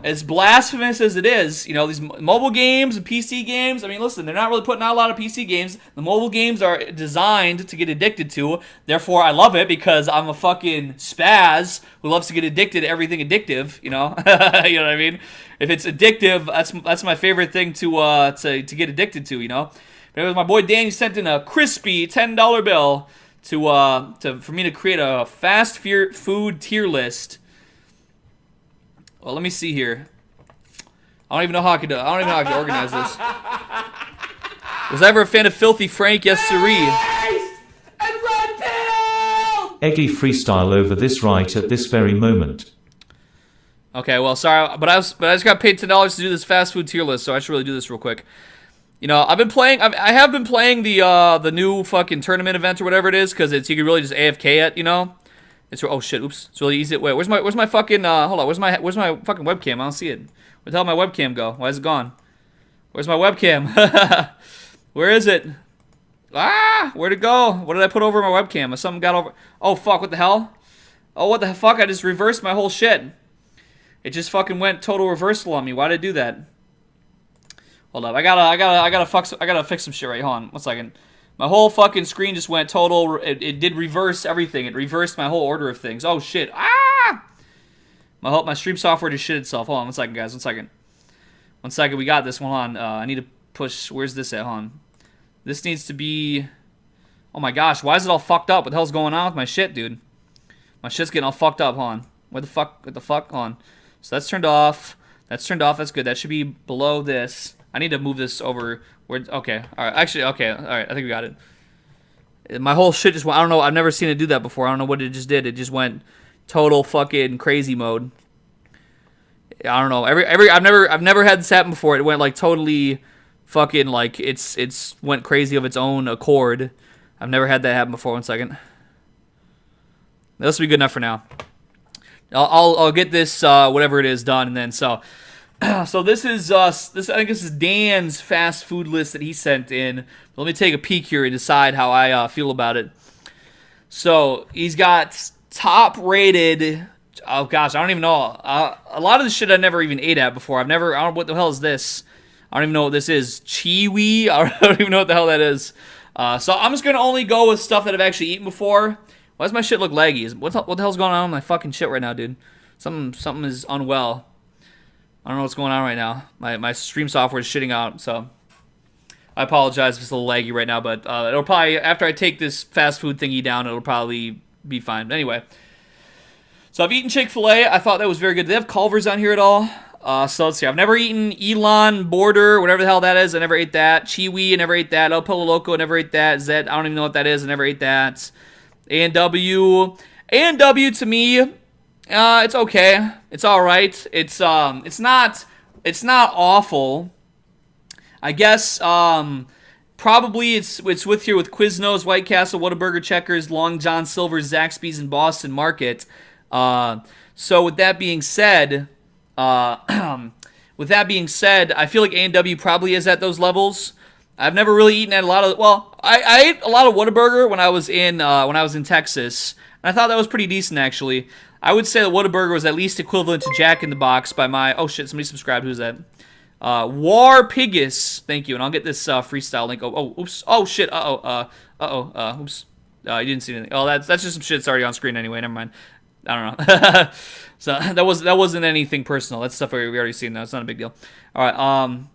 as blasphemous as it is, these mobile games and PC games. I mean, listen, they're not really putting out a lot of PC games. The mobile games are designed to get addicted to. Therefore, I love it because I'm a fucking spaz who loves to get addicted to everything addictive. You know what I mean? If it's addictive, that's my favorite thing to get addicted to. But it was my boy Danny sent in a crispy $10 bill for me to create a fast food tier list. Well, let me see here. I don't even know how I could organize this. Was I ever a fan of Filthy Frank? Yes, sirree. Eggy freestyle over this right at this very moment. Okay, well, sorry, but I just got paid $10 to do this fast food tier list, so I should really do this real quick. I have been playing the new fucking tournament event or whatever it is, because you can really just AFK it, It's oh shit! Oops! It's really easy. Wait, where's my fucking hold on? Where's my fucking webcam? I don't see it. Where the hell did my webcam go? Why is it gone? Where's my webcam? Where is it? Ah! Where'd it go? What did I put over my webcam? Something got over. Oh fuck! What the hell? Oh what the fuck! I just reversed my whole shit. It just fucking went total reversal on me. Why did I do that? Hold up! I gotta fix some shit right. Hold on. 1 second. My whole fucking screen just went total, it did reverse everything. It reversed my whole order of things. Oh, shit. Ah! My stream software just shit itself. Hold on 1 second, guys. 1 second. 1 second, we got this one on. I need to push, where's this at, hold on. This needs to be, oh my gosh, why is it all fucked up? What the hell's going on with my shit, dude? My shit's getting all fucked up, hold on. What the fuck, hold on. So that's turned off. That's turned off, that's good. That should be below this. I need to move this over. Okay, alright, actually, okay, alright, I think we got it. My whole shit just went, I don't know, I've never seen it do that before. I don't know what it just did. It just went total fucking crazy mode. I don't know. I've never had this happen before. It went like totally fucking like it's went crazy of its own accord. I've never had that happen before. 1 second. This will be good enough for now. I'll get this whatever it is done, and then so this is I think this is Dan's fast food list that he sent in. Let me take a peek here and decide how I feel about it. So he's got top rated. Oh gosh, I don't even know. A lot of the shit I never even ate at before. I don't know what the hell is this. I don't even know what this is. Chiwi? I don't even know what the hell that is. So I'm just gonna only go with stuff that I've actually eaten before. Why does my shit look laggy? What the hell's going on with my fucking shit right now, dude? Something is unwell. I don't know what's going on right now. My stream software is shitting out, so I apologize if it's a little laggy right now, but it'll probably, after I take this fast food thingy down, it'll probably be fine. But anyway, so I've eaten Chick-fil-A. I thought that was very good. Do they have Culver's on here at all? So let's see. I've never eaten Elon Border, whatever the hell that is. I never ate that. Chiwi, I never ate that. El Pollo Loco, I never ate that. Zed, I don't even know what that is. I never ate that. A&W to me, it's okay. It's all right. It's not awful. I guess probably it's with here with Quiznos, White Castle, Whataburger, Checkers, Long John Silver's, Zaxby's, and Boston Market. So with that being said, I feel like A&W probably is at those levels. I've never really eaten at a lot of. Well, I ate a lot of Whataburger when I was in Texas, and I thought that was pretty decent actually. I would say that Whataburger was at least equivalent to Jack in the Box by my. Oh shit! Somebody subscribed. Who's that? War Pigus. Thank you, and I'll get this freestyle link. Oops. Oh shit. Oops. You didn't see anything. Oh, that's just some shit that's already on screen anyway. Never mind. I don't know. So that wasn't anything personal. That's stuff we already seen. Though. It's not a big deal. All right.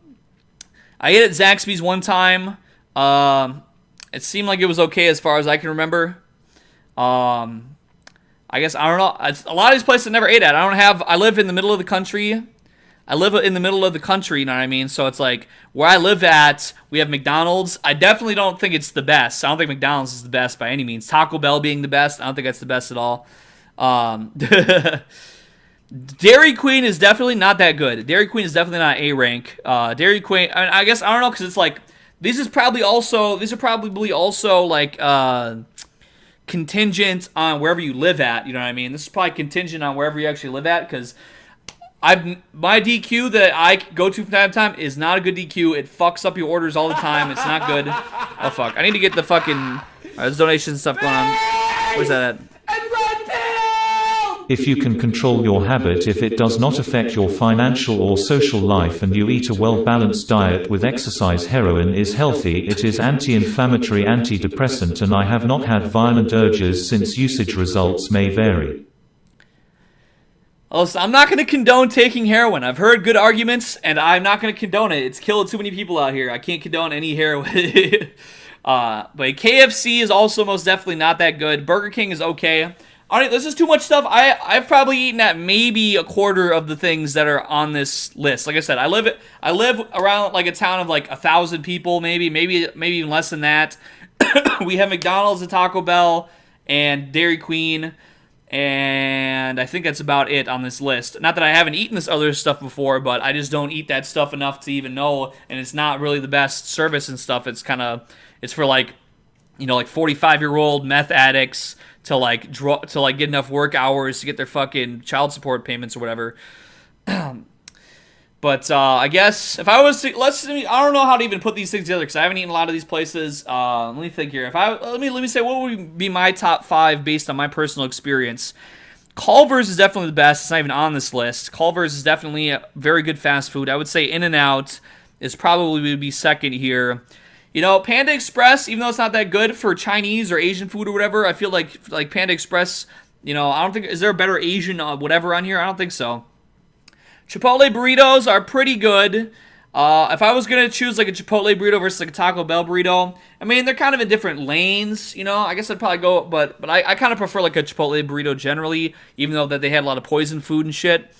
I ate at Zaxby's one time. It seemed like it was okay as far as I can remember. I guess, I don't know. A lot of these places I never ate at. I live in the middle of the country. You know what I mean? So it's like, where I live at, we have McDonald's. I definitely don't think it's the best. I don't think McDonald's is the best by any means. Taco Bell being the best, I don't think that's the best at all. Dairy Queen is definitely not that good. Dairy Queen is definitely not A rank. Dairy Queen, I guess, I don't know, because it's like, these are probably also like contingent on wherever you live at, you know what I mean? This is probably contingent on wherever you actually live at, because my DQ that I go to from time to time is not a good DQ. It fucks up your orders all the time. It's not good. Oh, fuck. I need to get the fucking... Alright, there's donations and stuff going on. Where's that at? If you can control your habit, if it does not affect your financial or social life, and you eat a well-balanced diet with exercise, heroin is healthy. It is anti-inflammatory, antidepressant, and I have not had violent urges since usage. Results may vary. Listen, I'm not going to condone taking heroin. I've heard good arguments, and I'm not going to condone it. It's killed too many people out here. I can't condone any heroin. But KFC is also most definitely not that good. Burger King is okay. All right, this is too much stuff. I've probably eaten at maybe a quarter of the things that are on this list. Like I said, I live around like a town of like 1,000 people, maybe even less than that. We have McDonald's and Taco Bell and Dairy Queen, and I think that's about it on this list. Not that I haven't eaten this other stuff before, but I just don't eat that stuff enough to even know, and it's not really the best service and stuff. It's for like, you know, like 45-year-old meth addicts to get enough work hours to get their fucking child support payments or whatever. But I guess if I was to I don't know how to even put these things together because I haven't eaten a lot of these places. Let me think here. Let me say what would be my top 5 based on my personal experience. Culver's is definitely the best. It's not even on this list. Culver's is definitely a very good fast food. I would say In-N-Out is probably would be second here. You know, Panda Express, even though it's not that good for Chinese or Asian food or whatever, I feel like Panda Express, you know, I don't think, is there a better Asian whatever on here? I don't think so. Chipotle burritos are pretty good. If I was going to choose like a Chipotle burrito versus like a Taco Bell burrito, I mean, they're kind of in different lanes, you know. I guess I'd probably go, but I kind of prefer like a Chipotle burrito generally, even though that they had a lot of poison food and shit.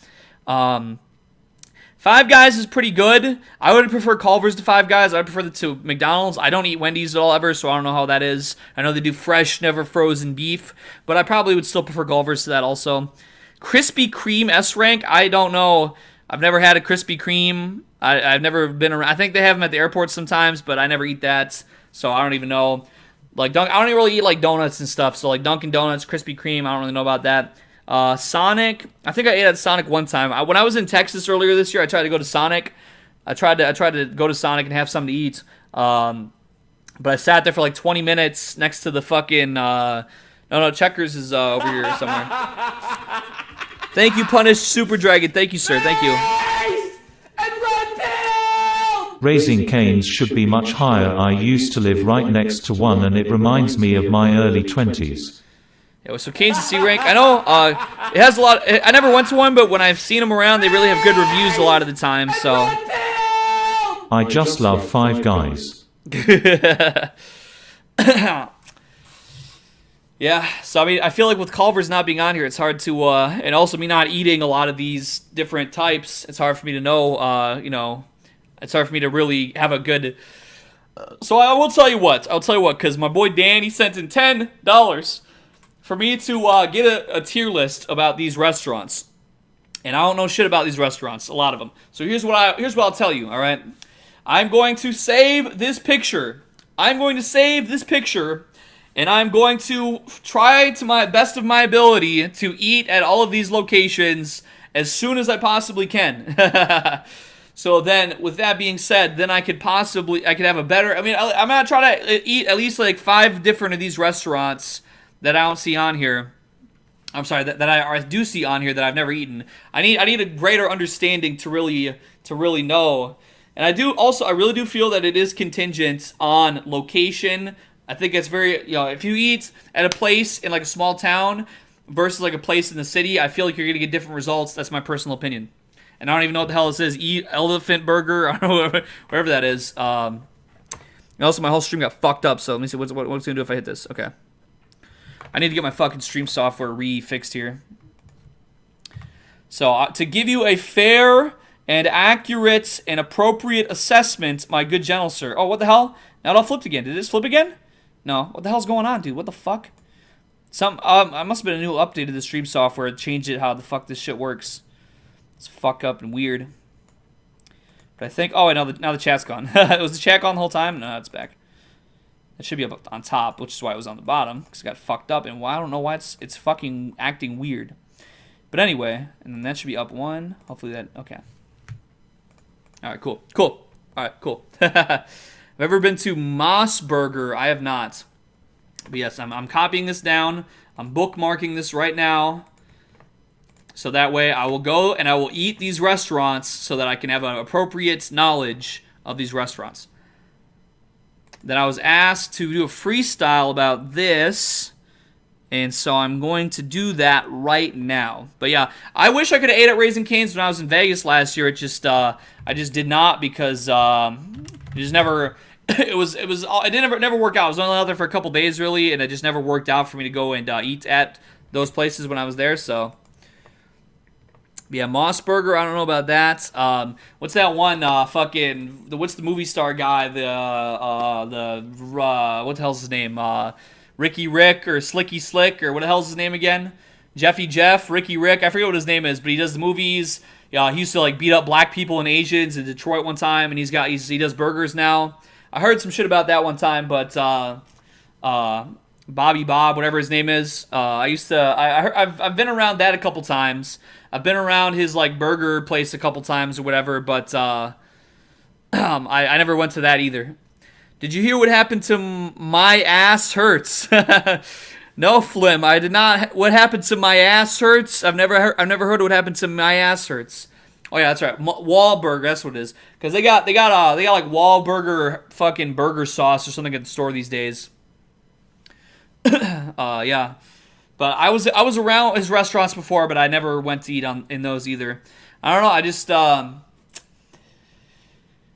Five Guys is pretty good. I would prefer Culver's to Five Guys. I would prefer it to McDonald's. I don't eat Wendy's at all ever, so I don't know how that is. I know they do fresh, never frozen beef, but I probably would still prefer Culver's to that also. Krispy Kreme S rank, I don't know. I've never had a Krispy Kreme. I've never been around. I think they have them at the airport sometimes, but I never eat that, so I don't even know. Like I don't even really eat like donuts and stuff. So like Dunkin' Donuts, Krispy Kreme, I don't really know about that. Sonic, I think I ate at Sonic one time. When I was in Texas earlier this year, I tried to go to Sonic. I tried to go to Sonic and have something to eat. But I sat there for like 20 minutes next to the fucking no, Checkers is over here somewhere. Thank you, Punished Super Dragon. Thank you, sir. Thank you. Raising Cane's should be much higher. I used to live right next to one and it reminds me of my early 20s. Yeah, so Cane's a C rank. I know it has a lot. I never went to one, but when I've seen them around, they really have good reviews a lot of the time. So I just love Five Guys. Yeah, so I mean, I feel like with Culver's not being on here, it's hard to, and also me not eating a lot of these different types, it's hard for me to know, you know, it's hard for me to really have a good, so I will tell you what, because my boy Dan, he sent in $10 for me to get a tier list about these restaurants, and I don't know shit about these restaurants, a lot of them, so here's what I'll tell you, alright, I'm going to save this picture, and I'm going to try to my best of my ability to eat at all of these locations as soon as I possibly can. So then, with that being said, then I could have a better, I mean, I'm going to try to eat at least like 5 different of these restaurants that I don't see on here. I'm sorry, that I do see on here that I've never eaten. I need a greater understanding to really know. And I really do feel that it is contingent on location. I think it's very, you know, if you eat at a place in like a small town versus like a place in the city, I feel like you're going to get different results. That's my personal opinion. And I don't even know what the hell this is. Eat Elephant Burger, I don't know, whatever that is. And also my whole stream got fucked up, so let me see what's it going to do if I hit this. Okay. I need to get my fucking stream software re-fixed here. So to give you a fair and accurate and appropriate assessment, my good gentle sir. Oh, what the hell? Now it all flipped again. Did this flip again? No. What the hell's going on, dude? What the fuck? I must have been a new update of the stream software. It changed it how the fuck this shit works. It's fuck up and weird. But I think... Oh, now the chat's gone. Was the chat gone the whole time? No, it's back. It should be up on top, which is why it was on the bottom. Because it got fucked up. And I don't know why it's fucking acting weird. But anyway, and then that should be up 1. Hopefully that... Okay. Alright, cool. Alright, cool. I've ever been to Moss Burger. I have not. But yes, I'm copying this down. I'm bookmarking this right now. So that way I will go and I will eat these restaurants so that I can have an appropriate knowledge of these restaurants. Then I was asked to do a freestyle about this. And so I'm going to do that right now. But yeah, I wish I could have ate at Raising Cane's when I was in Vegas last year. It just, I just did not because it just never, it never worked out. I was only out there for a couple days really, and it just never worked out for me to go and eat at those places when I was there. So yeah, Moss Burger, I don't know about that. What's that one? What's the movie star guy? What the hell's his name? Ricky Rick or Slicky Slick or what the hell's his name again? Jeffy Jeff, Ricky Rick. I forget what his name is, but he does the movies. Yeah, he used to like beat up black people and Asians in Detroit one time, and he does burgers now. I heard some shit about that one time, but Bobby Bob, whatever his name is. I've been around that a couple times. I've been around his like burger place a couple times or whatever, but I never went to that either. Did you hear what happened to My Ass Hurts? No, Flim, I did not. What happened to My Ass Hurts? I've never heard what happened to My Ass Hurts. Oh yeah, that's right. Wahlburger, that's what it is. Because they got like Wahlburger fucking burger sauce or something at the store these days. Yeah. But I was around his restaurants before, but I never went to eat in those either. I don't know. I just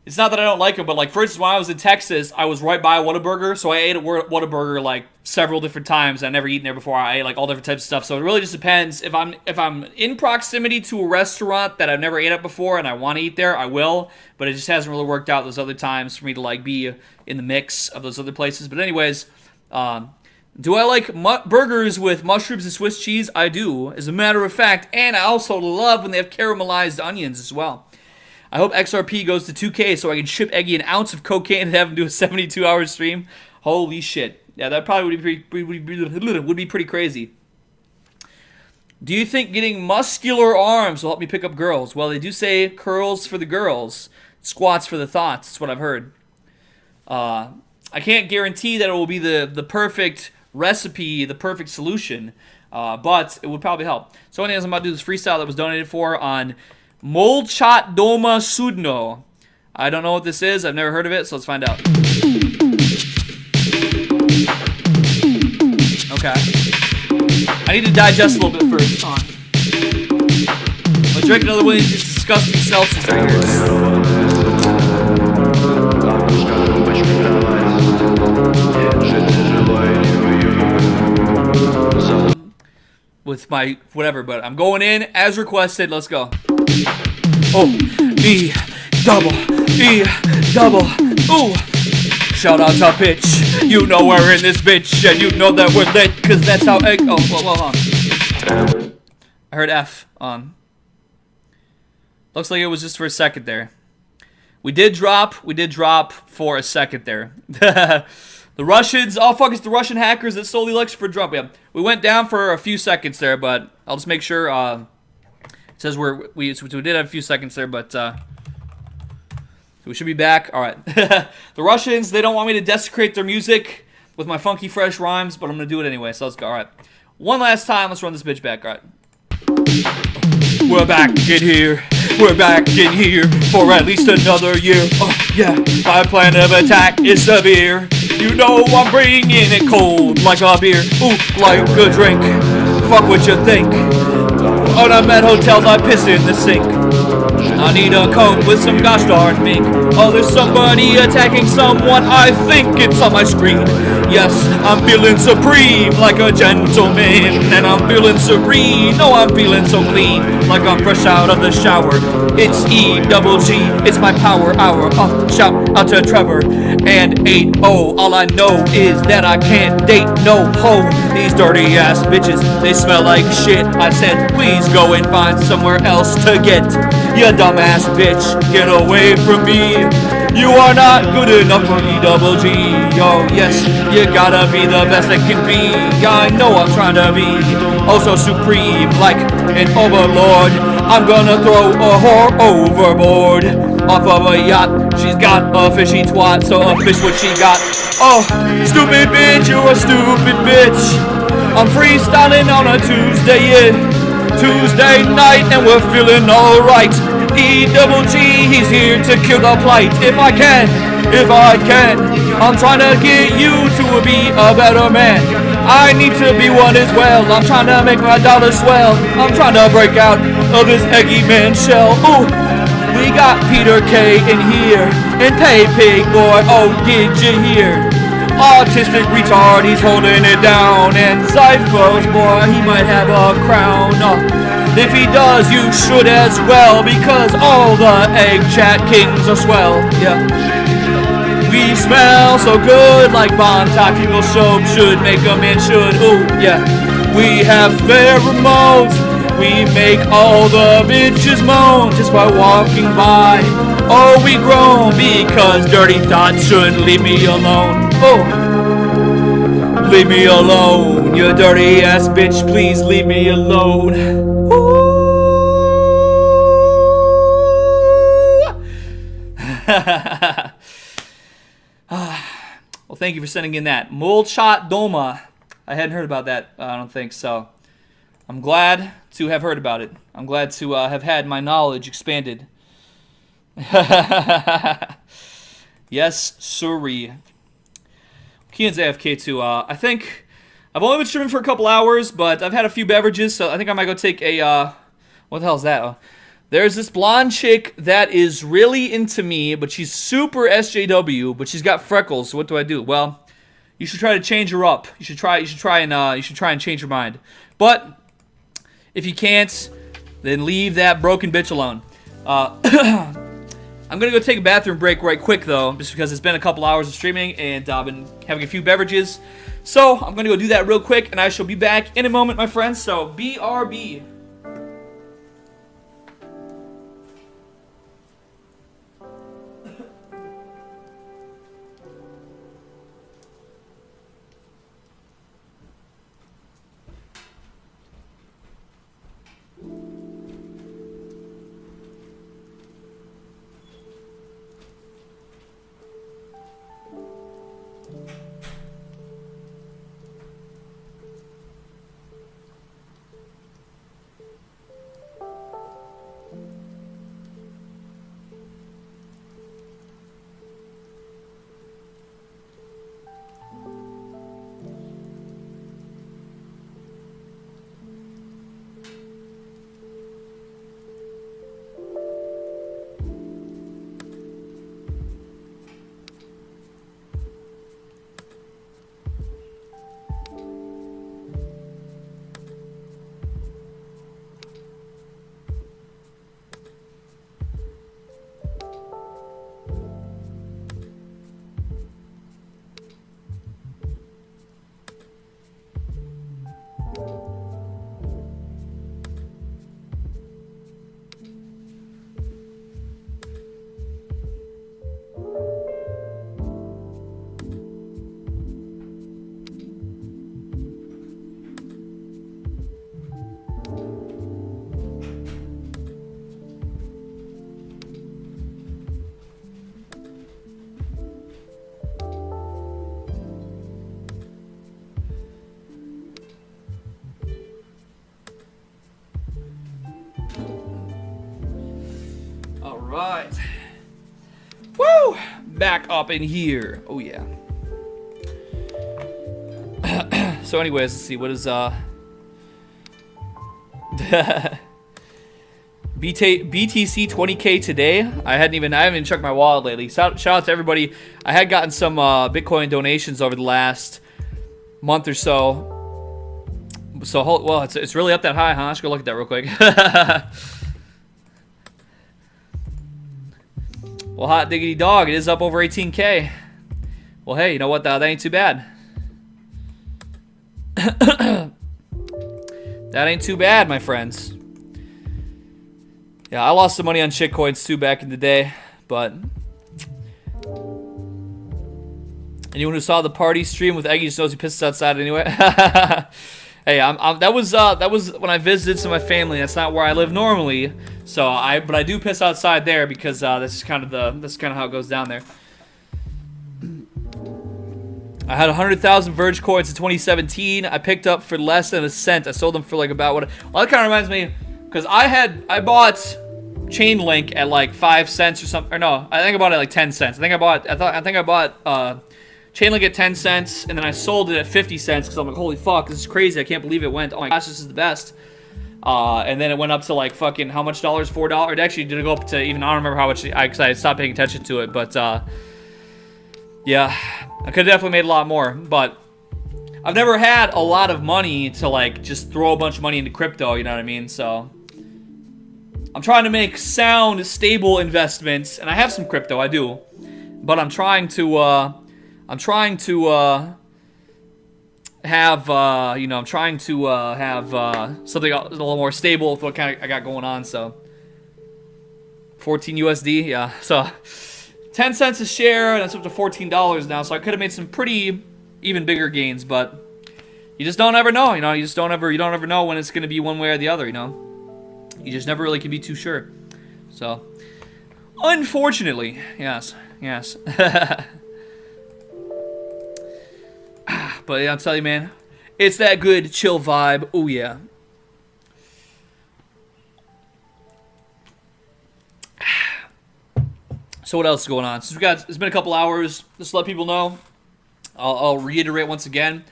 it's not that I don't like them, but like for instance, when I was in Texas, I was right by Whataburger, so I ate at Whataburger like several different times. I never eaten there before. I ate like all different types of stuff. So it really just depends. If I'm in proximity to a restaurant that I've never ate at before and I want to eat there, I will. But it just hasn't really worked out those other times for me to like be in the mix of those other places. But anyways, do I like burgers with mushrooms and Swiss cheese? I do, as a matter of fact. And I also love when they have caramelized onions as well. I hope XRP goes to 2K so I can ship Eggy an ounce of cocaine and have him do a 72-hour stream. Holy shit. Yeah, that probably would be pretty crazy. Do you think getting muscular arms will help me pick up girls? Well, they do say curls for the girls, squats for the thoughts. That's what I've heard. I can't guarantee that it will be the perfect recipe, the perfect solution, but it would probably help. So anyways, I'm about to do this freestyle that was donated for on Molchat Doma Sudno. I don't know what this is. I've never heard of it, so let's find out. Okay. I need to digest a little bit first. Hold on. I'm gonna drink another one of these disgusting seltzers right here. With my whatever, but I'm going in as requested. Let's go. Oh, E double, ooh. Shout out to Pitch. You know we're in this bitch, and you know that we're lit, cause that's how egg. Oh, well, hold on. I heard F on. Looks like it was just for a second there. We did drop for a second there. The Russians, oh fuck, it's the Russian hackers that stole the election for Trump. Yeah, we went down for a few seconds there, but I'll just make sure. It says we did have a few seconds there, but we should be back. All right. The Russians, they don't want me to desecrate their music with my funky fresh rhymes, but I'm gonna do it anyway. So let's go. All right. One last time. Let's run this bitch back. All right. We're back in here. We're back in here for at least another year. Oh, yeah. My plan of attack is severe. You know I'm bringing it cold like a beer. Ooh, like a drink. Fuck what you think. When I'm at hotels, I piss in the sink. I need a coat with some gosh darn mink. Oh, there's somebody attacking someone. I think it's on my screen. Yes, I'm feeling supreme like a gentleman. And I'm feeling serene. No, I'm feeling so clean. Like I'm fresh out of the shower. It's E-double-G. It's my power hour. Oh, shout out to Trevor and 8-0. All I know is that I can't date no hoe. These dirty ass bitches, they smell like shit. I said, please go and find somewhere else to get. You dumbass bitch, get away from me. You are not good enough for E-double-G. Oh yes, you gotta be the best that can be. I know I'm trying to be oh so supreme, like an overlord. I'm gonna throw a whore overboard off of a yacht. She's got a fishy twat, so a fish what she got. Oh, stupid bitch, you're a stupid bitch. I'm freestyling on a Tuesday night, and we're feeling alright. E-double-G, he's here to kill the plight. If I can, I'm trying to get you to be a better man. I need to be one as well. I'm trying to make my dollar swell. I'm trying to break out of this eggy man shell. Ooh, we got Peter K in here and Pay Pig Boy. Oh, did you hear? Autistic retard, he's holding it down. And Cypher's boy, he might have a crown. If he does, you should as well, because all the egg chat kings are swell. Yeah. We smell so good like Bon Tactical soap should make a man should. Ooh, yeah. We have pheromones. We make all the bitches moan just by walking by. Oh, we groan because dirty thoughts shouldn't leave me alone. Oh, leave me alone, you dirty ass bitch. Please leave me alone. Ooh. Well, thank you for sending in that. Molchat Doma. I hadn't heard about that, I don't think, so I'm glad to have heard about it. I'm glad to have had my knowledge expanded. Yes, sirree. Kean's AFK too. I think I've only been streaming for a couple hours, but I've had a few beverages, so I think I might go take a, what the hell is that? There's this blonde chick that is really into me, but she's super SJW, but she's got freckles. So what do I do? Well, you should try to change her up. You should try and change her mind. But if you can't, then leave that broken bitch alone. I'm gonna go take a bathroom break right quick though, just because it's been a couple hours of streaming and I've been having a few beverages. So I'm gonna go do that real quick, and I shall be back in a moment, my friends. So BRB. right. Woo! Back up in here. Oh, yeah. So anyways, let's see. What is, BTC 20K today. I haven't even checked my wallet lately. Shout out to everybody. I had gotten some Bitcoin donations over the last month or so. So, well, it's really up that high, huh? Let's go look at that real quick. Well, hot diggity dog, it is up over 18K. Well, hey, you know what? That ain't too bad. That ain't too bad, my friends. Yeah, I lost some money on shitcoins too back in the day, but anyone who saw the party stream with Eggy just knows he pisses outside anyway. Hey, that was when I visited some of my family. That's not where I live normally, but I do piss outside there because that's kind of how it goes down there. I had 100,000 Verge coins in 2017. I picked up for less than a cent. I sold them for like about what? Well, that kind of reminds me, because I bought Chainlink at like 5 cents or something. Or no, I think I bought it at like 10 cents. I think I bought Chainlink at 10 cents, and then I sold it at 50 cents because I'm like, holy fuck, this is crazy. I can't believe it went. Oh my gosh, this is the best. And then it went up to like fucking how much dollars? $4. It actually did go up to even, I don't remember how much, because I stopped paying attention to it. But yeah, I could have definitely made a lot more. But I've never had a lot of money to like just throw a bunch of money into crypto, you know what I mean? So I'm trying to make sound, stable investments, and I have some crypto, I do. But I'm trying to have something a little more stable with what kind of I got going on. So 14 USD, yeah. So 10 cents a share, and that's up to $14 now. So I could have made some pretty even bigger gains, but you just don't ever know. You know, you don't ever know when it's going to be one way or the other. You know, you just never really can be too sure. So unfortunately, yes. But yeah, I'm telling you, man, it's that good chill vibe. Oh yeah. So what else is going on? Since it's been a couple hours, just to let people know, I'll reiterate once again.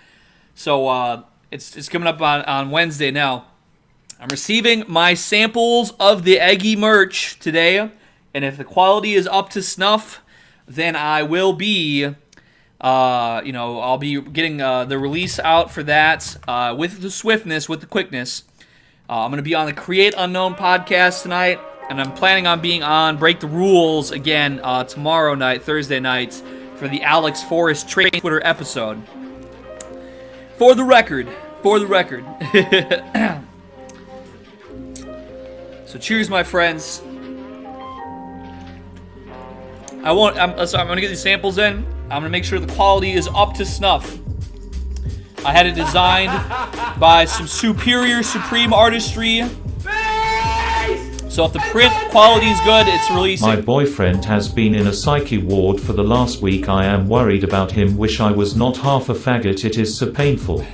So it's coming up on Wednesday now. I'm receiving my samples of the Eggy merch today, and if the quality is up to snuff, then I will be, I'll be getting the release out for that with the swiftness, with the quickness. I'm going to be on the Create Unknown podcast tonight, and I'm planning on being on Break the Rules again tomorrow night, Thursday night, for the Alex Forrest Trade Twitter episode. For the record. So cheers, my friends. I'm going to get these samples in. I'm going to make sure the quality is up to snuff. I had it designed by some superior, supreme artistry. So if the print quality is good, it's releasing. My boyfriend has been in a psyche ward for the last week. I am worried about him. Wish I was not half a faggot. It is so painful.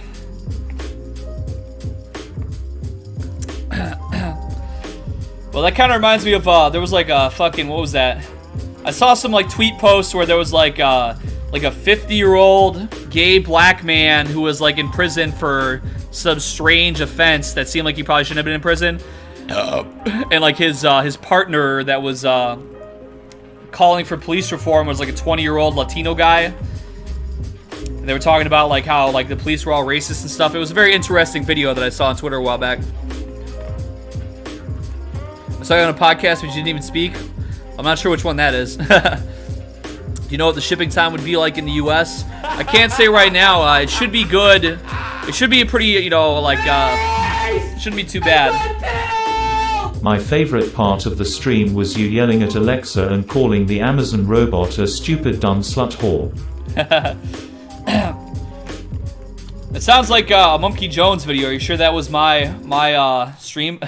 Well, that kind of reminds me of, there was like a fucking, what was that? I saw some like tweet posts where there was like a 50-year-old gay black man who was like in prison for some strange offense that seemed like he probably shouldn't have been in prison. And like his partner that was calling for police reform was like a 20-year-old Latino guy. And they were talking about like how like the police were all racist and stuff. It was a very interesting video that I saw on Twitter a while back. I saw you on a podcast but you didn't even speak. I'm not sure which one that is. Do you know what the shipping time would be like in the US? I can't say right now. It should be good. It should be a pretty, it shouldn't be too bad. My favorite part of the stream was you yelling at Alexa and calling the Amazon robot a stupid dumb slut whore. It sounds like a Monkey Jones video. Are you sure that was my stream?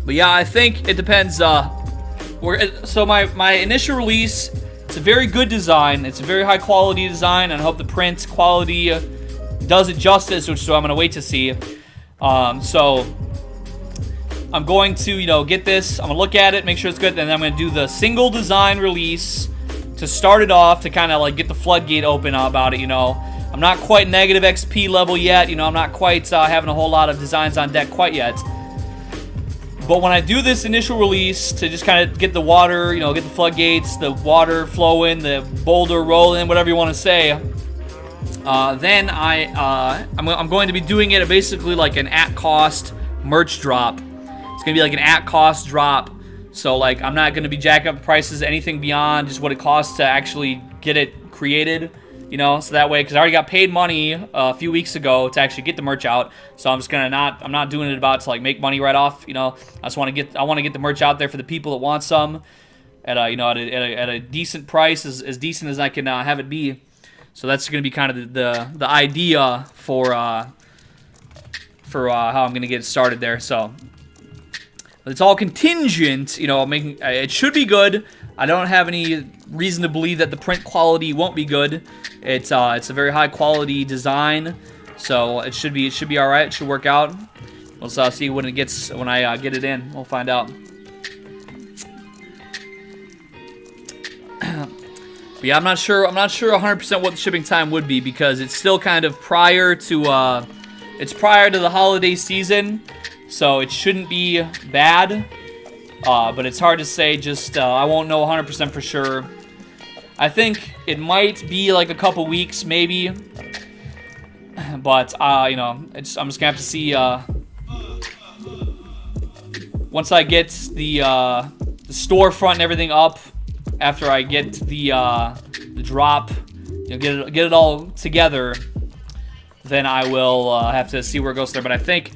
But yeah, I think it depends. So my initial release, it's a very good design. It's a very high quality design, and I hope the print quality does it justice, which so I'm gonna wait to see. So I'm going to, you know, get this. I'm going to look at it, make sure it's good. And then I'm going to do the single design release to start it off, to kind of like get the floodgate open about it, you know. I'm not quite negative XP level yet. You know, I'm not quite having a whole lot of designs on deck quite yet. But when I do this initial release to just kind of get the water, you know, get the floodgates, the water flowing, the boulder rolling, whatever you want to say, then I'm going to be doing it basically like an at-cost merch drop. It's going to be like an at-cost drop. So, like, I'm not going to be jacking up prices, anything beyond just what it costs to actually get it created. You know, so that way, because I already got paid money a few weeks ago to actually get the merch out, so I'm just gonna I'm not doing it about to like make money right off. You know, I want to get the merch out there for the people that want some, at you know, at a decent price, as decent as I can have it be. So that's gonna be kind of the idea for how I'm gonna get it started there. So it's all contingent, you know, making it should be good. I don't have any reason to believe that the print quality won't be good. It's a very high quality design, so it should be all right. It should work out. We'll see when I get it in. We'll find out. But yeah, I'm not sure 100% what the shipping time would be, because it's still kind of prior to the holiday season, so it shouldn't be bad. But it's hard to say. Just I won't know 100% for sure. I think it might be like a couple weeks, maybe. But you know, I'm just gonna have to see. Once I get the storefront and everything up, after I get the drop, you know, get it all together, then I will have to see where it goes there. But I think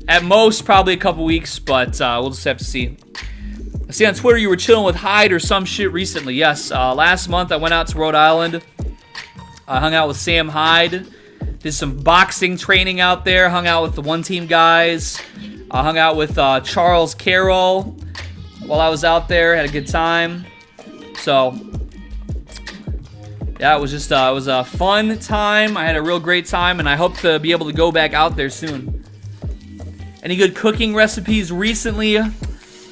at most probably a couple weeks, but we'll just have to see. I see on Twitter you were chilling with Hyde or some shit recently. Yes, last month I went out to Rhode Island. I hung out with Sam Hyde. Did some boxing training out there. Hung out with the One Team guys. I hung out with Charles Carroll while I was out there. Had a good time. So, yeah, it was just it was a fun time. I had a real great time, and I hope to be able to go back out there soon. Any good cooking recipes recently?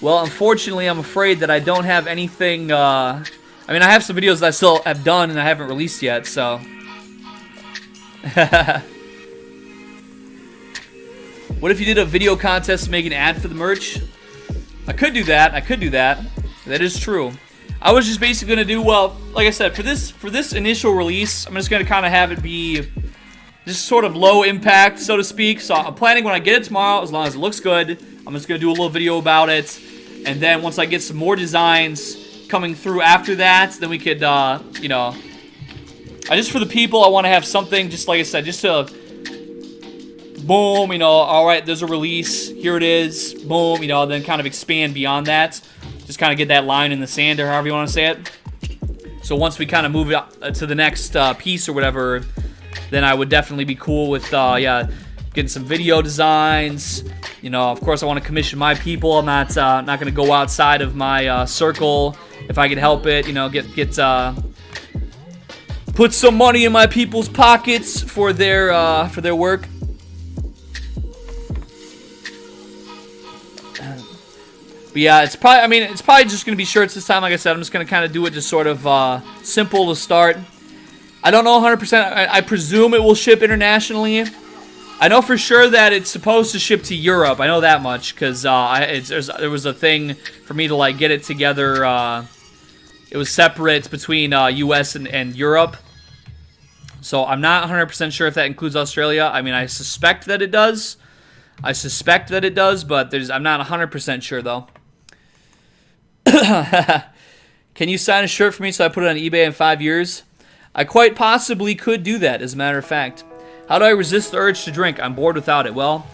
Well, unfortunately, I'm afraid that I don't have anything. I mean, I have some videos that I still have done and I haven't released yet, so. What if you did a video contest to make an ad for the merch? I could do that. That is true. I was just basically going to do, well, like I said, for this initial release, I'm just going to kind of have it be just sort of low impact, so to speak. So I'm planning when I get it tomorrow, as long as it looks good, I'm just going to do a little video about it. And then once I get some more designs coming through after that, then we could, you know, just for the people, I want to have something, just like I said, just to, boom, you know, all right, there's a release, here it is, boom, you know, then kind of expand beyond that. Just kind of get that line in the sand, or however you want to say it. So once we kind of move it to the next piece or whatever, then I would definitely be cool with, yeah, getting some video designs. You know, of course, I want to commission my people. I'm not going to go outside of my circle if I can help it. You know, put some money in my people's pockets for their work. But yeah, it's probably just gonna be shirts this time. Like I said, I'm just gonna kind of do it just sort of simple to start. I don't know 100%. I presume it will ship internationally. I know for sure that it's supposed to ship to Europe. I know that much because there was a thing for me to like get it together. It was separate between U.S. and Europe. So I'm not 100% sure if that includes Australia. I mean, I suspect that it does. But I'm not 100% sure though. Can you sign a shirt for me so I put it on eBay in 5 years? I quite possibly could do that, as a matter of fact. How do I resist the urge to drink? I'm bored without it. Well,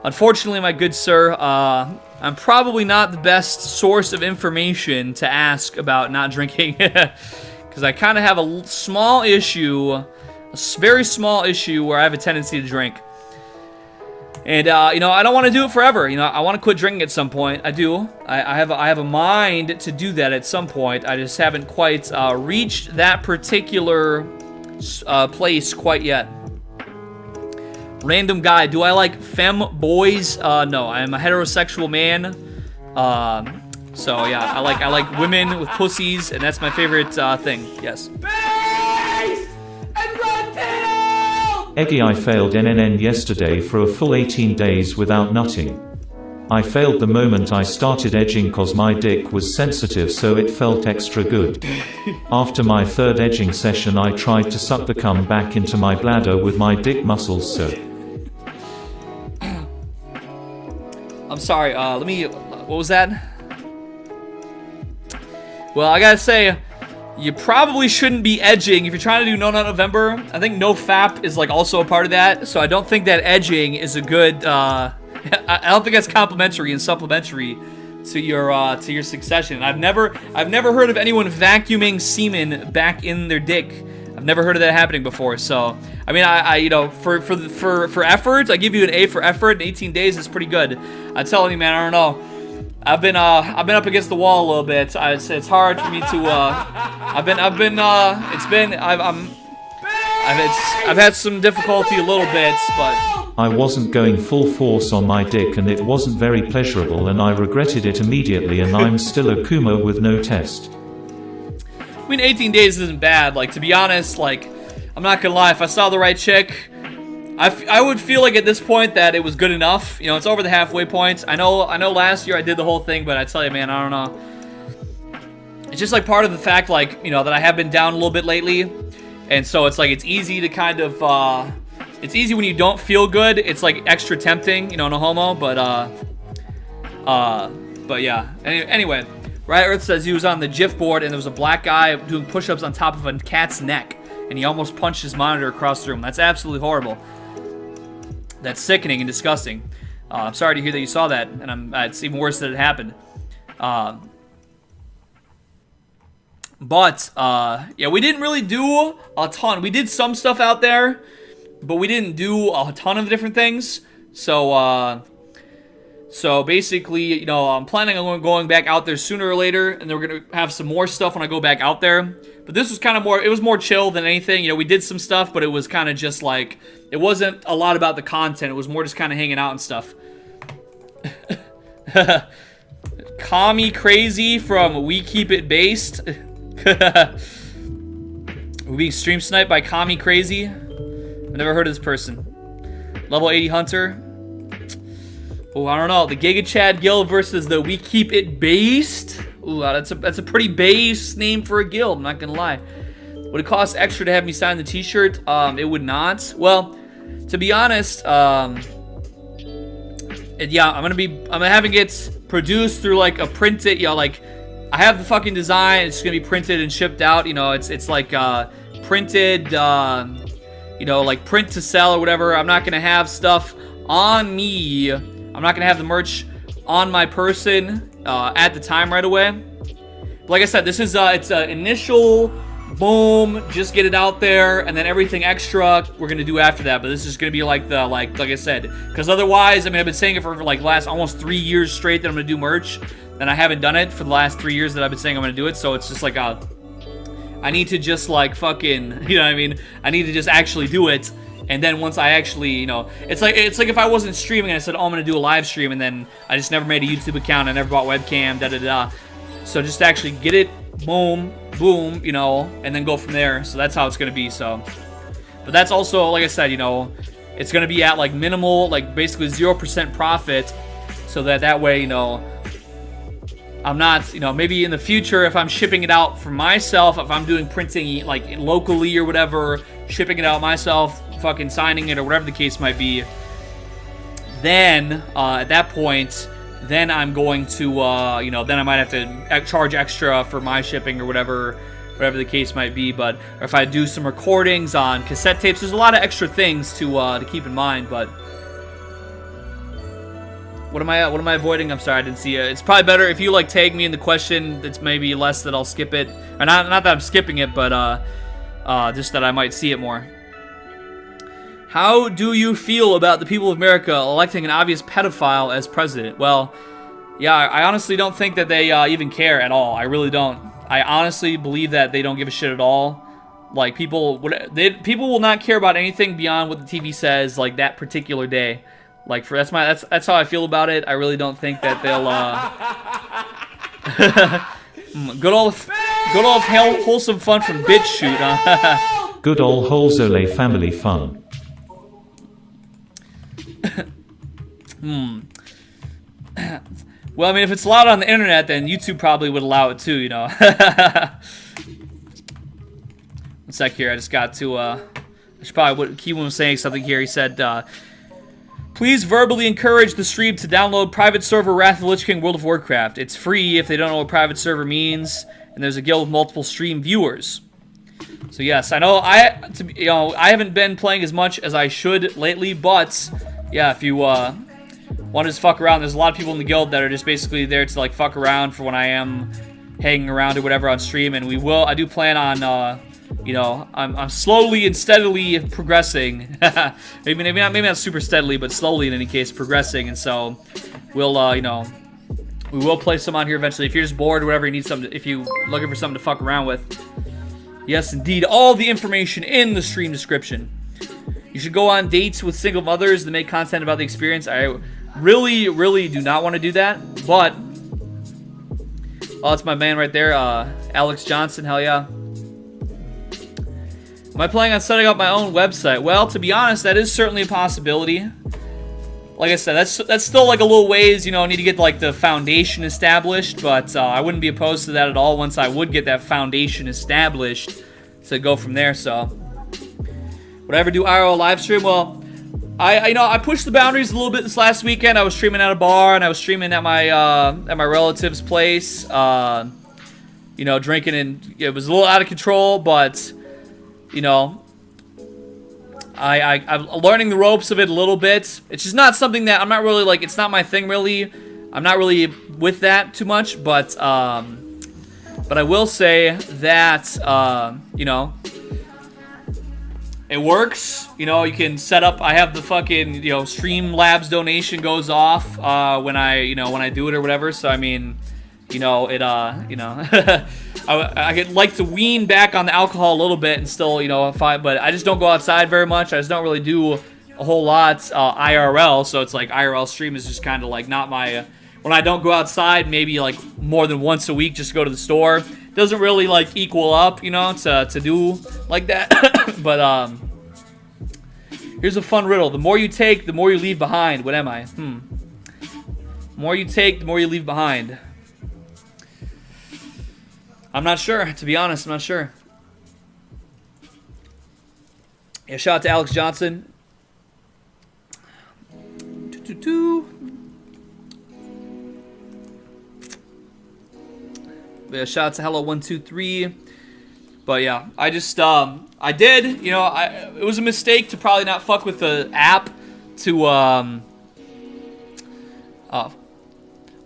unfortunately, my good sir, I'm probably not the best source of information to ask about not drinking. Because I kind of have a small issue, a very small issue, where I have a tendency to drink. And, you know, I don't want to do it forever. You know, I want to quit drinking at some point. I do. I have a mind to do that at some point. I just haven't quite reached that particular place quite yet. Random guy. Do I like femme boys? No, I am a heterosexual man. So yeah, I like women with pussies, and that's my favorite thing. Yes. Eggy, I failed NNN yesterday for a full 18 days without nutting. I failed the moment I started edging cause my dick was sensitive, so it felt extra good. After my third edging session I tried to suck the cum back into my bladder with my dick muscles, so... I'm sorry, what was that? Well, I gotta say, you probably shouldn't be edging if you're trying to do No Nut November. I think no fap is like also a part of that, so I don't think that edging is a good, I don't think that's complimentary and supplementary to your succession. I've never heard of anyone vacuuming semen back in their dick. I've never heard of that happening before. So I mean, I you know, for effort, I give you an A for effort. And 18 days is pretty good. I'm telling you, man. I don't know. I've been up against the wall a little bit. It's hard for me to. I've had some difficulty a little bit, but. I wasn't going full force on my dick and it wasn't very pleasurable and I regretted it immediately and I'm still a Kuma with no test. I mean, 18 days isn't bad. Like, to be honest, like, I'm not gonna lie, if I saw the right chick, I would feel like at this point that it was good enough. You know, it's over the halfway point. I know last year I did the whole thing, but I tell you, man, I don't know. It's just like part of the fact, like, you know, that I have been down a little bit lately. And so it's like, it's easy to kind of, it's easy when you don't feel good. It's like extra tempting, you know, no homo, but yeah. Anyway, Riot Earth says he was on the GIF board and there was a black guy doing push-ups on top of a cat's neck, and he almost punched his monitor across the room. That's absolutely horrible. That's sickening and disgusting. I'm sorry to hear that you saw that, and it's even worse that it happened. But yeah, we didn't really do a ton. We did some stuff out there, but we didn't do a ton of different things. So basically, you know, I'm planning on going back out there sooner or later, and then we're gonna have some more stuff when I go back out there. But this was kind of more, it was more chill than anything. You know, we did some stuff, but it was kind of just like, it wasn't a lot about the content. It was more just kind of hanging out and stuff. Kami Crazy from We Keep It Based. We're being stream sniped by Kami Crazy. I've never heard of this person. Level 80 Hunter. Oh, I don't know. The Gigachad guild versus the We Keep It Based. Ooh, that's a pretty base name for a guild, I'm not gonna lie. Would it cost extra to have me sign the t-shirt? It would not. Well, to be honest, yeah, I'm gonna having it produced through like a printed, you know, like I have the fucking design, it's gonna be printed and shipped out, you know, it's like printed, you know, like print to sell or whatever. I'm not gonna have stuff on me. I'm not gonna have the merch on my person at the time right away. But like I said, this is it's an initial boom, just get it out there, and then everything extra we're gonna do after that. But this is gonna be like the like I said, because otherwise, I mean, I've been saying it for like last almost 3 years straight that I'm gonna do merch, and I haven't done it for the last 3 years that I've been saying I'm gonna do it. So it's just like I need to just like fucking, you know what I mean? I need to just actually do it. And then once I actually, you know, it's like if I wasn't streaming and I said, oh, I'm going to do a live stream, and then I just never made a YouTube account, I never bought webcam, da-da-da. So just actually get it, boom, boom, you know, and then go from there. So that's how it's going to be, so. But that's also, like I said, you know, it's going to be at like minimal, like basically 0% profit, so that way, you know, I'm not, you know, maybe in the future if I'm shipping it out for myself, if I'm doing printing like locally or whatever, shipping it out myself, fucking signing it or whatever the case might be, then at that point, then I'm going to, you know, then I might have to charge extra for my shipping or whatever the case might be. But if I do some recordings on cassette tapes, there's a lot of extra things to keep in mind. But what am I avoiding? I'm sorry, I didn't see it. It's probably better if you like tag me in the question. It's maybe less that I'll skip it, or not that I'm skipping it, but just that I might see it more. How do you feel about the people of America electing an obvious pedophile as president? Well, yeah, I honestly don't think that they even care at all. I really don't. I honestly believe that they don't give a shit at all. Like, people will not care about anything beyond what the TV says, like, that particular day. Like, that's how I feel about it. I really don't think that they'll, good old wholesome fun from Bitch Shoot, huh? Good old Holzole family fun. Well, I mean, if it's allowed on the internet, then YouTube probably would allow it too, you know. One sec here, I just got to, I should probably, Keewan was saying something here. He said, please verbally encourage the stream to download private server Wrath of the Lich King World of Warcraft. It's free if they don't know what private server means, and there's a guild with multiple stream viewers. So yes, I know I haven't been playing as much as I should lately, but yeah, if you want to just fuck around, there's a lot of people in the guild that are just basically there to like fuck around for when I am hanging around or whatever on stream, and I do plan on you know, I'm slowly and steadily progressing. maybe not super steadily, but slowly in any case progressing. And so we'll you know, we will play some on here eventually. If you're just bored or whatever, you need something. If you're looking for something to fuck around with, yes, indeed, all the information in the stream description. You should go on dates with single mothers to make content about the experience. I really, really do not want to do that, but oh, that's my man right there, Alex Johnson. Hell yeah. Am I planning on setting up my own website? Well, to be honest, that is certainly a possibility. Like I said, that's still like a little ways, you know, I need to get like the foundation established, but I wouldn't be opposed to that at all once I would get that foundation established to go from there. So would I ever do IRL live stream? Well, I pushed the boundaries a little bit this last weekend. I was streaming at a bar and I was streaming at my relative's place, you know, drinking, and it was a little out of control, but you know, I'm learning the ropes of it a little bit. It's just not something that I'm not really like. It's not my thing really. I'm not really with that too much. But I will say that you know, it works. You know, you can set up. I have the fucking, you know, Streamlabs donation goes off when I do it or whatever. So I mean, you know, it you know. I could like to wean back on the alcohol a little bit and still, you know, fine, but I just don't go outside very much. I just don't really do a whole lot IRL, so it's like IRL stream is just kind of like not my, when I don't go outside, maybe like more than once a week just to go to the store, doesn't really like equal up, you know, to do like that. But here's a fun riddle. The more you take, the more you leave behind. What am I? The more you take, the more you leave behind. I'm not sure, to be honest, I'm not sure. Yeah, shout out to Alex Johnson. Yeah, shout out to Hello123. But yeah, I just, I did, you know, it was a mistake to probably not fuck with the app to,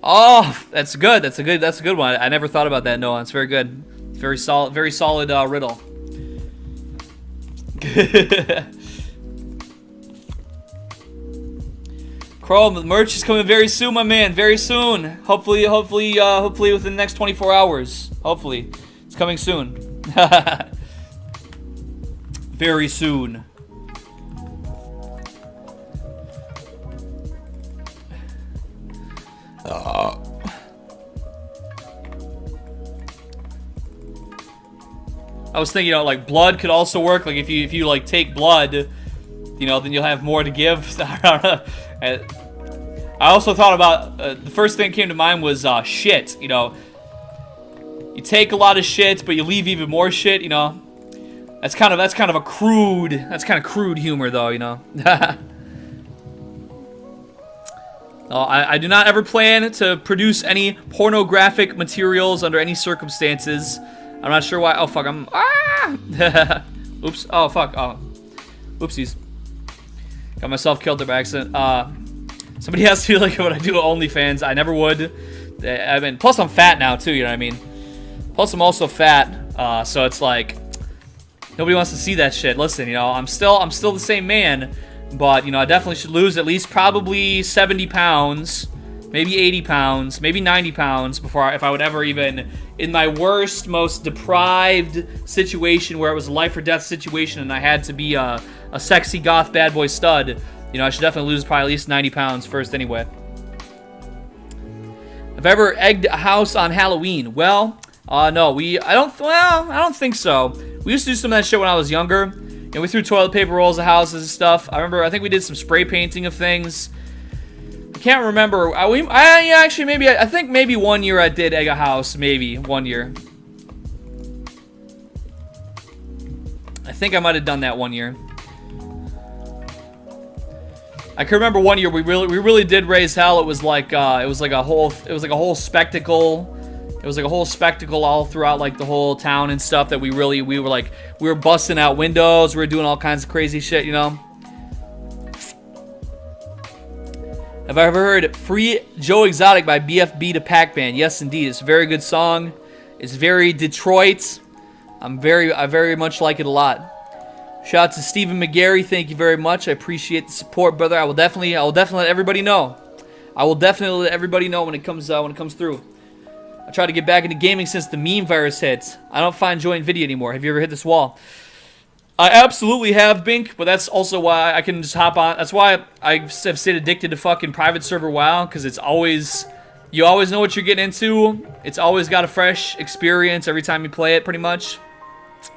oh, that's good. That's a good one. I never thought about that, Noah. It's very good. It's very solid riddle. Chrome, the merch is coming very soon, my man. Very soon. Hopefully within the next 24 hours. Hopefully. It's coming soon. Very soon. I was thinking, you know, like blood could also work. Like if you like take blood, you know, then you'll have more to give. I also thought about the first thing that came to mind was shit. You know, you take a lot of shit, but you leave even more shit. You know, that's kind of a crude humor, though. You know. I do not ever plan to produce any pornographic materials under any circumstances. I'm not sure why. Oh, fuck. Oops. Oh, fuck. Oh. Oopsies. Got myself killed there by accident. Somebody asked me, like, would I do OnlyFans? I never would. I mean, plus I'm fat now, too, you know what I mean? Plus I'm also fat, so it's like, nobody wants to see that shit. Listen, you know, I'm still the same man, but, you know, I definitely should lose at least probably 70 pounds, maybe 80 pounds, maybe 90 pounds before if I would ever even in my worst, most deprived situation where it was a life or death situation and I had to be a sexy goth bad boy stud, you know, I should definitely lose probably at least 90 pounds first anyway. Have I ever egged a house on Halloween? Well, no, I don't think so. We used to do some of that shit when I was younger. And we threw toilet paper rolls at houses and stuff. I think we did some spray painting of things. I can't remember. I think maybe 1 year I did egg a house. Maybe 1 year. I think I might have done that 1 year. I can remember 1 year we really did raise hell. It was like a whole spectacle. It was like a whole spectacle all throughout like the whole town and stuff that we were busting out windows, we were doing all kinds of crazy shit, you know. Have I ever heard Free Joe Exotic by BFB to Pac-Man? Yes, indeed. It's a very good song. It's very Detroit. I very much like it a lot. Shout out to Stephen McGarry. Thank you very much. I appreciate the support, brother. I will definitely let everybody know. I will definitely let everybody know when it comes through. I tried to get back into gaming since the meme virus hit. I don't find joy in video anymore. Have you ever hit this wall? I absolutely have, Bink, but that's also why I can just hop on. That's why I have stayed addicted to fucking private server WoW, because you always know what you're getting into. It's always got a fresh experience every time you play it, pretty much.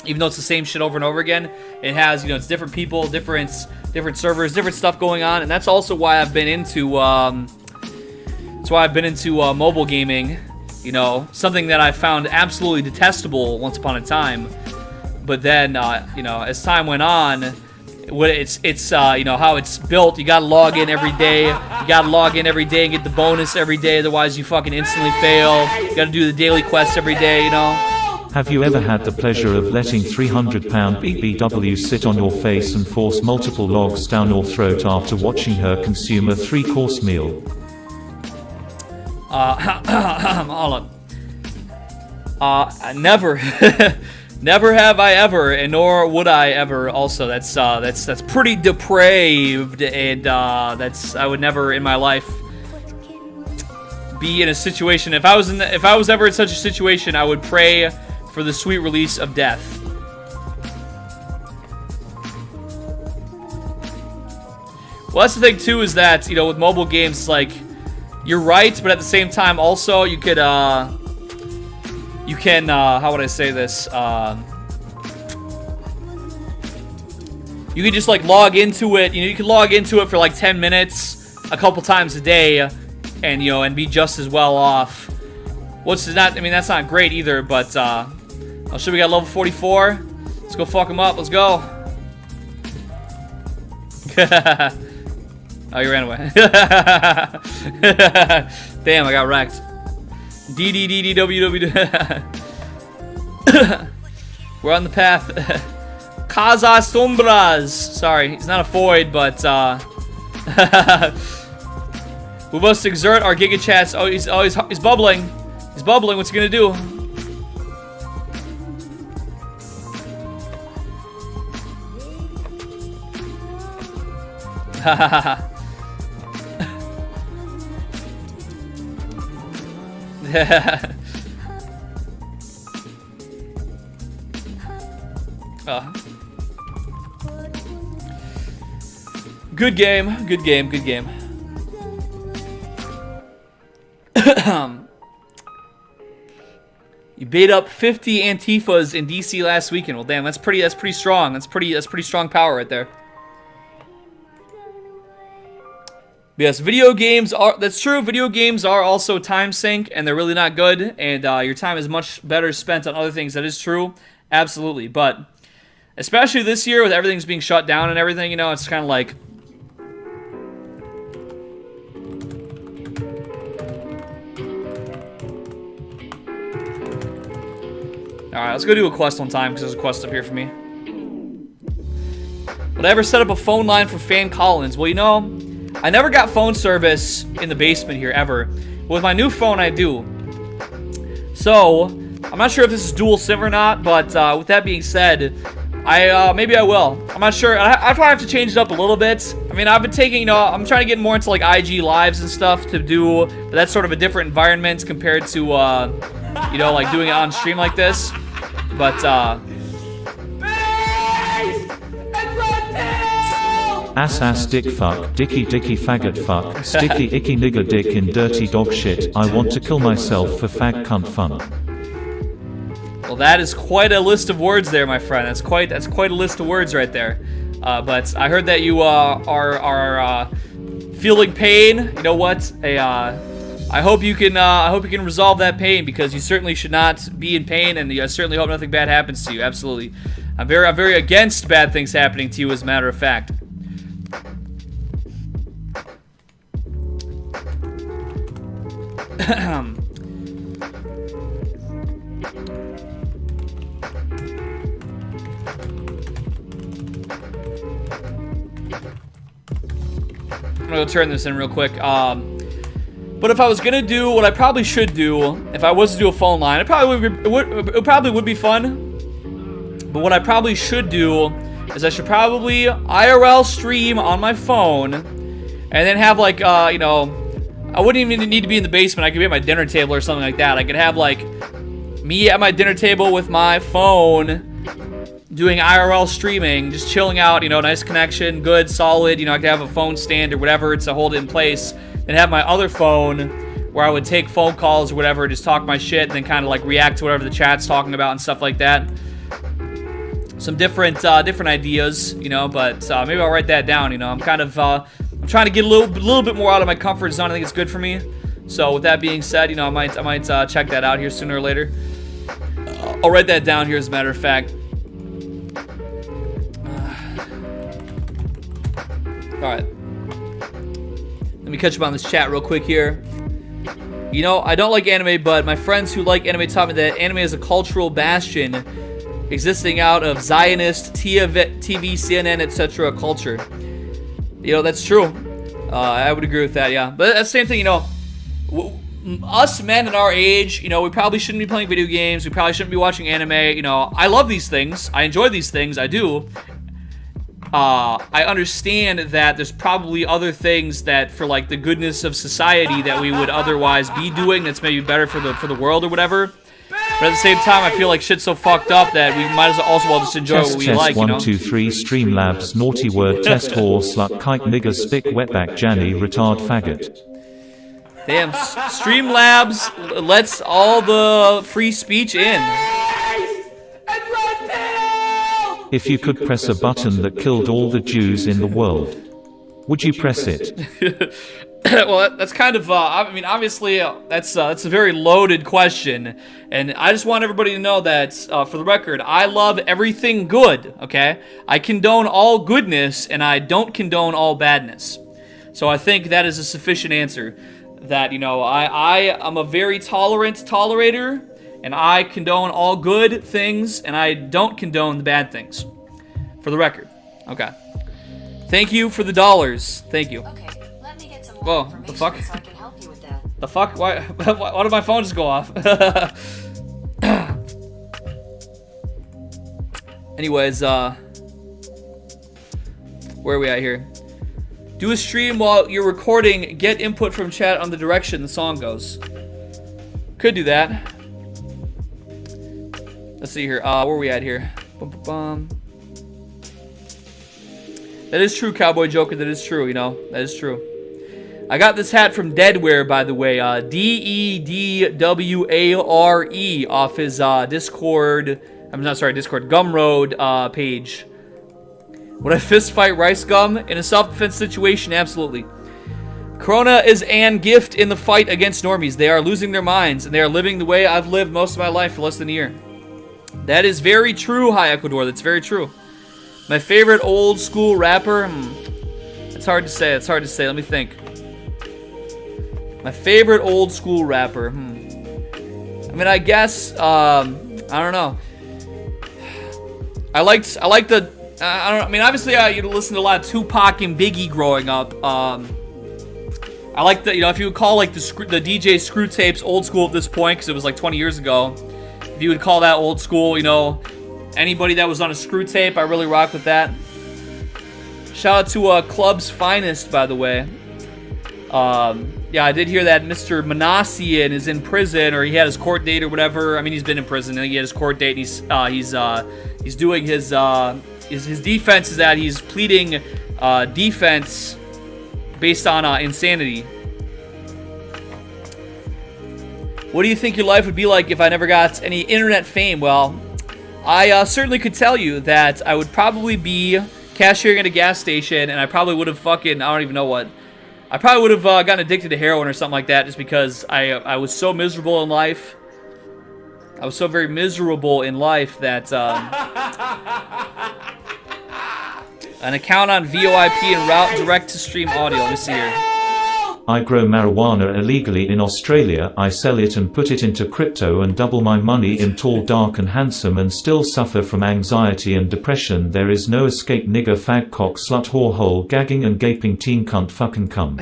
Even though it's the same shit over and over again, it has, you know, it's different people, different servers, different stuff going on, and that's also why I've been into, mobile gaming. You know, something that I found absolutely detestable once upon a time. But then, you know, as time went on, it's you know, how it's built. You gotta log in every day. You gotta log in every day and get the bonus every day. Otherwise, you fucking instantly fail. You gotta do the daily quest every day, you know. Have you ever had the pleasure of letting 300-pound BBW sit on your face and force multiple logs down your throat after watching her consume a 3-course meal? Never. Never have I ever, and nor would I ever. Also, that's pretty depraved, and I would never in my life be in a situation. If I was ever in such a situation, I would pray for the sweet release of death. Well, that's the thing too, is that, you know, with mobile games, it's like, you're right, but at the same time, also, you can, how would I say this? You can just, like, log into it. You know, you can log into it for, like, 10 minutes a couple times a day and, you know, and be just as well off. That's not great either, but, oh, shit, we got level 44. Let's go fuck him up. Let's go. Oh, you ran away. Damn, I got wrecked. DDDDWW. We're on the path. Casa Sombras. Sorry, he's not a void, but we must exert our Gigachads. Oh, he's bubbling. He's bubbling. What's he gonna do? Good game, good game, good game. You bait up 50 Antifas in DC last weekend. Well, damn, that's pretty strong. That's pretty strong power right there. Yes, video games are, that's true, video games are also time sink, and they're really not good, and your time is much better spent on other things. That is true, absolutely, but especially this year with everything's being shut down and everything, you know, it's kind of like, alright, let's go do a quest on time, because there's a quest up here for me. Would I ever set up a phone line for Fan Collins? Well, you know, I never got phone service in the basement here, ever. With my new phone, I do. So, I'm not sure if this is dual SIM or not, but with that being said, maybe I will. I'm not sure. I probably have to change it up a little bit. I mean, I've been taking, you know, I'm trying to get more into, like, IG lives and stuff to do, but that's sort of a different environment compared to, you you know, like doing it on stream like this. But Ass dick fuck, dicky faggot fuck, sticky icky nigger dick in dirty dog shit. I want to kill myself for fag cunt fun. well, that is quite a list of words there, my friend. That's quite a list of words right there. But I heard that you are feeling pain. You know what? I hope you can resolve that pain, because you certainly should not be in pain, and I certainly hope nothing bad happens to you. Absolutely. I'm very against bad things happening to you, as a matter of fact. I'm gonna go turn this in real quick. But if I was gonna do what I probably should do, if I was to do a phone line, it probably would be fun. But what I probably should do is I should probably IRL stream on my phone, and then have like you know, I wouldn't even need to be in the basement. I could be at my dinner table or something like that. I could have like me at my dinner table with my phone doing IRL streaming, just chilling out, you know, nice connection, good, solid, you know, I could have a phone stand or whatever to hold it in place, and have my other phone where I would take phone calls or whatever, just talk my shit, and then kind of like react to whatever the chat's talking about and stuff like that. Some different ideas, you know, but maybe I'll write that down, you know. I'm kind of, I'm trying to get a little bit more out of my comfort zone. I think it's good for me. So with that being said, you know, I might check that out here sooner or later. I'll write that down here as a matter of fact. Alright. Let me catch up on this chat real quick here. You know, I don't like anime, but my friends who like anime taught me that anime is a cultural bastion existing out of Zionist, TV, CNN, etc. culture. You know, that's true. I would agree with that, yeah. But that's the same thing, you know. Us men in our age, you know, we probably shouldn't be playing video games. We probably shouldn't be watching anime. You know, I love these things. I enjoy these things. I do. I understand that there's probably other things that, for like the goodness of society, that we would otherwise be doing that's maybe better for the world or whatever. But at the same time, I feel like shit's so fucked up that we might as well just enjoy what we like, you know? 1, 2, 3, Streamlabs, naughty word, test whore, slut, kike, nigger, spick, wetback, Janny, retard, faggot. Damn, Streamlabs lets all the free speech in. If you could press a button that killed all the Jews in the world, would you press it? Well, that's kind of, I mean, obviously, that's a very loaded question, and I just want everybody to know that, for the record, I love everything good, okay? I condone all goodness, and I don't condone all badness. So I think that is a sufficient answer, that, you know, I am a very tolerant tolerator, and I condone all good things, and I don't condone the bad things. For the record. Okay. Thank you for the dollars. Thank you. Okay, let me get some more information the fuck? So I can help you with that. The fuck? Why did my phone just go off? Anyways, where are we at here? Do a stream while you're recording. Get input from chat on the direction the song goes. Could do that. Let's see here. Where are we at here? That is true, Cowboy Joker. That is true, you know. That is true. I got this hat from Deadware, by the way. DEDWARE off his Discord. I'm not sorry, Discord. Gumroad page. Would I fist fight Rice Gum? In a self-defense situation, absolutely. Corona is an gift in the fight against normies. They are losing their minds, and they are living the way I've lived most of my life for less than a year. That is very true, High Ecuador. That's very true. My favorite old school rapper? It's hard to say. It's hard to say. Let me think. My favorite old school rapper? I mean, I guess, I don't know. I like the, I don't know. I mean, obviously, you listen to a lot of Tupac and Biggie growing up. I like the, you know, if you would call like the DJ Screw Tapes old school at this point, because it was like 20 years ago. If you would call that old school, you know, anybody that was on a screw tape, I really rock with that. Shout out to Club's Finest, by the way. Yeah, I did hear that Mr. Manassian is in prison, or he had his court date or whatever. I mean, he's been in prison, and he had his court date, and he's doing his defense is that he's pleading defense based on insanity. What do you think your life would be like if I never got any internet fame? Well, I certainly could tell you that I would probably be cashiering at a gas station, and I probably would have I don't even know what. I probably would have gotten addicted to heroin or something like that, just because I was so miserable in life. I was so very miserable in life that an account on VoIP and route direct to stream audio. Let me see here. I grow marijuana illegally in Australia. I sell it and put it into crypto and double my money in tall, dark and handsome, and still suffer from anxiety and depression. There is no escape. Nigger, fag, cock, slut, whore, hole, gagging and gaping teen cunt fucking cum.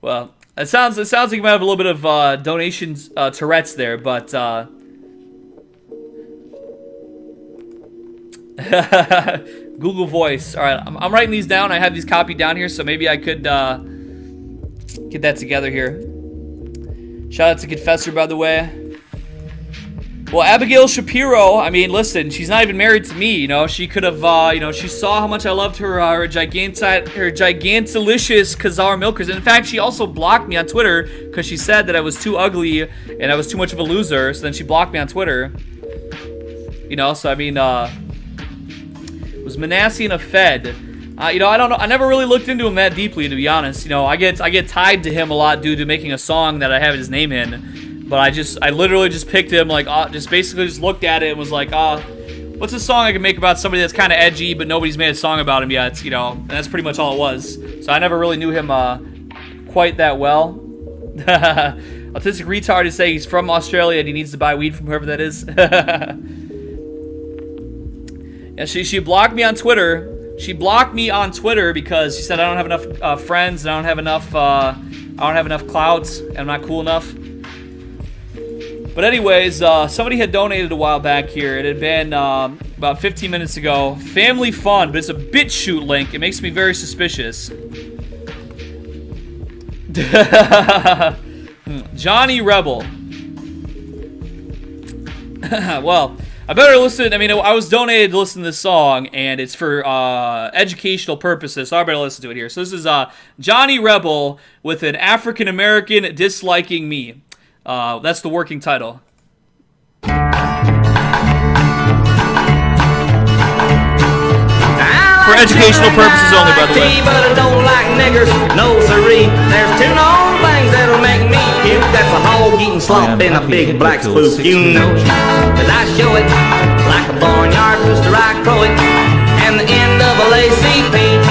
Well, it sounds like you might have a little bit of donations Tourette's there, but Google Voice. All right, I'm writing these down. I have these copied down here, so maybe I could get that together here. Shout out to Confessor, by the way. Well, Abigail Shapiro, I mean, listen, she's not even married to me, you know. She could have, she saw how much I loved her gigantilicious Khazar milkers. And in fact, she also blocked me on Twitter because she said that I was too ugly and I was too much of a loser. So then she blocked me on Twitter. You know, so I mean, was Manassian a Fed? I don't know. I never really looked into him that deeply, to be honest. You know, I get tied to him a lot due to making a song that I have his name in. But I literally just picked him, like, just basically just looked at it and was like, what's a song I can make about somebody that's kind of edgy, but nobody's made a song about him yet, you know? And that's pretty much all it was. So I never really knew him quite that well. Autistic retard is saying he's from Australia and he needs to buy weed from whoever that is. Yeah, she blocked me on Twitter. She blocked me on Twitter because she said I don't have enough friends, and I don't have enough clout, and I'm not cool enough. But anyways, somebody had donated a while back here. It had been about 15 minutes ago. Family fun, but it's a BitChute link. It makes me very suspicious. Johnny Rebel. Well, I better listen. I mean, I was donated to listen to this song, and it's for educational purposes, so I better listen to it here. So this is Johnny Rebel with an African American disliking me. That's the working title. For educational purposes only, by the way. But I don't like niggers, no siree. There's two known things that'll make me cute. That's a hog eating slop and a big black spook. You know it, 'cause I show it like a barnyard rooster. I crow it, and the NAACP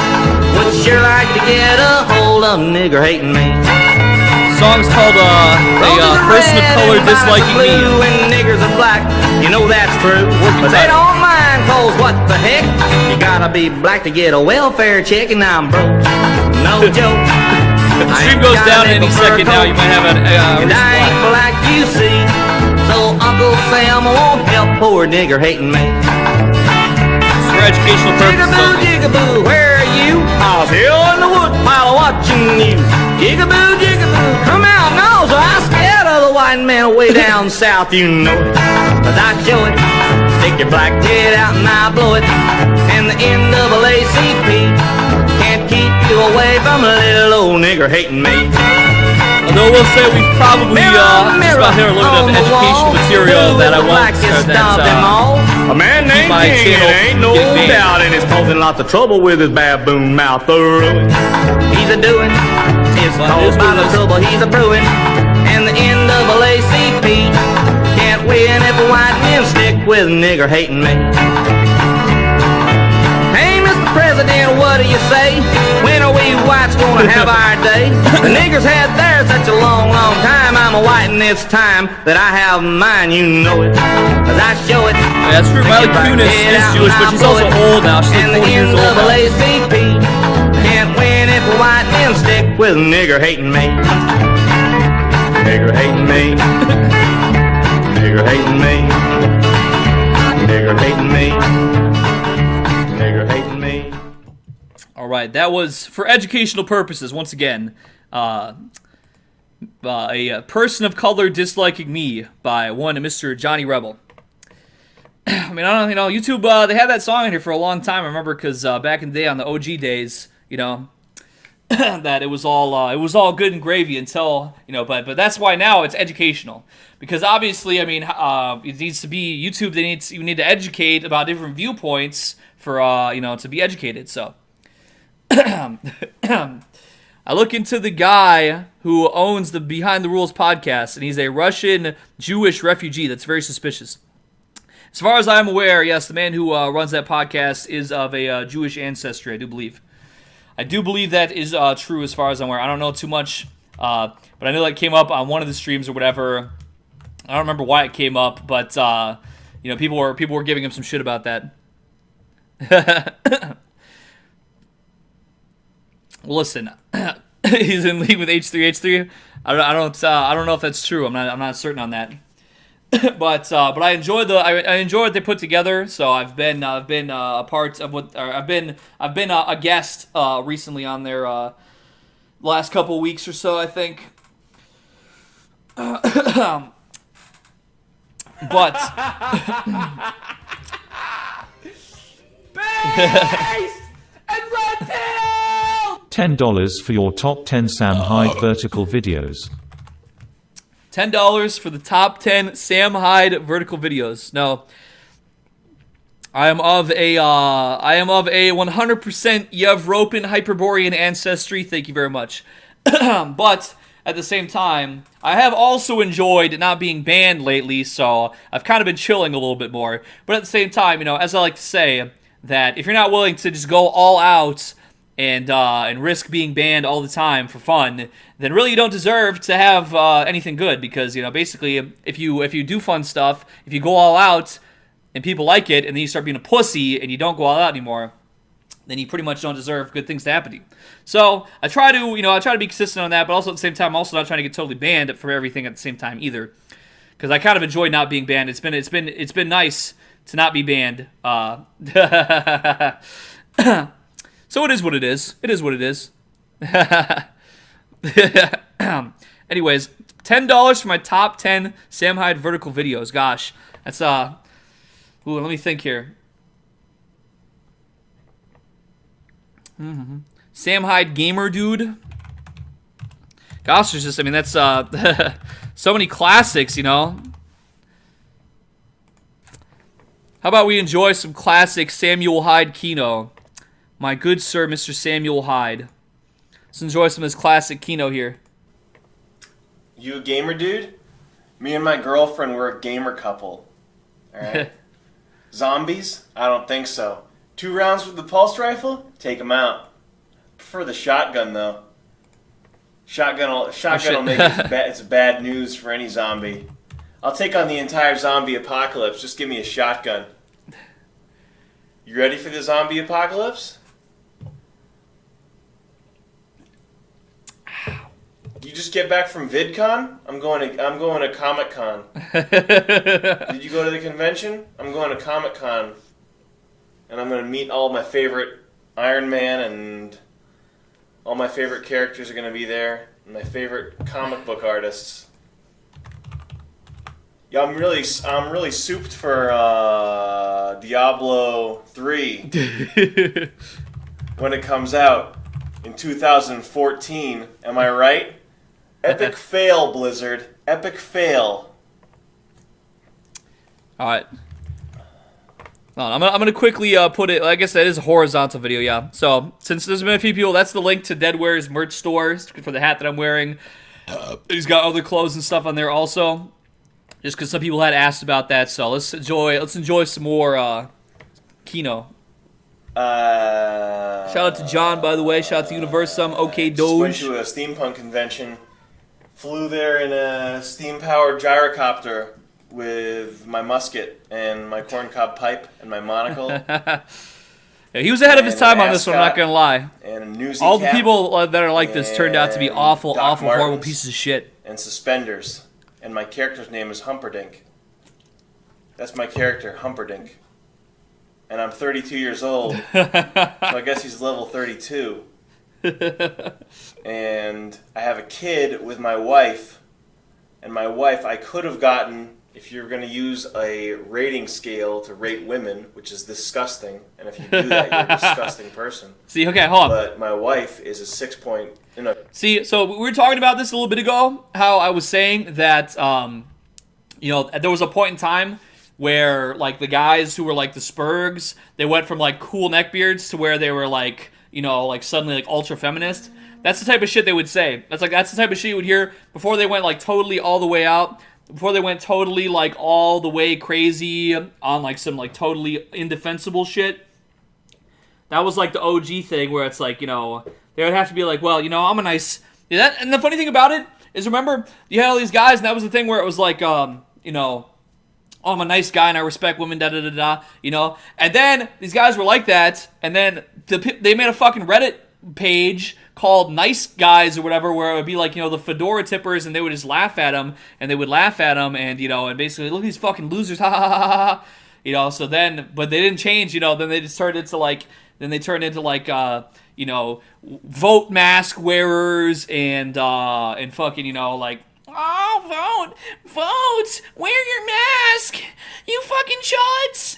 would sure like to get a hold of nigger hating me. Song's called a person of color disliking me. And niggers are black, you know that's true. But they don't mind, cause what the heck? You gotta be black to get a welfare check, and I'm broke. No joke. If the stream goes down any second now, you might have a and I ain't black, you see. So Uncle Sam won't help poor nigger hating me. It's for educational purposes only. Jigaboo, where are you? I was here in the wood pile watching you. Jigaboo, jigaboo, come out now, so I scared of the white man way down south, you know it. 'Cause I show it, stick your black head out and I blow it. And the NAACP can't keep you away from a little old nigger hating me. Although we'll say we've probably just about hit a little bit of educational material that I won't a man named King, ain't no doubt, and he's causing lots of trouble with his baboon mouth. He's a doing, it's caused by the trouble he's a brewing, and the NAACP can't win if a white men stick with nigger hating me. Hey, Mr. President, what do you say? When are we whites gonna have our day? The niggers had theirs such a long, long time. I'm a white and it's time that I have mine, you know it. 'Cause I show it. Yeah, that's true. Miley Kunis is Jewish, but she's also old now. She's like 40 years old now. NAACP can't win if a white men stick with nigger hating me. Nigger hating me. Nigger hating me. Nigger hating me. Nigger hating me. All right, that was for educational purposes. Once again, a person of color disliking me by one Mr. Johnny Rebel. I mean, I don't, YouTube, they had that song in here for a long time. I remember because back in the day on the OG days, that it was all good and gravy until, but that's why now it's educational. Because obviously, I mean, it needs to be YouTube. You need to educate about different viewpoints for, to be educated. So, I look into the guy who owns the Behind the Rules podcast, and he's a Russian Jewish refugee. That's very suspicious. As far as I'm aware, yes, the man who runs that podcast is of a Jewish ancestry, I do believe. I do believe that is true as far as I'm aware. I don't know too much, but I know that came up on one of the streams or whatever. I don't remember why it came up, but people were giving him some shit about that. Well, listen, he's in league with H3H3. I don't know if that's true. I'm not certain on that. but I enjoy what they put together. So I've been a part of what, or I've been a guest recently on their last couple of weeks or so, I think. But $10 for your top 10 Sam Hyde vertical videos. $10 for the top 10 Sam Hyde vertical videos. No, I am of a 100% Yevropan Hyperborean ancestry. Thank you very much. But at the same time, I have also enjoyed not being banned lately, so I've kind of been chilling a little bit more. But at the same time, as I like to say, that if you're not willing to just go all out and risk being banned all the time for fun, then really you don't deserve to have anything good. Because basically, if you do fun stuff, if you go all out and people like it, and then you start being a pussy and you don't go all out anymore, then you pretty much don't deserve good things to happen to you. So I try to be consistent on that, but also at the same time, I'm also not trying to get totally banned for everything at the same time either, because I kind of enjoy not being banned. It's been nice to not be banned. So it is what it is. It is what it is. Anyways, $10 for my top 10 Sam Hyde vertical videos. Gosh, that's let me think here. Sam Hyde gamer dude. Gosh, there's just, that's so many classics, How about we enjoy some classic Samuel Hyde Kino? My good sir, Mr. Samuel Hyde. Let's enjoy some of this classic Kino here. You a gamer dude? Me and my girlfriend, we're a gamer couple. Alright? Zombies? I don't think so. 2 rounds with the pulse rifle? Take them out. Prefer the shotgun, though. Shotgun will make it's bad news for any zombie. I'll take on the entire zombie apocalypse. Just give me a shotgun. You ready for the zombie apocalypse? You just get back from VidCon? I'm going to Comic-Con. Did you go to the convention? I'm going to Comic-Con. And I'm going to meet all my favorite Iron Man, and all my favorite characters are going to be there. And my favorite comic book artists. Yeah, I'm really souped for Diablo 3 when it comes out in 2014. Am I right? Epic fail, Blizzard. Epic fail. All right. I'm gonna quickly put it. I guess that is a horizontal video, yeah. So since there's been a few people, that's the link to Deadware's merch store for the hat that I'm wearing. He's got other clothes and stuff on there also. Just because some people had asked about that, so let's enjoy some more Kino. Shout out to John, by the way. Shout out to Universum. Okay, Doge. Went to a steampunk convention. Flew there in a steam-powered gyrocopter with my musket and my corncob pipe and my monocle. Yeah, he was ahead of his time on this one, I'm not gonna lie. And a newsy all the cap, people that are like this turned out to be awful, horrible pieces of shit. And suspenders. And my character's name is Humperdinck. That's my character, Humperdinck. And I'm 32 years old, so I guess he's level 32. And I have a kid with my wife, and my wife I could have gotten, if you're going to use a rating scale to rate women, which is disgusting, and if you do that, you're a disgusting person. See, okay, hold on. But my wife is a 6 point. See, so we were talking about this a little bit ago, how I was saying that, there was a point in time where, like, the guys who were, like, the Spurgs, they went from, like, cool neckbeards to where they were, like, suddenly, like, ultra-feminist. That's the type of shit they would say. That's the type of shit you would hear before they went, like, totally all the way out. Before they went totally, like, all the way crazy on, like, some, like, totally indefensible shit. That was, like, the OG thing where it's, like, they would have to be like, well, I'm a nice... Yeah, and the funny thing about it is, remember, you had all these guys, and that was the thing where it was, like, oh, I'm a nice guy, and I respect women, da-da-da-da, And then these guys were like that, and then they made a fucking Reddit page called Nice Guys or whatever, where it would be like, the fedora tippers, and they would just laugh at them, and and basically, look at these fucking losers, ha ha ha ha ha, so then, but they didn't change, then they just turned into like, vote mask wearers, and fucking, like, oh, vote, wear your mask, you fucking chuds,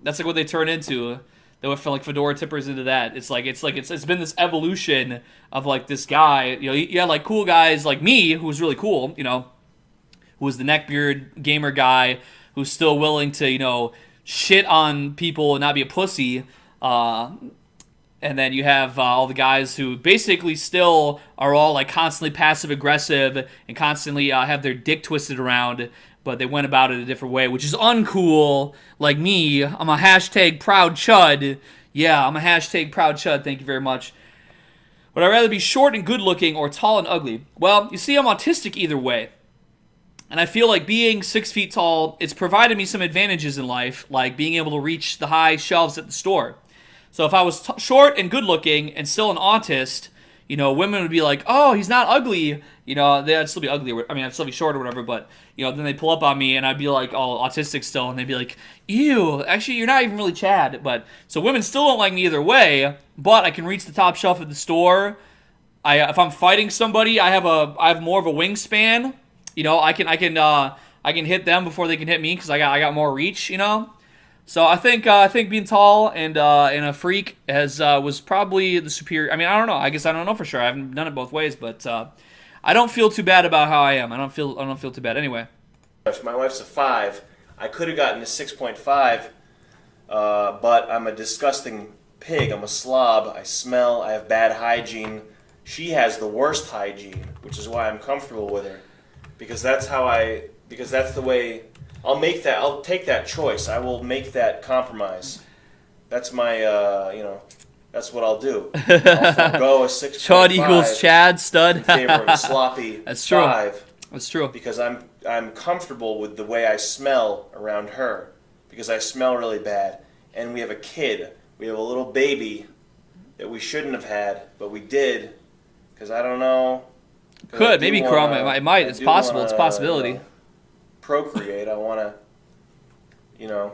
that's like what they turn into. They went from like fedora tippers into that. It's been this evolution of like this guy. You had like cool guys like me, who was really cool. Who was the neckbeard gamer guy who's still willing to shit on people and not be a pussy. And then you have all the guys who basically still are all like constantly passive aggressive and constantly have their dick twisted around. But they went about it a different way, which is uncool. Like me, I'm a hashtag proud chud. Yeah, I'm a hashtag proud chud. Thank you very much. Would I rather be short and good looking or tall and ugly? Well, you see, I'm autistic either way. And I feel like being 6 feet tall, it's provided me some advantages in life, like being able to reach the high shelves at the store. So if I was short and good looking and still an autist, women would be like, oh, he's not ugly. They'd still be ugly. I mean, I'd still be short or whatever, but, then they'd pull up on me and I'd be like, oh, autistic still. And they'd be like, ew, actually, you're not even really Chad. But, so women still don't like me either way, but I can reach the top shelf of the store. If I'm fighting somebody, I have more of a wingspan. I can hit them before they can hit me because I got more reach, So I think being tall and a freak was probably the superior. I mean, I don't know. I guess I don't know for sure. I haven't done it both ways, but I don't feel too bad about how I am. I don't feel too bad anyway. My wife's a 5. I could have gotten a 6.5, but I'm a disgusting pig. I'm a slob. I smell. I have bad hygiene. She has the worst hygiene, which is why I'm comfortable with her, because that's the way. I'll take that choice. I will make that compromise. That's my, that's what I'll do. I'll forgo a 6.5. Chud equals Chad, stud. In favor of a sloppy That's true. 5. That's true. Because I'm comfortable with the way I smell around her, because I smell really bad. And we have a kid. We have a little baby that we shouldn't have had, but we did, because I don't know. Could, maybe Chrome, it might. It's possible. It's a possibility. Procreate. I want to,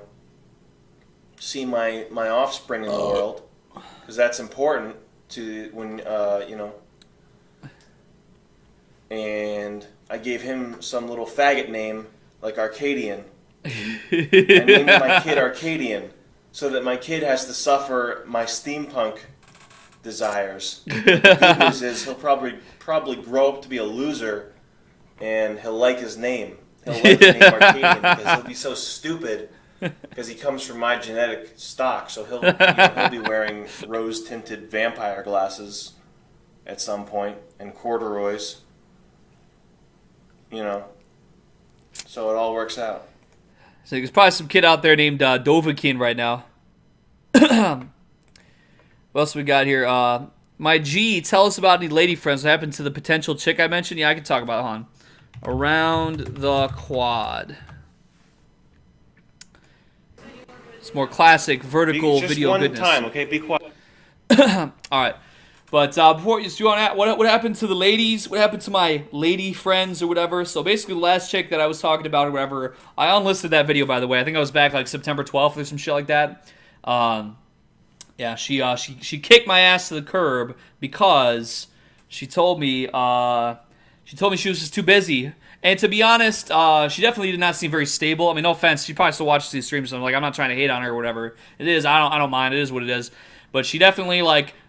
see my offspring in the world, because that's important to when And I gave him some little faggot name like Arcadian. I named my kid Arcadian, so that my kid has to suffer my steampunk desires. The good news is he'll probably grow up to be a loser, and he'll like his name. He'll like the name Arcadian because he'll be so stupid because he comes from my genetic stock. So he'll be wearing rose-tinted vampire glasses at some point and corduroys. So it all works out. So there's probably some kid out there named Dovahkiin right now. What else we got here? My G, tell us about any lady friends. What happened to the potential chick I mentioned? Yeah, I can talk about it, hon. Around the quad. It's more classic vertical video goodness. Just one time, okay? Be quiet. All right. But before you want to, what happened to the ladies? What happened to my lady friends or whatever? So basically, the last chick that I was talking about or whatever, I unlisted that video, by the way. I think I was back like September 12th or some shit like that. Yeah, she kicked my ass to the curb because she told me she was just too busy. And to be honest, she definitely did not seem very stable. I mean, no offense, she probably still watches these streams, so I'm not trying to hate on her or whatever. It is, I don't mind. It is what it is. But she definitely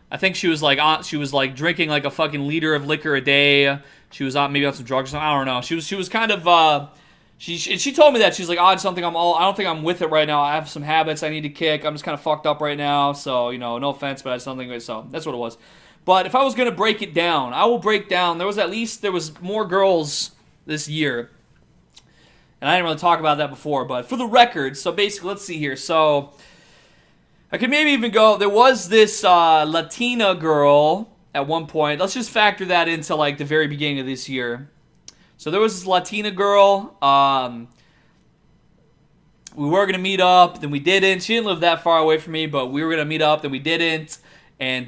I think she was drinking like a fucking liter of liquor a day. She was maybe on some drugs or something. I don't know. She was kind of she told me that she's like, I don't think I'm with it right now. I have some habits I need to kick. I'm just kind of fucked up right now. So, no offense, but I just don't think so. That's what it was. But if I was going to break it down, I will break down. There was more girls this year. And I didn't really talk about that before, but for the record, so basically, let's see here. So, I could maybe even go, there was this Latina girl at one point. Let's just factor that into, the very beginning of this year. So there was this Latina girl. We were going to meet up, then we didn't. She didn't live that far away from me, but we were going to meet up, then we didn't. And,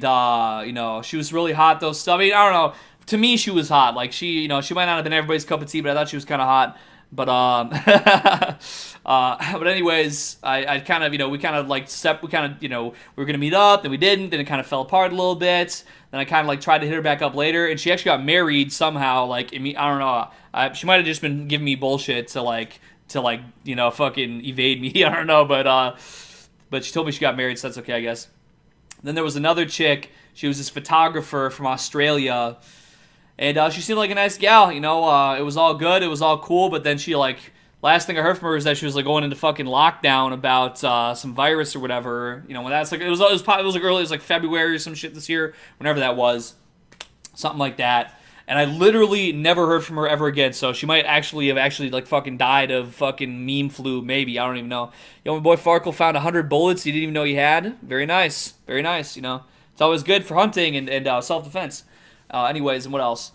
she was really hot, though. So, I mean, I don't know. To me, she was hot. She might not have been everybody's cup of tea, but I thought she was kind of hot. But, but anyways, I kind of, we were going to meet up, then we didn't, then it kind of fell apart a little bit. Then I kind of, tried to hit her back up later, and she actually got married somehow, I don't know. She might have just been giving me bullshit to fucking evade me. I don't know, but she told me she got married, so that's okay, I guess. Then there was another chick. She was this photographer from Australia, and she seemed like a nice gal. It was all good, it was all cool, but then she last thing I heard from her is that she was going into fucking lockdown about some virus or whatever. When that's it was early, it was February or some shit this year, whenever that was, something like that. And I literally never heard from her ever again. So she might have fucking died of fucking meme flu, maybe. I don't even know. My boy Farkle found 100 bullets he didn't even know he had. Very nice. Very nice, It's always good for hunting and self-defense. Anyways, and what else?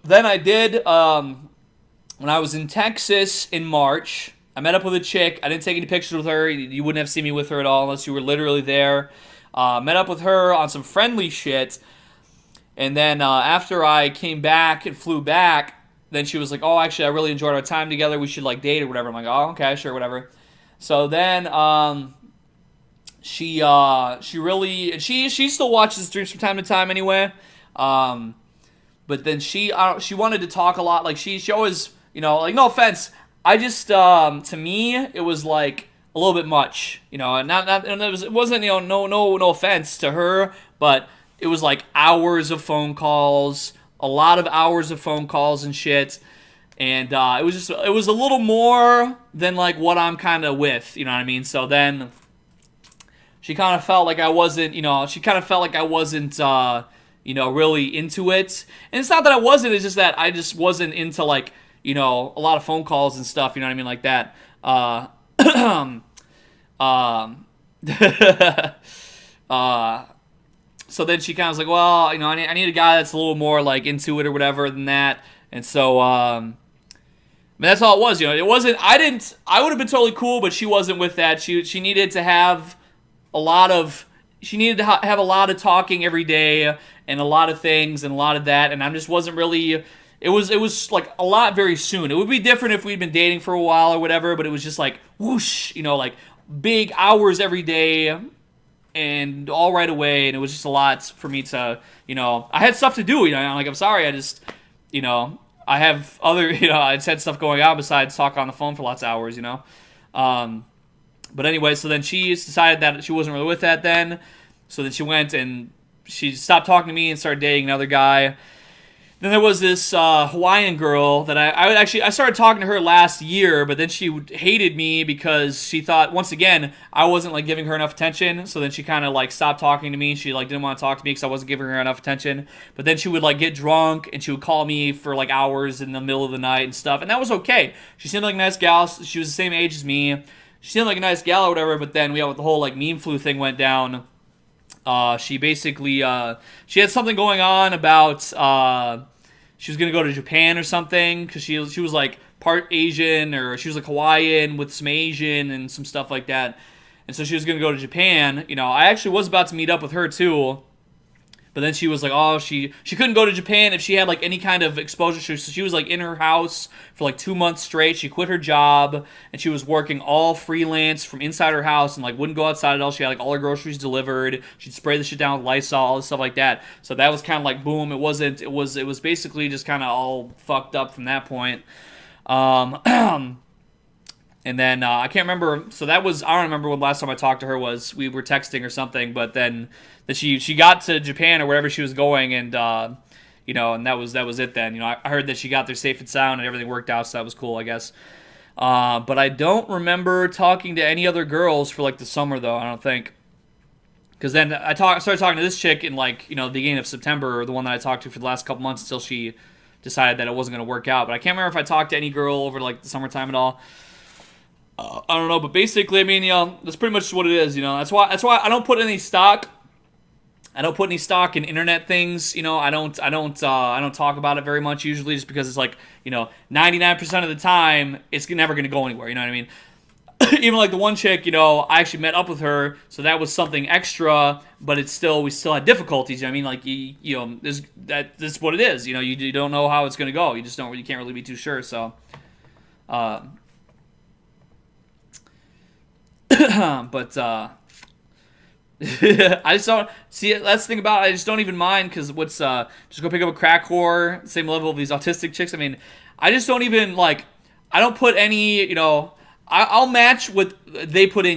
Then I did, when I was in Texas in March, I met up with a chick. I didn't take any pictures with her. You wouldn't have seen me with her at all unless you were literally there. Met up with her on some friendly shit. And then after I came back and flew back, then she was like, oh, actually, I really enjoyed our time together. We should date or whatever. I'm like, oh, okay, sure, whatever. So then she still watches the streams from time to time anyway. But then she wanted to talk a lot. She always, no offense. I just, to me, it was a little bit much, and it wasn't, no offense to her, but it was hours of phone calls, a lot of hours of phone calls and shit. And it was a little more than what I'm kind of with, you know what I mean? So then she kind of felt like I wasn't, really into it. And it's not that I wasn't, it's just that I just wasn't into a lot of phone calls and stuff, you know what I mean, like that. So then she kind of was like, well, I need a guy that's a little more into it or whatever than that. And so, I mean, that's all it was, it wasn't, I would have been totally cool, but she wasn't with that. She needed to have a lot of, have a lot of talking every day and a lot of things and a lot of that. And I just wasn't really, it was a lot very soon. It would be different if we'd been dating for a while or whatever, but it was just whoosh, big hours every day and all right away, and it was just a lot for me to, I had stuff to do, I'm sorry, I just, I have other, I just had stuff going on besides talk on the phone for lots of hours, But anyway, so then she decided that she wasn't really with that then, so then she went and she stopped talking to me and started dating another guy. Then there was this Hawaiian girl that I started talking to her last year, but then she hated me because she thought, once again, I wasn't giving her enough attention. So then she kind of stopped talking to me. She didn't want to talk to me because I wasn't giving her enough attention. But then she would get drunk and she would call me for hours in the middle of the night and stuff, and that was okay. She seemed like a nice gal. She was the same age as me. She seemed like a nice gal or whatever. But then with the whole meme flu thing went down. She basically she had something going on about. She was going to go to Japan or something because she was part Asian, or she was Hawaiian with some Asian and some stuff like that. And so she was going to go to Japan. I actually was about to meet up with her too. But then she was like, oh, she couldn't go to Japan if she had like any kind of exposure. So she was like in her house for like 2 months straight. She quit her job and she was working all freelance from inside her house and like wouldn't go outside at all. She had like all her groceries delivered. She'd spray the shit down with Lysol, all this stuff like that. So that was kind of like boom. It was basically just kind of all fucked up from that point. And then I can't remember. So I don't remember when last time I talked to her was. We were texting or something. But then she got to Japan or wherever she was going, and and that was it. Then I heard that she got there safe and sound and everything worked out, so that was cool, I guess. But I don't remember talking to any other girls for like the summer though. I don't think. Because then I started talking to this chick in like the beginning of September, or the one that I talked to for the last couple months until she decided that it wasn't going to work out. But I can't remember if I talked to any girl over like the summertime at all. I don't know, but basically, I mean, that's pretty much what it is. That's why I don't put any stock. I don't put any stock in internet things. I don't talk about it very much usually, just because it's like 99% of the time it's never gonna go anywhere. You know what I mean? Even like the one chick, I actually met up with her, so that was something extra. But we still had difficulties. You know what I mean? Like that's what it is. You don't know how it's gonna go. You can't really be too sure. So. But I just don't see it. That's the thing about it. I just don't even mind, because just go pick up a crack whore, same level of these autistic chicks. I mean, I just don't even like. I don't put any. I'll match what they put in